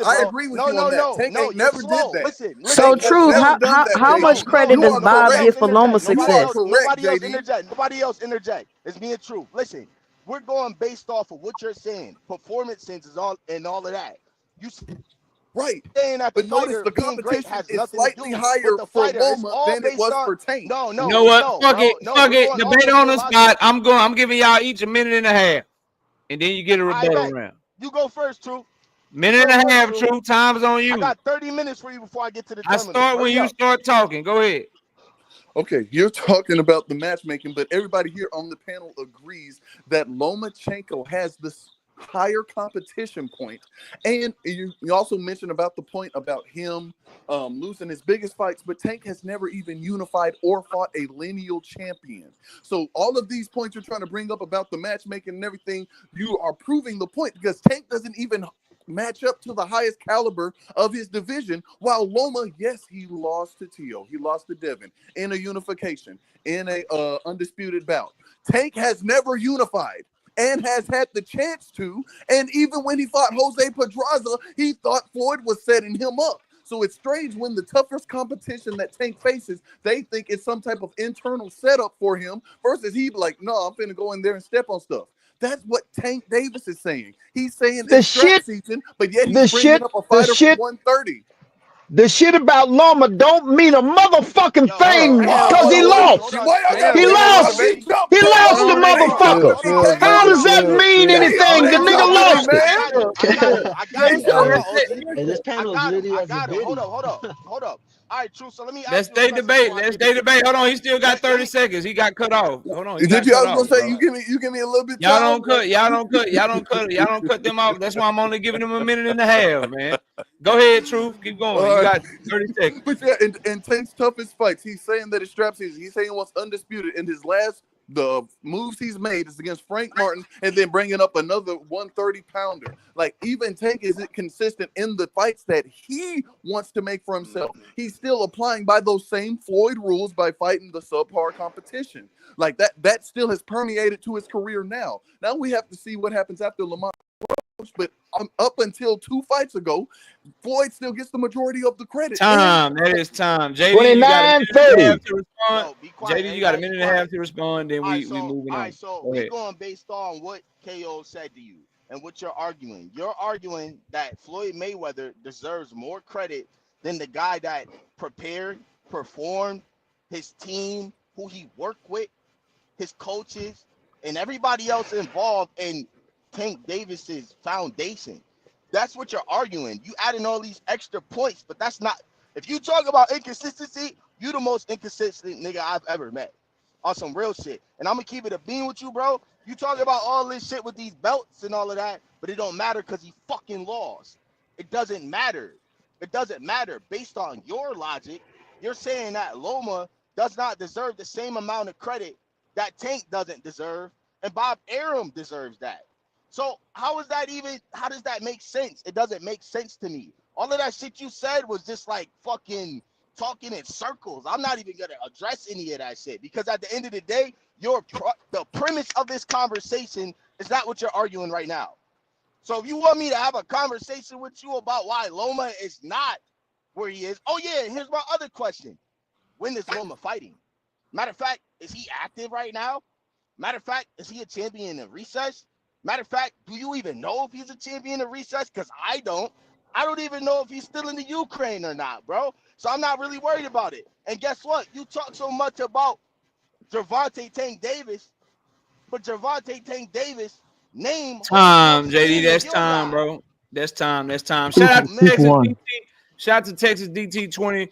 I agree with you on that. Tank ain't never did that. Listen. So Tank has Truth, never done that, how JD. much credit You does are Bob correct. give for Loma's You are success? correct, Nobody else JD. interject. Nobody else interject. It's me and Truth. Listen, we're going based off of what you're saying. Performance senses all and all of that. You Right. saying that the But notice fighter the being great competition has is nothing slightly to do higher with the for fighter. It's Loma all than it based was on for Tank. You know what? Fuck it. We're going off Debate of on your the logic. spot. I'm giving y'all each a minute and a half, and then you get a rebuttal round. You go first, Truth. Minute and a half, Truth. Time's on you. I got 30 minutes for you before I get to the I terminal. start when you start talking. Go ahead. Okay, you're talking about the matchmaking, but everybody here on the panel agrees that Lomachenko has this higher competition point. And you also mentioned about the point about him losing his biggest fights, but Tank has never even unified or fought a lineal champion. So all of these points you're trying to bring up about the matchmaking and everything, you are proving the point because Tank doesn't even match up to the highest caliber of his division, while Loma, yes, he lost to Tio. He lost to Devin in a unification, in a undisputed bout. Tank has never unified and has had the chance to, and even when he fought Jose Pedraza, he thought Floyd was setting him up. So it's strange when the toughest competition that Tank faces, they think it's some type of internal setup for him, versus he be like, no, I'm finna go in there and step on stuff. That's what Tank Davis is saying. He's saying it's strap season, but yet he's bringing up a fighter for 130. The shit about Loma don't mean a motherfucking thing because he lost. He lost. He lost the motherfucker. How does that mean anything? The nigga lost it. I got it. Hey, this panel is literally as a biddy. Hold up. All right, True. So let me ask Let's you stay debate. Let's stay debate. Hold on, he still got 30 seconds. He got cut off. Hold on. I was gonna say you give me a little bit. Y'all don't cut them off. That's why I'm only giving them a minute and a half, man. Go ahead, Truth. Keep going. You got 30 seconds. But yeah, and Tank's toughest fights, he's saying that it's strap season. He's saying he wants undisputed. In his last, the moves he's made is against Frank Martin and then bringing up another 130-pounder. Like, even Tank isn't consistent in the fights that he wants to make for himself. He's still applying by those same Floyd rules by fighting the subpar competition. Like, that still has permeated to his career now. Now we have to see what happens after Lamont. But up until 2 fights ago, Floyd still gets the majority of the credit. That is time. JD, 29-30. JD, you got a minute and a half to respond. Then we moving on. All right, so we're going based on what KO said to you and what you're arguing. You're arguing that Floyd Mayweather deserves more credit than the guy that prepared, performed, his team, who he worked with, his coaches, and everybody else involved in Tank Davis's foundation. That's what you're arguing. You add in all these extra points, but that's not. If you talk about inconsistency, you the most inconsistent nigga I've ever met on some real shit. And I'm gonna keep it a bean with you, bro. You talk about all this shit with these belts and all of that, but it don't matter because he fucking lost. It doesn't matter. It doesn't matter. Based on your logic, you're saying that Loma does not deserve the same amount of credit that Tank doesn't deserve, and Bob Arum deserves that. So how does that make sense? It doesn't make sense to me. All of that shit you said was just like fucking talking in circles. I'm not even gonna address any of that shit because at the end of the day, the premise of this conversation is not what you're arguing right now. So if you want me to have a conversation with you about why Loma is not where he is, oh yeah, here's my other question. When is Loma fighting? Matter of fact, is he active right now? Matter of fact, is he a champion in recess? Matter of fact, do you even know if he's a champion in recess? Because I don't. I don't even know if he's still in the Ukraine or not, bro. So I'm not really worried about it. And guess what? You talk so much about Gervonta Tank Davis, but Gervonta Tank Davis name time, JD. That's time, bro. That's time. Shout out to Texas DT. Shout out to Texas DT20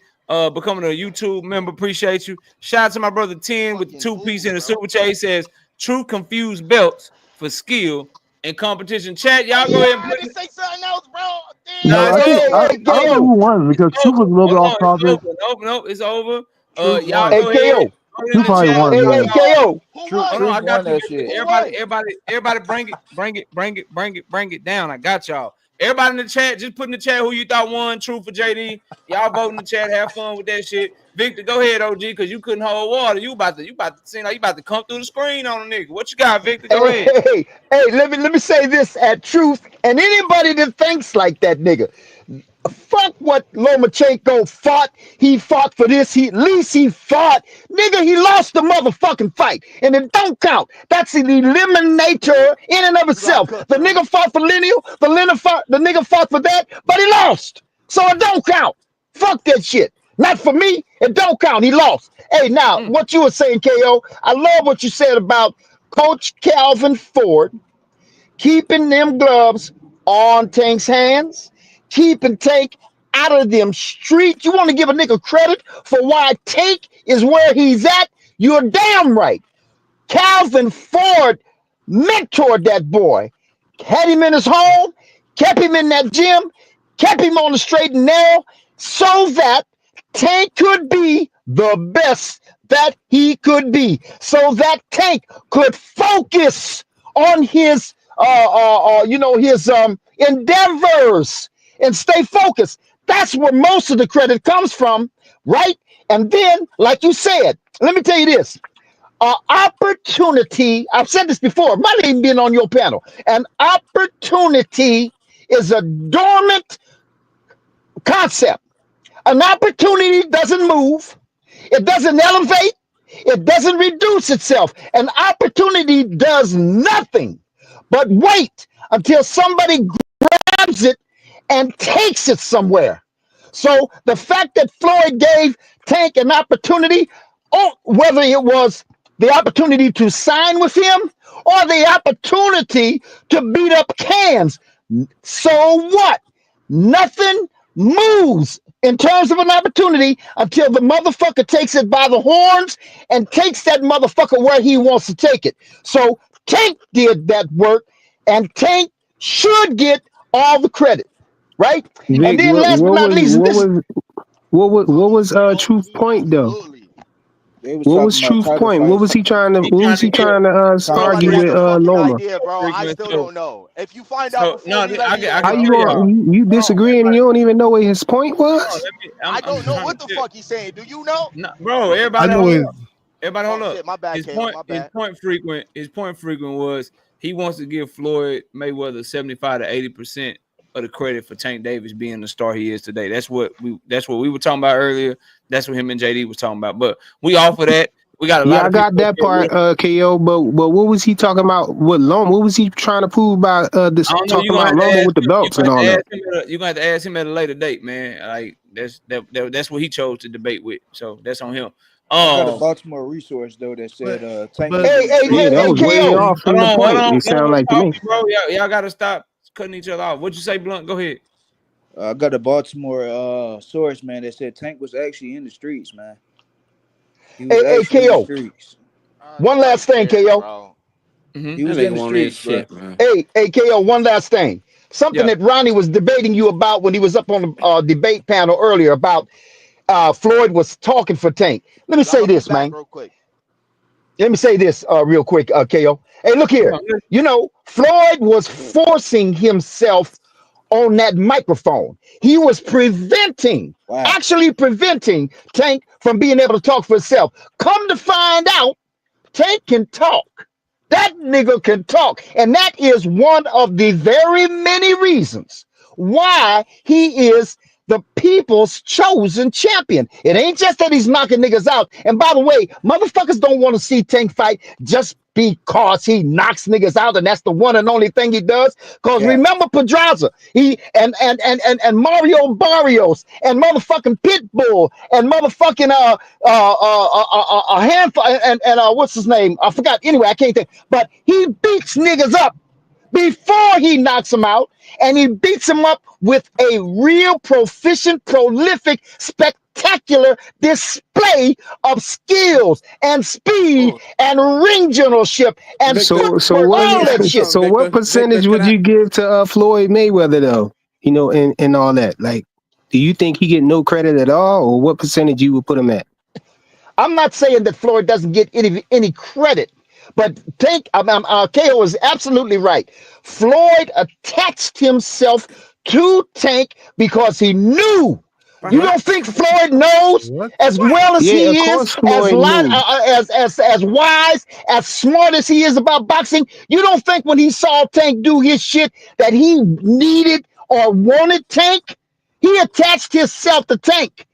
becoming a YouTube member. Appreciate you. Shout out to my brother 10 with the 2-piece in the super chat. He says true confused belts for skill and competition. Chat, y'all go ahead and say something else, bro. Nah, No, it's I think over. I It's don't know over. who won because It's Truth over. was a little bit Hold off on. It's topic. over. Nope. It's over. Truth Y'all won. go ahead. KO. Go in Truth the probably chat. won, Hold Hey, yeah. on, y'all. KO. Who Hold won? on. Truth I won got you. that shit. Who won? Everybody, bring it down. I got y'all. Everybody in the chat, just put in the chat who you thought won. Truth for JD. Y'all vote in the chat. Have fun with that shit. Victor, go ahead, OG, because you couldn't hold water. You about to seem like you about to come through the screen on a nigga. What you got, Victor? Go ahead. Hey, let me say this at Truth, and anybody that thinks like that nigga. Fuck what Lomachenko fought. He fought for this. At least he fought. Nigga, he lost the motherfucking fight. And it don't count. That's an eliminator in and of You got itself. cooked, The man. nigga fought for lineal. The nigga fought for that, but he lost. So it don't count. Fuck that shit. Not for me. It don't count. He lost. Hey, now, what you were saying, KO, I love what you said about Coach Calvin Ford keeping them gloves on Tank's hands, keeping Tank out of them streets. You want to give a nigga credit for why Tank is where he's at? You're damn right. Calvin Ford mentored that boy, had him in his home, kept him in that gym, kept him on the straight and narrow so that Tank could be the best that he could be, so that Tank could focus on his his endeavors and stay focused. That's where most of the credit comes from, right? And then, like you said, let me tell you this. Opportunity, I've said this before, might have even been on your panel. An opportunity is a dormant concept. An opportunity doesn't move, it doesn't elevate, it doesn't reduce itself. An opportunity does nothing but wait until somebody grabs it and takes it somewhere. So the fact that Floyd gave Tank an opportunity, or whether it was the opportunity to sign with him or the opportunity to beat up cans, so what? Nothing moves in terms of an opportunity until the motherfucker takes it by the horns and takes that motherfucker where he wants to take it. So Tank did that work, and Tank should get all the credit, right? And Vic, then what, last but what not was least, what this was what was Truth Absolutely, point though? absolutely. They was What was talking about Truth title point? What was fights. he trying to He what trying was to he get trying to Nobody argue has with a fucking Loma? idea, bro. I frequent. still So, don't know. If you find out before no, me, let me I know, How can you bro. tell y'all. going you Hold on, disagreeing and everybody. you don't even know what his point Hold on, was? let me. I I'm don't know trying what to the tell. fuck he's saying. Do you know? No, bro, I everybody know hold it. up. Everybody Oh hold up. shit, my bad, Caleb. My bad. His point frequent was he wants to give Floyd Mayweather 75 to 80% of the credit for Tank Davis being the star he is today. That's what we were talking about earlier. That's what him and JD was talking about. But we offer that. We got a lot Yeah, I of people got up that here. part, KO. But what was he talking about? What Loma? What was he trying to prove by this I don't know. talking about Loma with the belts and all that? You're gonna have to ask him at a later date, man. Like that's what he chose to debate with. So that's on him. I got a Baltimore resource though that said Tank But was in the Yeah, that hey, was streets. way KO. off from Hold the on, hold point. on. It Let him sounded like to talk, me. bro. Y'all gotta stop cutting each other off. What'd you say, Blunt? Go ahead. I got a Baltimore source, man, that said Tank was actually in the streets, man. He was Hey, actually in the KO. streets. One Nobody last thing, cares, KO. bro. Mm-hmm. He That was in nigga the want his streets, bro. shit, man. Hey, KO, one last thing. Something Yeah. that Ronnie was debating you about when he was up on the debate panel earlier about Floyd was talking for Tank. Let me Yo, I'm say gonna be this, back man. real quick. Let me say this real quick, KO. Hey, look here. You know, Floyd was forcing himself on that microphone. He was Wow. actually preventing Tank from being able to talk for himself. Come to find out, Tank can talk. That nigga can talk. And that is one of the very many reasons why he is the people's chosen champion. It ain't just that he's knocking niggas out. And by the way, motherfuckers don't want to see Tank fight just because he knocks niggas out, and that's the one and only thing he does. Because Cap. remember Pedraza, he and Mario Barrios and motherfucking Pitbull and motherfucking a handful and what's his name? I forgot. Anyway, I can't think. But he beats niggas up before he knocks them out, and he beats them up with a real proficient, prolific, spectacular display of skills and speed Oh, and ring generalship and Victor, So footwork, let me all ask that you shit. something, what Victor. Victor, percentage can would I? you give to Floyd Mayweather though? you know, and all that. Like, do you think he get no credit at all, or what percentage you would put him at? I'm not saying that Floyd doesn't get any credit, but KO is absolutely right. Floyd attached himself to Tank because he knew. You don't think Floyd knows What? as well as Yeah, of he is, course Floyd knew. as wise, as smart as he is about boxing? You don't think when he saw Tank do his shit that he needed or wanted Tank? He attached himself to Tank.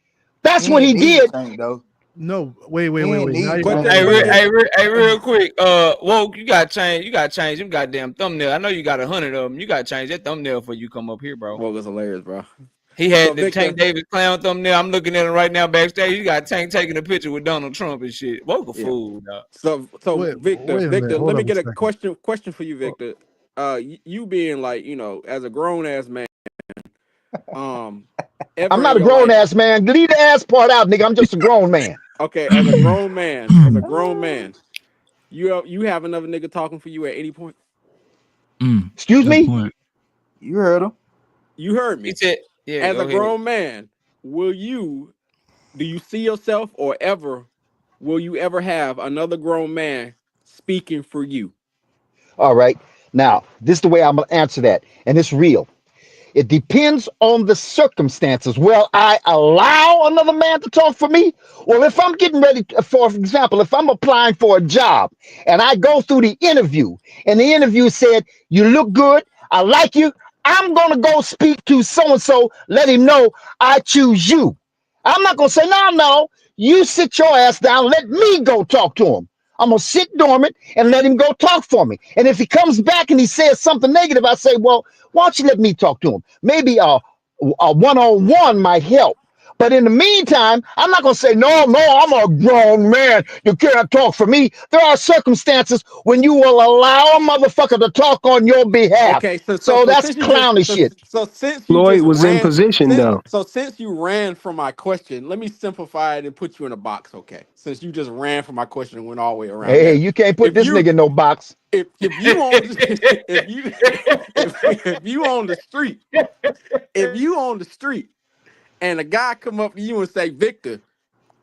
That's He what he ain't need did. Tank though. No, wait. He ain't Now need you're Tank. going Hey, way back. real quick. Woke, you gotta change them goddamn thumbnail. I know you got 100 of them. You gotta change that thumbnail before you come up here, bro. Well, it was hilarious, bro. He had So the Victor, Tank Davis clown thumbnail. I'm looking at him right now backstage. You got Tank taking a picture with Donald Trump and shit. Woke a yeah. fool, dog. So Victor, Wait a minute. Hold let me up a get a second. question for you, Victor. You being like, as a grown ass man, I'm ever in not a your grown life, ass man. Leave the ass part out, nigga. I'm just a grown man. okay, as a grown man, you have another nigga talking for you at any point? Excuse Good me? point. You heard him. You heard He me. said, "Yeah, As go a ahead." grown man, do you see yourself or will you ever have another grown man speaking for you? All right. Now, this is the way I'm going to answer that. And it's real. It depends on the circumstances. Will I allow another man to talk for me? Well, if I'm getting ready, for example, if I'm applying for a job and I go through the interview and the interview said, you look good, I like you, I'm going to go speak to so and so, let him know I choose you. I'm not going to say, no, you sit your ass down, let me go talk to him. I'm going to sit dormant and let him go talk for me. And if he comes back and he says something negative, I say, well, why don't you let me talk to him? Maybe a one-on-one might help. But in the meantime, I'm not going to say, no, I'm a grown man. You can't talk for me. There are circumstances when you will allow a motherfucker to talk on your behalf. Okay, So that's clowny shit. since you Floyd just was in ran position since though. so since you ran from my question, let me simplify it and put you in a box, okay? Since you just ran from my question and went all the way around Hey, there. you can't put If this you nigga in no box. if you on if you if you on the street, if you on the street and a guy come up to you and say, Victor,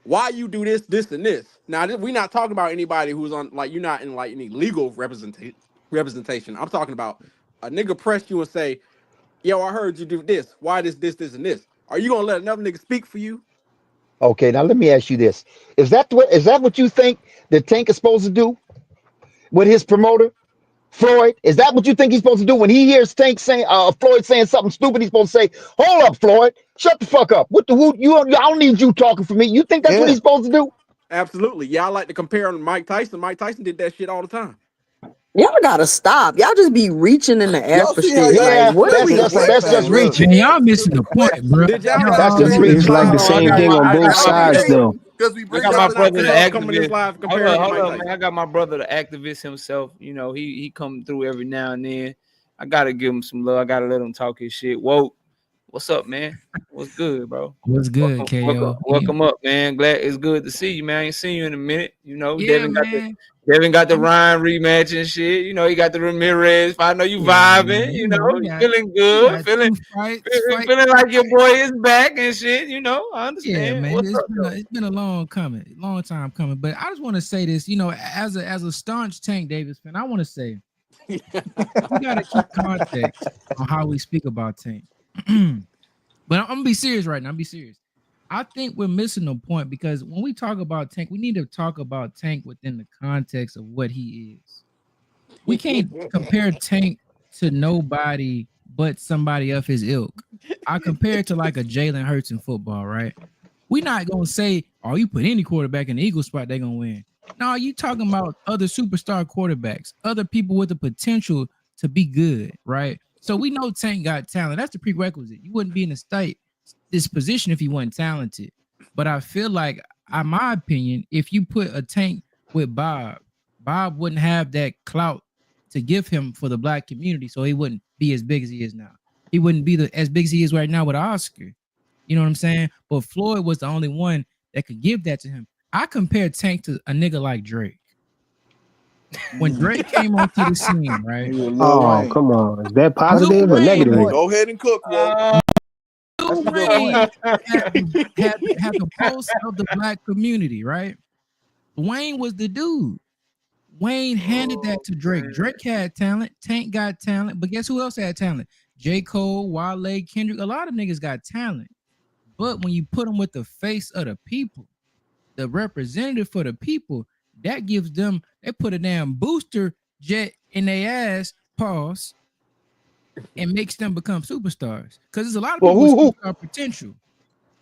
why you do this, and this? Now, we're not talking about anybody who's on, like, you're not in, like, any legal representation. I'm talking about a nigga press you and say, yo, I heard you do this. Why this, and this? Are you going to let another nigga speak for you? Okay, now let me ask you this. Is that what you think that Tank is supposed to do with his promoter? Floyd, is that what you think he's supposed to do when he hears Tank saying Floyd saying something stupid? He's supposed to say, "Hold up, Floyd, shut the fuck up. What the who you? I don't need you talking for me." You think that's what Yeah. he's supposed to do? Absolutely. Y'all like to compare him to Mike Tyson. Mike Tyson did that shit all the time. Y'all gotta stop. Y'all just be reaching in the air Y'all for see how shit. y'all Like, Yeah, what are that's we? deflecting just way What that's the? just past the reaching. Man, y'all answer missing the the point, question. bro. Did y'all Y'all got That's did just you already see the It's reaching. like live the on same IG? thing on both I got my sides brother. though. Because we I bring got it my up to brother, the Come in this activist. live Hold comparing on, him to hold Mike on, man. Tyson. I got my brother, the activist himself. You know, he come through every now and then. I gotta give him some love. I gotta let him talk his shit. Whoa, what's up, man? What's good, bro? What's good, KO? Welcome up, man. Glad it's good to see you, man. I ain't seen you in a minute. You know, Yeah, man. Devin got the I'm, Ryan rematch and shit. You know, he got the Ramirez. I know you yeah, vibing. man. You You know, know, you feeling good, we got two fights. feeling like your boy is back and shit. You know, I Yeah, understand. man. What's up, though? It's been a long time coming. But I just want to say this, as a staunch Tank Davis fan, I want to say we got to keep context on how we speak about Tank. But I'm gonna be serious right now. I'm be serious. I think we're missing the point because when we talk about Tank, we need to talk about Tank within the context of what he is. We can't compare Tank to nobody but somebody of his ilk. I compare it to like a Jalen Hurts in football, right? We're not gonna say, oh, you put any quarterback in the Eagle spot, they're gonna win. No, you talking about other superstar quarterbacks, other people with the potential to be good, right? So we know Tank got talent. That's the prerequisite. You wouldn't be in this position if he wasn't talented. But I feel like, in my opinion, if you put a Tank with Bob wouldn't have that clout to give him for the black community, so he wouldn't be as big as he is now. He wouldn't be as big as he is right now with Oscar. You know what I'm saying? But Floyd was the only one that could give that to him. I compare Tank to a nigga like Drake. When Drake came onto the scene, right? He was Lil Oh, Wayne. come on. Is that Lil positive or Wayne, negative? boy, Go ahead and cook, Woke. That's Lil a good Wayne point. had the pulse of the black community, right? Wayne was the dude. Wayne handed that to Drake. Drake had talent. Tank got talent. But guess who else had talent? J. Cole, Wale, Kendrick. A lot of niggas got talent. But when you put them with the face of the people, the representative for the people, that gives them, they put a damn booster jet in their ass, pause, and makes them become superstars. Because there's a lot of Well, people with who superstar potential.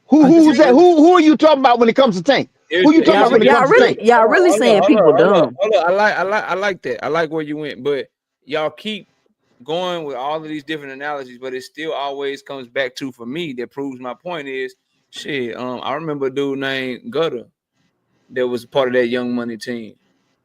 who's that? Who are you talking about when it comes to Tank? Who you talking about when it comes to Tank? Y'all really saying people dumb. Hold on. I like that. I like where you went, but y'all keep going with all of these different analogies, but it still always comes back to, for me, that proves my point is shit. I remember a dude named Gutter that was part of that Young Money team.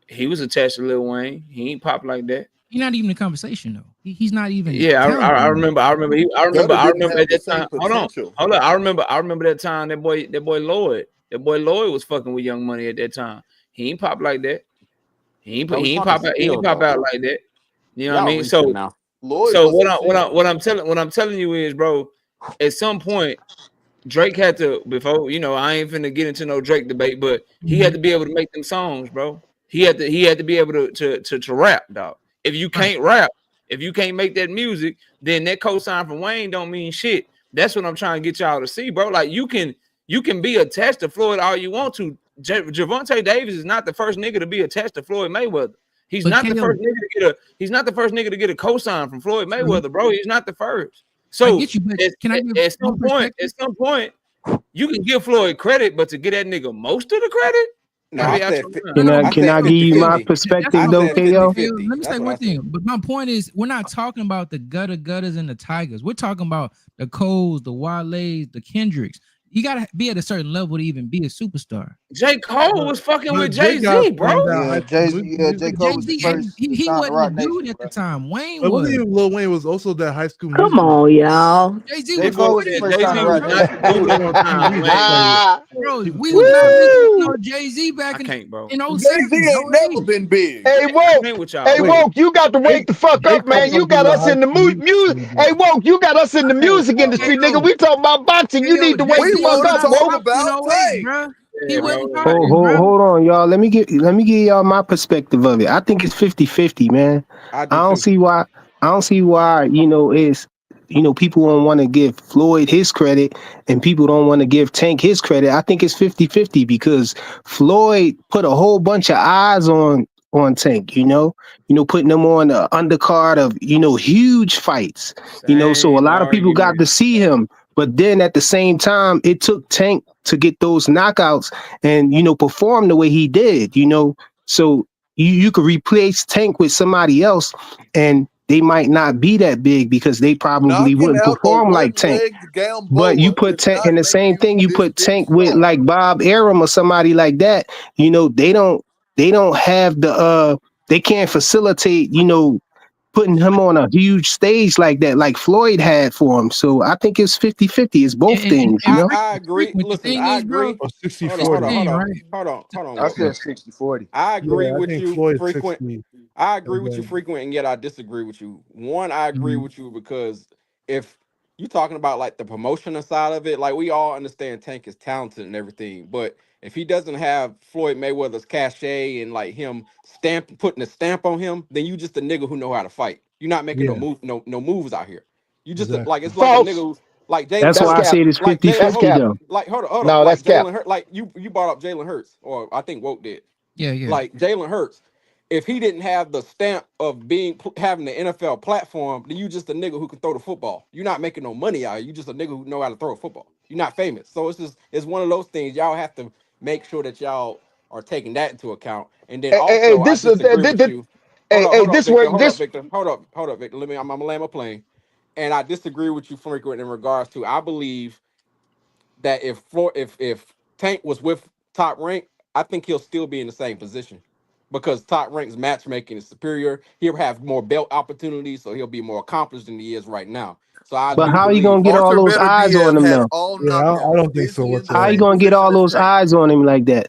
He was attached to Lil Wayne. He ain't pop like that. He's not even in conversation though. He's not even. Yeah, I remember. I remember Gutter at didn't have the that time. same Hold on. potential. I remember that time. That boy Lloyd was fucking with Young Money at that time. He ain't pop like that. He ain't pop out like that. You know what I mean? So now. Lloyd so was what I'm telling you is, bro, at some point Drake had to, before, I ain't finna get into no Drake debate, but he had to be able to make them songs, bro. He had to be able to rap, dog. If you can't rap, if you can't make that music, then that cosign from Wayne don't mean shit. That's what I'm trying to get y'all to see, bro. Like you can be attached to Floyd all you want to. Gervonta Davis is not the first nigga to be attached to Floyd Mayweather. He's not the first nigga to get a. He's not the first nigga to get a cosign from Floyd Mayweather, bro. He's not the first. So I get you, but can I give at some point, you can give Floyd credit, but to get that nigga most of the credit, No, I said Can I give you my perspective though, KO? Let me say one thing. But my point is, we're not talking about the gutters and the Tigers. We're talking about the Coles, the Wale's, the Kendricks. You gotta be at a certain level to even be a superstar. J. Cole was fucking with Jay-Z, bro. Yeah, J. Cole was the first. He wasn't a dude at the time. Wayne was. Lil Wayne was also that High School Come Musical. on, y'all. Jay-Z J. was Cole was the first time to rock that. Bro, we was not listening to Jay-Z back in bro. in 07. Jay-Z ain't never been big. Hey, Woke, you got to wake the fuck up, man. You got us in the music. Hey, Woke, you got us in the music industry, nigga. We talking about boxing. You need to wake the fuck up, Woke. Hold on, y'all. Let me give y'all my perspective of it. I think it's 50-50, man. I don't see why, people don't want to give Floyd his credit and people don't want to give Tank his credit. I think it's 50-50 because Floyd put a whole bunch of eyes on Tank, putting them on the undercard of, huge fights, so a lot of people got to see him. But then at the same time, it took Tank to get those knockouts and, perform the way he did, so you could replace Tank with somebody else and they might not be that big because they probably wouldn't perform like Tank. But you put Tank in the same thing. You put Tank with like Bob Arum or somebody like that. They don't have the they can't facilitate. Putting him on a huge stage like that, like Floyd had for him. So I think it's 50-50. It's both things. I agree. Listen, I agree. 60-40. Hold on. I said 60-40. I agree Yeah, I with think you, Floyd's frequent. 60. I agree with you, frequent, and yet I disagree with you. One, I agree with you because if you're talking about like the promotional side of it, like we all understand Tank is talented and everything, but if he doesn't have Floyd Mayweather's cachet and like him putting a stamp on him, then you just a nigga who know how to fight. You're not making no moves out here. You just like it's like a nigga who, like Jalen. That's why I say it's 50-50 though. Like hold on. No, like that's cap. Jalen Hurts. Like you brought up Jalen Hurts, or I think Woke did. Yeah. Like Jalen Hurts, if he didn't have the stamp of having the NFL platform, then you just a nigga who can throw the football. You're not making no money out here. You just a nigga who know how to throw a football. You're not famous. So it's one of those things y'all have to make sure that y'all are taking that into account. And then also, I disagree with you. Hold up, Victor. Hold up, Victor. I'm gonna land my plane. And I disagree with you, frequent, in regards to I believe that if Tank was with Top Rank, I think he'll still be in the same position because Top Rank's matchmaking is superior. He'll have more belt opportunities, so he'll be more accomplished than he is right now. So But how are you gonna get all those eyes on him though? Yeah, I don't think so whatsoever. How you gonna get all those eyes on him like that?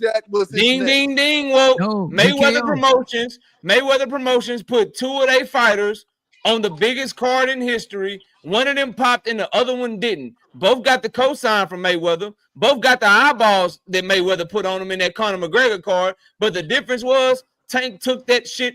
Jack was his Ding, neck. ding, ding. Well, No, Mayweather TKO. Promotions put 2 of their fighters on the biggest card in history. One of them popped and the other one didn't. Both got the cosign from Mayweather. Both got the eyeballs that Mayweather put on them in that Conor McGregor card. But the difference was Tank took that shit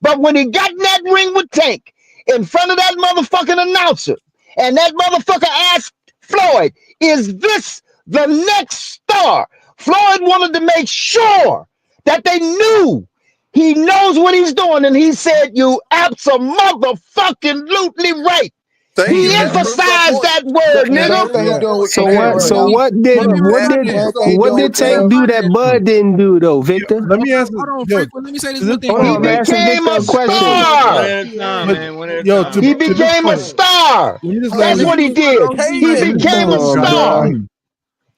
But when he got in that ring with Tank in front of that motherfucking announcer, and that motherfucker asked Floyd, is this the next star? Floyd wanted to make sure that they knew he knows what he's doing. And he said, you abso-motherfucking-lutely right. Thank He you. That proves my emphasized point. that word, The same nigga. thing he Yeah. doing with So Canelo what? right So now. what did Let me what respond did to that. Same thing he what doing did with Tank Canelo. do that Bud didn't do though, Victor? Let me answer. Hold on, Yo, Frank. Let me say this to this one thing, Hold point, He on, I'm Frank. asking became Victor a a question. One star. at a time, but man. One at a yo, time. He to this became a point, star. let me just Okay, land That's this. let what me he respond to did. OG. He Hating. To this became point, a Oh guys. star. God.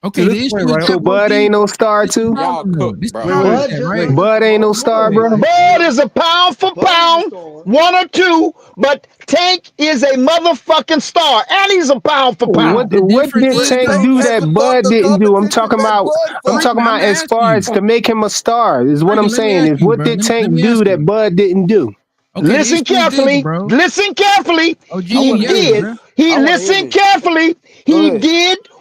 Okay, To this the issue point, is right? this, So Bud OG. ain't no star This is the too? Yo, problem, though. Bud This is the wait, problem wait. with Bud that, just right? like the ain't no star, Floyd, bro. right? Bud is a pound for Bud is a pound, star. 1 or 2, but Tank is a motherfucking star, and he's a pound for What pound. The what difference did But is, Tank though, Tank do that hasn't fought Bud the didn't do? I'm competition talking that about Bud I'm fought. talking Franklin, I'm about gonna as ask far as you. to make him a star is what I'm Franklin, let me saying. ask Is you, what bro. did Let Tank me do ask that you. Bud didn't do? Okay, the Listen issue is this, carefully. bro. Listen carefully. OG, I He want to hear yes, this. did. bro. He I want to hear listened this. carefully. Go He ahead. did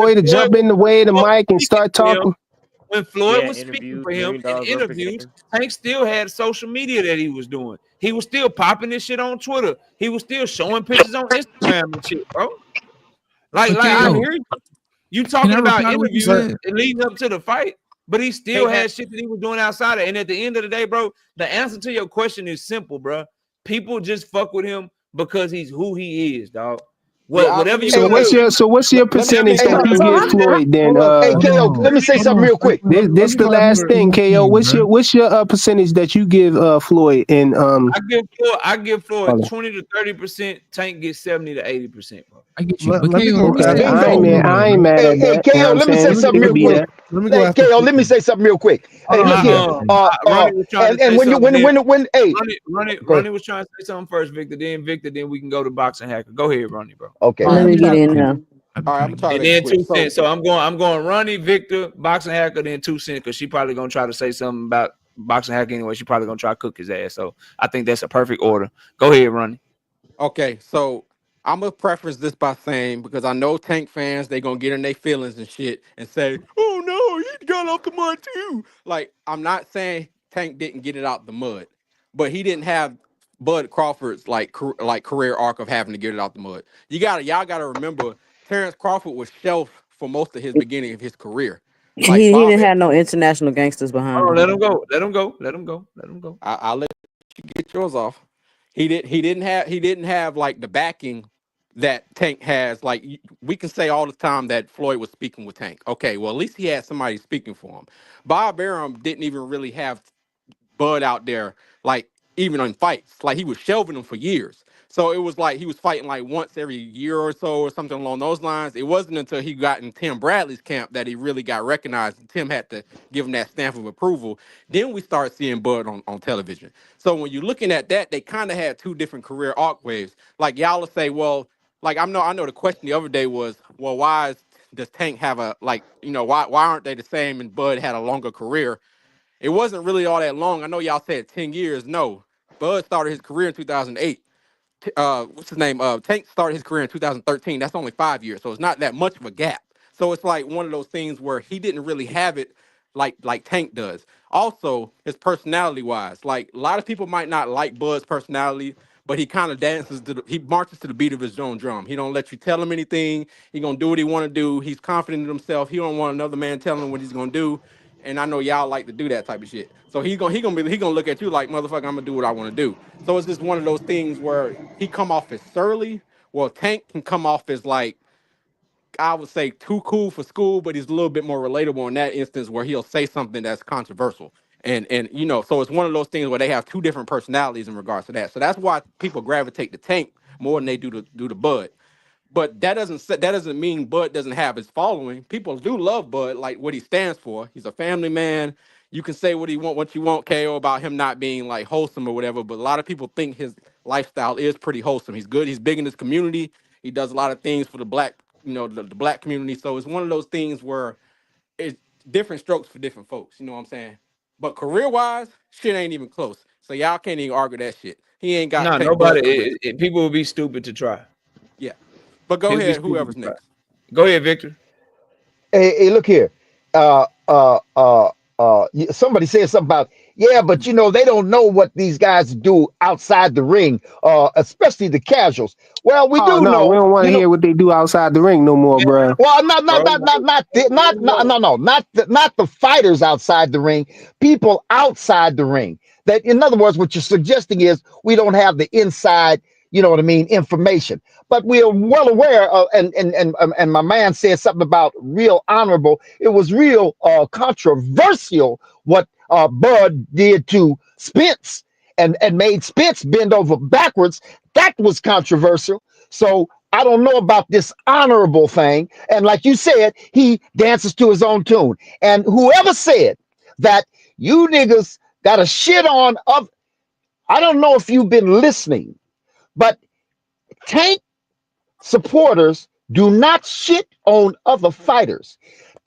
Floyd to jump in the way of the mic and start talking. When Floyd Yeah, was speaking interviews, for him $1 in million interviews, reputation. Tank still had social media that he was doing. He was still popping this shit on Twitter. He was still showing pictures on Instagram and shit, bro. Like I KO, hear you can talking I about reply to what you interviews said? leading up to the fight, but he still Tank had had shit that he was doing outside of. And at the end of the day, bro, the answer to your question is simple, bro. People just fuck with him because he's who he is, dog. Yeah, I Whatever really. you So Hey, want to hey, say. what's your let me. percentage Hey, that look, you look, give look. Floyd then? Hold up. Hey, Hold KO, on. let me say Hold something on. real quick. This the last thing, KO. What's your percentage that you give Floyd and I give Floyd hold on. 20 to 30%. Tank gets 70 to 80%, bro. I get you. Let But me KO, go let me after say Okay, this. I Bingo. ain't Hold mad, I on, ain't bro. mad Hey, at hey, that. You know KO, what I'm let me saying? say something It real could be quick. that. Let me go Hey, after KO, 50. let me say something real quick. Hey, Hold look here. on. Ronnie was trying to say And something. hey, go ahead. Ronnie was trying to say something first, Victor. Then we can go to boxing hacker. Go ahead, Ronnie, bro. Okay. all right. Let I'm me gonna try get to in make there. I've been all right. I'm trying gonna to try get to And make it then quick. 2 cents. So I'm going Ronnie, Victor, boxing hacker, then 2 cents, because she probably gonna try to say something about boxing hack anyway. She probably gonna try to cook his ass. So I think that's a perfect order. Go ahead, Ronnie. Okay, so I'm gonna preface this by saying, because I know Tank fans, they gonna get in their feelings and shit and say, "Oh no, he got off the mud too." Like, I'm not saying Tank didn't get it out the mud, but he didn't have Bud Crawford's like career arc of having to get it out the mud. Y'all gotta remember, Terrence Crawford was shelved for most of his beginning of his career. Like He Bob, didn't have no international gangsters behind Oh, him. let him go. Let him go. Let him go. Let him go. I'll let you get yours off. He didn't have like the backing that Tank has. Like we can say all the time that Floyd was speaking with Tank. Okay, well at least he had somebody speaking for him. Bob Arum didn't even really have Bud out there, like even in fights. Like he was shelving him for years. So it was like he was fighting like once every year or so or something along those lines. It wasn't until he got in Tim Bradley's camp that he really got recognized. And Tim had to give him that stamp of approval. Then we start seeing Bud on television. So when you're looking at that, they kind of had two different career arc waves. Like y'all will say, well, like I know the question the other day was, well, does Tank have a why aren't they the same and Bud had a longer career? It wasn't really all that long. I know y'all said 10 years. No, Bud started his career in 2008. What's his name? Tank started his career in 2013. That's only 5 years, so it's not that much of a gap. So it's like one of those things where he didn't really have it like Tank does. Also, his personality wise, like a lot of people might not like Bud's personality, but he kind of he marches to the beat of his own drum. He don't let you tell him anything. He gonna do what he want to do. He's confident in himself. He don't want another man telling him what he's gonna do. And I know y'all like to do that type of shit. So he gonna look at you like, motherfucker, I'm gonna do what I want to do. So it's just one of those things where he come off as surly. Well, Tank can come off as like, I would say too cool for school, but he's a little bit more relatable in that instance where he'll say something that's controversial. And so it's one of those things where they have two different personalities in regards to that. So that's why people gravitate to Tank more than they do to Bud. But that doesn't mean Bud doesn't have his following. People do love Bud, like what he stands for. He's a family man. You can say what you want, KO, about him not being like wholesome or whatever. But a lot of people think his lifestyle is pretty wholesome. He's good. He's big in his community. He does a lot of things for the black, the black community. So it's one of those things where it's different strokes for different folks. You know what I'm saying? But career wise, shit ain't even close. So y'all can't even argue that shit. He ain't got No, Tank Bud's nobody. career. People would be stupid to try. Yeah. But go He'll be ahead, stupid whoever's to try. next. Go ahead, Victor. Hey, look here. Somebody said something about, yeah, but they don't know what these guys do outside the ring, especially the casuals. Well, we Oh do no, we know, don't want to hear what they do outside the ring no more, bro. well, not the fighters outside the ring, people outside the ring. That, in other words, what you're suggesting is we don't have the inside, information. But we are well aware of, and my man said something about real honorable. It was real controversial what Bud did to Spence and made Spence bend over backwards. That was controversial. So I don't know about this honorable thing. And like you said, he dances to his own tune. And whoever said that you niggas got a shit on of, I don't know if you've been listening, but Tank supporters do not shit on other fighters.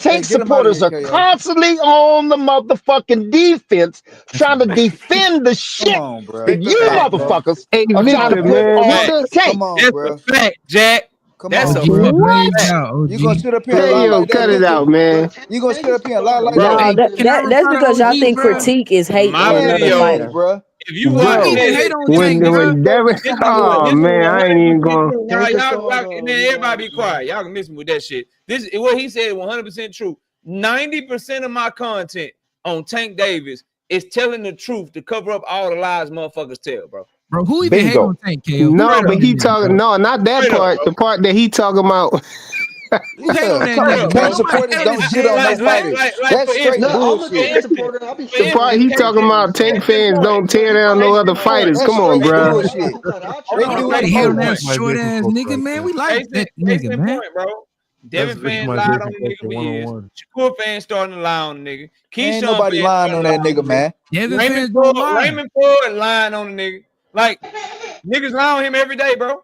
Hey, Tank get him out of supporters here, are KO. constantly on the motherfucking defense, trying to defend the Come shit on, bro. that you Come on, bro. motherfuckers Hey are trying to Victor, put man, what on the Tank. Come on, That's bro. a fact, Jack. Come That's on, a OG, bro. fucking praise what? fact, out, OG. You gonna sit up here and Hey lie yo, like that, cut it nigga? out, man. You gonna sit up here and lie like bro. that, No, Hey, nigga? that, can I that that's respond to because y'all OG, think bro? critique is hating My on Man, another video. please, fighter. bro. If you Who watch need Bro, to that, hate on listen Tank, to it. bro? when Devin, This is what oh this is man, what I ain't even this is going. what Tank a y'all star and though. then He everybody got be it, man. quiet. Y'all can miss me with that shit. This is what he said. 100% true. 90% of my content on Tank Davis is telling the truth to cover up all the lies motherfuckers tell, bro. Bro, who even hate Bingo. on Tank, KO? Who No, Straight hate up, on but that he nigga, talking. bro? No, not that straight up, part. bro. The part that he talking about. Who hate on Yeah, that come on. nigga, bro? Tank Nobody supporters hate don't his shit on no ass, man. fighters. For That's straight instance, No, I'm a bullshit. Tank for supporter. I'll be The shitting instance, on part any he other talking nigga, about. bro. Tank case in fans point, don't But tear he down probably no case other in point, fighters. That's Come on, straight case in bro. I'm point. bullshit. not gonna cut out you. They Hold Ain't on, do it case nobody on in hate on point. that purpose. My short Jason ass coach nigga, right man. there. We like Case in, that case nigga, in man. point, bro. That's Devin this is fans my lied on Jason the coach nigga at for years. 101. Shakur fans starting to lie on the nigga. Ain't Keyshawn nobody fans lying starting on to lie that on nigga, the nigga. man. Devin Raymond fans don't Ford, lie. lying on the nigga. Like niggas lie on him every day, bro.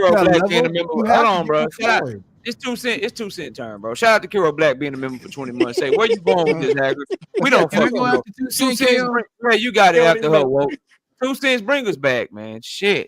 Kiro that Black being a level, member. you Hold have to on, give bro. it to Shout out. Floyd. It's 2 cent. It's 2 cent turn, bro. Shout out to Kiro Black being a member for 20 months. Say, where you going with this, Agri? We don't Can I fucking go know. after 2 2 cent cents. KO? Yeah, you got it after her. Whoa. 2 cents bring us back, man. Shit.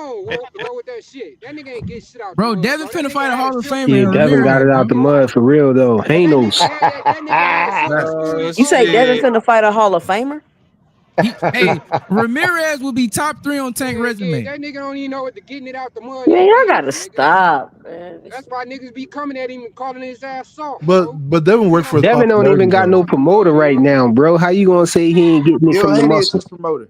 on, Wolf, to go with that shit. That nigga ain't get shit out Bro, the mud. Devin Bro. That finna nigga fight a had Hall of silky Famer Yeah, in smooth Devin got Ramirez, it skin. out bro. the mud for real though. That nigga, Hanos. that nigga had silky smooth You say skin. Devin Shit. finna fight a Hall of Famer? Hey, Ramirez will be top 3 on Tank Yeah, resume. that nigga don't even know what to getting it out the mud Man, is y'all getting, gotta my nigga. stop, man. That's why niggas be coming at him and calling his ass soft, But bro. Devin He worked for don't his know Devin what don't to even popularity get got it though. no out the promoter mud, right bro. now, bro. How you gonna say he ain't getting it Yo, from the Haney is muscle? his promoter.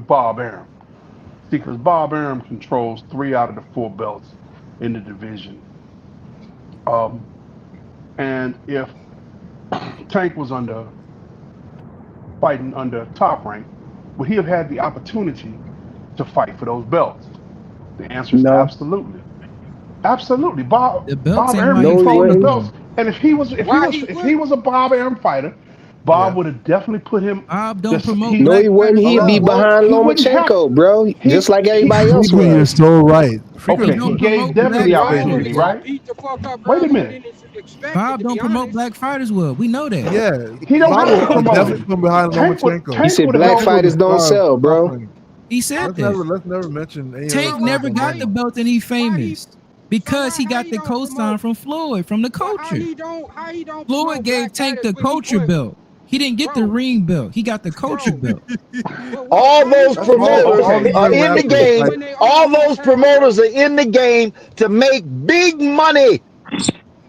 with Bob Arum. See, because Bob Arum controls 3 out of the 4 belts in the division. And if Tank was fighting under Top Rank, would he have had the opportunity to fight for those belts? The answer is No, absolutely. Absolutely. Bob The belts ain't Arum why he no, he controlled the fighting wouldn't. belts. though. And if he was Why he wouldn't? a Bob Arum fighter, Yeah. Bob would have definitely put him Bob don't this promote he No, black he wouldn't. fighters He'd be well. well, behind he wouldn't have Lomachenko, bro, just like he everybody else Frequent, you're was. so right. He Frequent okay, he don't gave promote Devin black the Bob fighters would opportunity, have well. got right? beat the fuck up Wait a earlier minute. than it's expected, Bob to be don't promote honest. black fighters well. We know that. Yeah, He don't Bob have to will promote definitely him. come behind He Lomachenko. Tank said would have black helped. Lomachenko is fighters the don't star of sell, Top bro. Rank. He said that. Let's never mention any other So Tank what? never fighters on got Why? the Loma. belt and he Why he? famous So because why? he How got he the don't co-sign promote? from Floyd from the But how culture. he don't? How he don't Floyd promote gave black Tank fighters the when he culture put, belt. He didn't get the bro, ring belt. He got the culture bro? belt. But what? All How he those That's don't promoters promote all the Okay. are good in the when rappers. they game. Like when they All almost those have a promoters are in the game to make big money.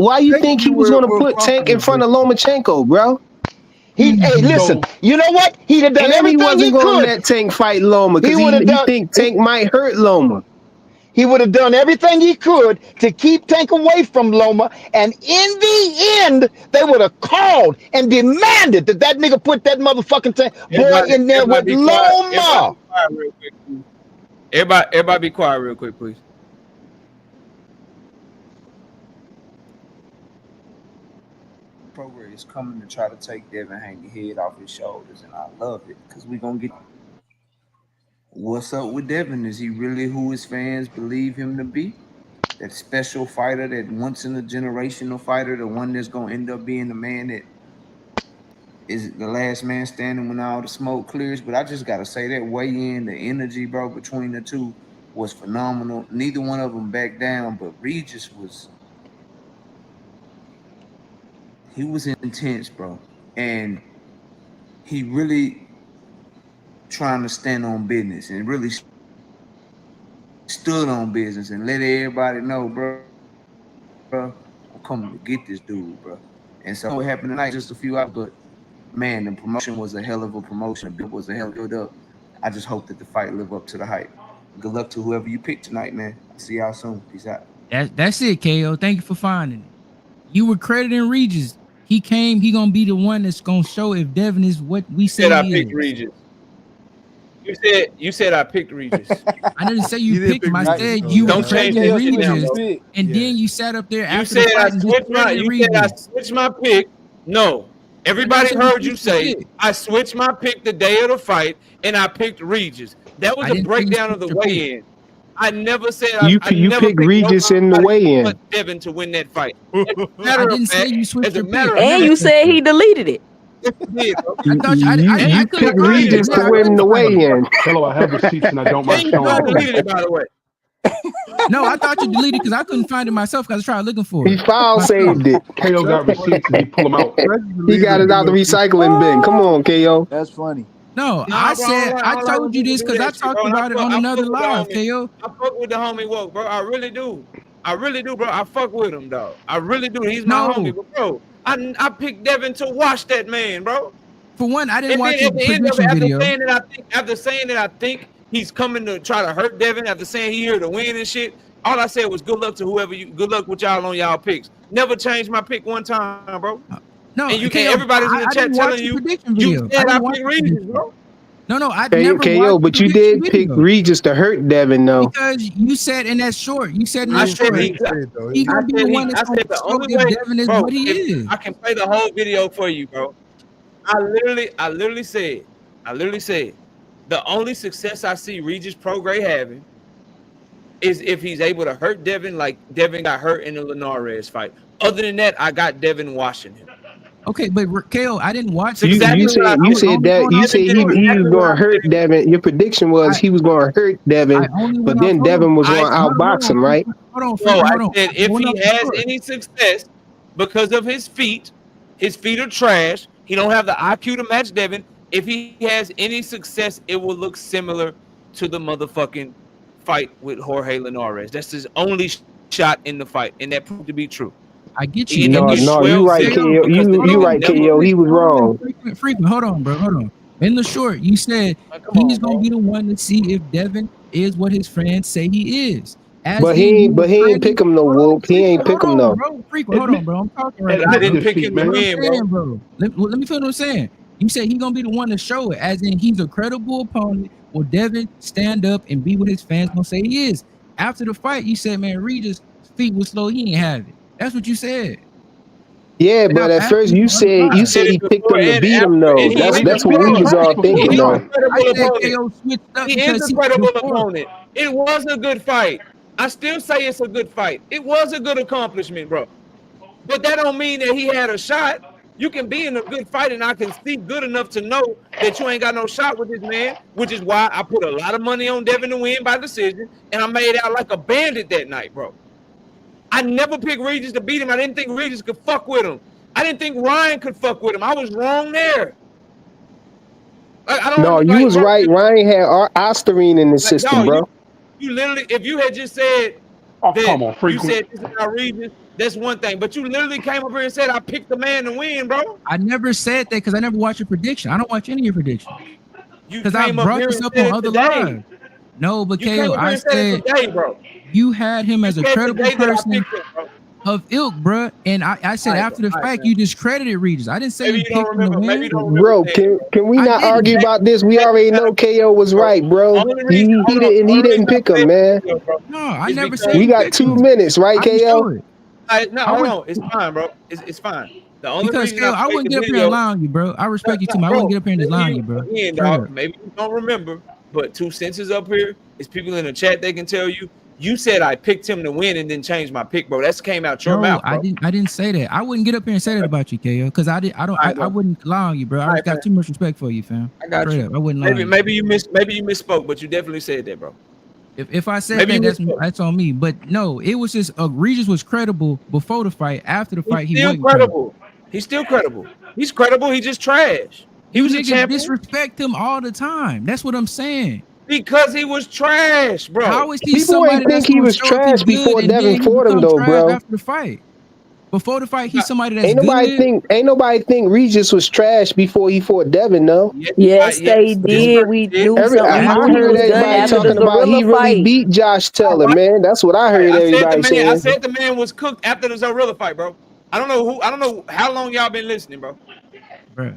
why you think he Basically, was where gonna put Crawford Tank in was front of with. Lomachenko, bro? Hey, listen, So you know what? He'd have done And he everything he wasn't gonna could. let Tank fight Loma He because would have he done. think Tank might hurt Loma. He would have done everything he could to keep Tank away from Loma, and in the end, they would have called and demanded that that nigga put that motherfucking Tank boy in there Everybody with be quiet. Everybody Loma. be quiet real quick, please. Everybody be quiet real quick, please. Progress is coming to try to take Devin Haney head off his shoulders, and I love it because we're gonna get. What's up with Devin? Is he really who his fans believe him to be? That special fighter, that once in a generational fighter, the one that's gonna end up being the man that is the last man standing when all the smoke clears. But I just gotta say that weigh in, the energy, bro, between the two was phenomenal. Neither one of them backed down, but Regis was intense, bro. And he really trying to stand on business and really stood on business and let everybody know, bro, I'm coming to get this dude, bro. And so what happened tonight, just a few hours, but man, the promotion was a hell of a promotion. The build was a hell of a build up. I just hope that the fight live up to the hype. Good luck to whoever you pick tonight, man. I'll see y'all soon. Peace out. That's it, KO. Thank you for finding it. You were crediting Regis. He gonna be the one that's gonna show if Devin is what we say I he picked is. Regis. You said I picked Regis. I didn't say you picked him. I said Regis. you were Don't change crediting that shit now, Regis, bro. and then you sat up there You after the said I fight and switched my. discredited You said I Regis. switched my pick. No, everybody heard you say I switched my pick the day of the fight, and I picked Regis. That was a breakdown of the weigh-in. I never said You I never picked picked Regis in the weigh-in. but Devin to win that fight. I didn't say you switched your pick. And you said he deleted it. You picked Regis to win the weigh-in. Hello, I have receipts and I don't mind showing them. deleted it, by the way. No, I thought you deleted because I couldn't find it myself because I tried looking for it. He file saved it. KO got receipts and he pull them out. He got it out the recycling bin. Come on, KO. That's funny. No, I said I told you this because I talked about it on another live, KO. I fuck with the homie Woke, bro. I really do. Bro. I fuck with him, dog. I really do. He's my homie, bro. I picked Devin to watch that man, bro. For one, I didn't watch the prediction video. After saying that I think he's coming to try to hurt Devin, after saying he here to win and shit, all I said was good luck to whoever you. Good luck with y'all on y'all picks. Never changed my pick one time, bro. No, and you can't. Everybody's in the chat telling you. You said I picked Regis, bro. No, I never KO, but you did pick Regis to hurt Devin, though. Because you said in that short, he gonna be the one that's gonna show if Devin is what he is. I can play the whole video for you, bro. I literally said, the only success I see Regis Prograis having is if he's able to hurt Devin like Devin got hurt in the Linares fight. Other than that, I got Devin watching him. Okay, but KO, I didn't watch. You said he was going to hurt Devin. Your prediction was he was going to hurt Devin, but then Devin was going to outbox him, right? Hold on. I said if he has any success because of his feet are trash. He don't have the IQ to match Devin. If he has any success, it will look similar to the motherfucking fight with Jorge Linares. That's his only shot in the fight, and that proved to be true. I get you. No, you right, KO. You right, KO. He was wrong. Frequent. Hold on. In the short, you said he's gonna be the one to see if Devin is what his friends say he is. But he ain't pick him no whoop. He ain't pick him no. Frequent. Hold on, bro. I'm talking right now. I didn't pick him again, bro. Let me feel what I'm saying. You said he's gonna be the one to show it, as in he's a credible opponent. Will Devin stand up and be what his fans gonna say he is? After the fight, you said, man, Regis' feet was slow. He ain't have it. That's what you said. Yeah, but at first you said he picked him to beat him though. That's what we was all thinking though. He is a credible opponent. It was a good fight. I still say it's a good fight. It was a good accomplishment, bro. But that don't mean that he had a shot. You can be in a good fight, and I can see good enough to know that you ain't got no shot with this man, which is why I put a lot of money on Devin to win by decision, and I made out like a bandit that night, bro. I never picked Regis to beat him. I didn't think Regis could fuck with him. I didn't think Ryan could fuck with him. I was wrong there. You was right. Ryan had Osterine in the system, bro. You literally, if you had just said you said this about Regis, that's one thing. But you literally came up here and said I picked the man to win, bro. I never said that because I never watched your prediction. I don't watch any of your predictions. Because I brought this up on other lives. No, but KO, I said you had him as a credible person of ilk, bro. And I said after the fight, you discredited Regis. I didn't say you picked him to win. Bro, can we not argue about this? We already know KO was right, bro. He didn't pick him, man. No, I never said we got 2 minutes, right, KO? No, hold on. It's fine, bro. It's fine. The only Because reason I I played wouldn't the get up here and video, lie on you, bro. I respect you too much. I wouldn't bro, get up here and just lie on you, bro. again, Straight dog, up. maybe you don't remember, but 2 senses up here is people in the chat. They can tell you. You said I picked him to win and then changed my pick, bro. That's came out your No, mouth, I bro. didn't say that. I wouldn't get up here and say that about you, KO, because I All right, bro. wouldn't lie on you, bro. I All just right, got too much respect for you, fam. I got Straight you. up. I wouldn't lie on you. Maybe you misspoke, but you definitely said that, bro. If I said Maybe that, you misspoke. that's on me. But no, it was just Regis was credible before the fight. After the fight, he He's still wasn't credible. He's still credible. He's credible. He just trash. He You was a niggas champion disrespect him all the time. That's what I'm saying. because he was trash, bro. How is he People somebody ain't that's think he gonna was show if he trash good before and then Devin he fought him, become though, trash bro. after the fight? Before the fight, he's somebody that's Ain't nobody good. think Regis was trash before he fought Devin, though. Yes, they did. We knew something. We I knew he heard was done everybody after the talking about he Zorilla really fight. beat Josh Taylor, man. That's what I heard everybody saying. I said the man was cooked after the Zorilla fight, bro. I don't know how long y'all been listening, bro. Bro.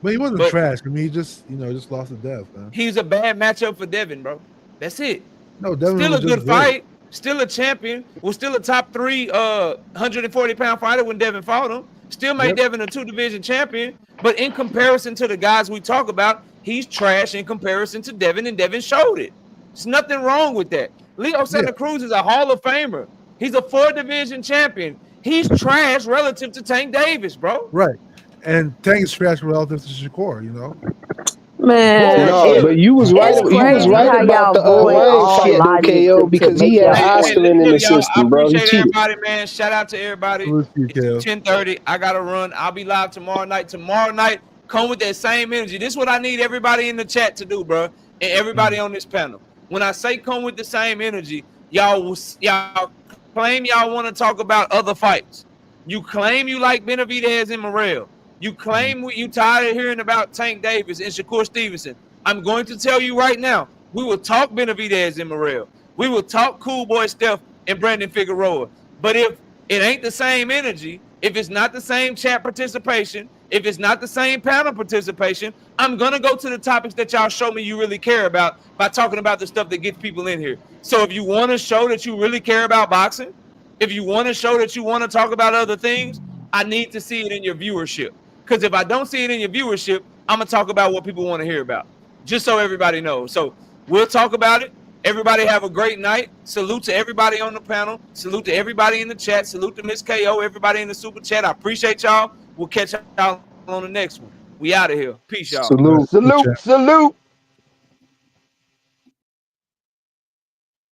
But he wasn't trash. I mean, he just lost to Dev, man. He's a bad matchup for Devin, bro. That's it. No, Devin still was a just good fight. Still a champion. Was still a top 3 140-pound fighter when Devin fought him. Still made Devin a 2-division champion. But in comparison to the guys we talk about, he's trash in comparison to Devin, and Devin showed it. There's nothing wrong with that. Leo Santa Cruz is a Hall of Famer. He's a 4-division champion. He's trash relative to Tank Davis, bro. Right. And Tank is trash relative to Shakur, you know? Man, No, but you was right. it's You was crazy right how about the y'all avoid Wayne all fight, though, logic KO, to because make he had y'all Oscarlin in the system, I bro. He appreciate cheated. everybody, man. Shout out to everybody. It's 10:30. I gotta run. I'll be live tomorrow night. Tomorrow night, come with that same energy. This is what I need everybody in the chat to do, bro, and everybody on this panel. When I say come with the same energy, y'all claim y'all want to talk about other fights. You claim you like Benavidez and Morrell. You claim you tired of hearing about Tank Davis and Shakur Stevenson. I'm going to tell you right now, we will talk Benavidez and Morrell. We will talk Cool Boy Steph and Brandon Figueroa. But if it ain't the same energy, if it's not the same chat participation, if it's not the same panel participation, I'm going to go to the topics that y'all show me you really care about by talking about the stuff that gets people in here. So if you want to show that you really care about boxing, if you want to show that you want to talk about other things, I need to see it in your viewership. Because if I don't see it in your viewership, I'm going to talk about what people want to hear about, just so everybody knows. So we'll talk about it. Everybody have a great night. Salute to everybody on the panel. Salute to everybody in the chat. Salute to Miss KO, everybody in the super chat. I appreciate y'all. We'll catch y'all on the next one. We out of here. Peace, y'all. Salute. Salute.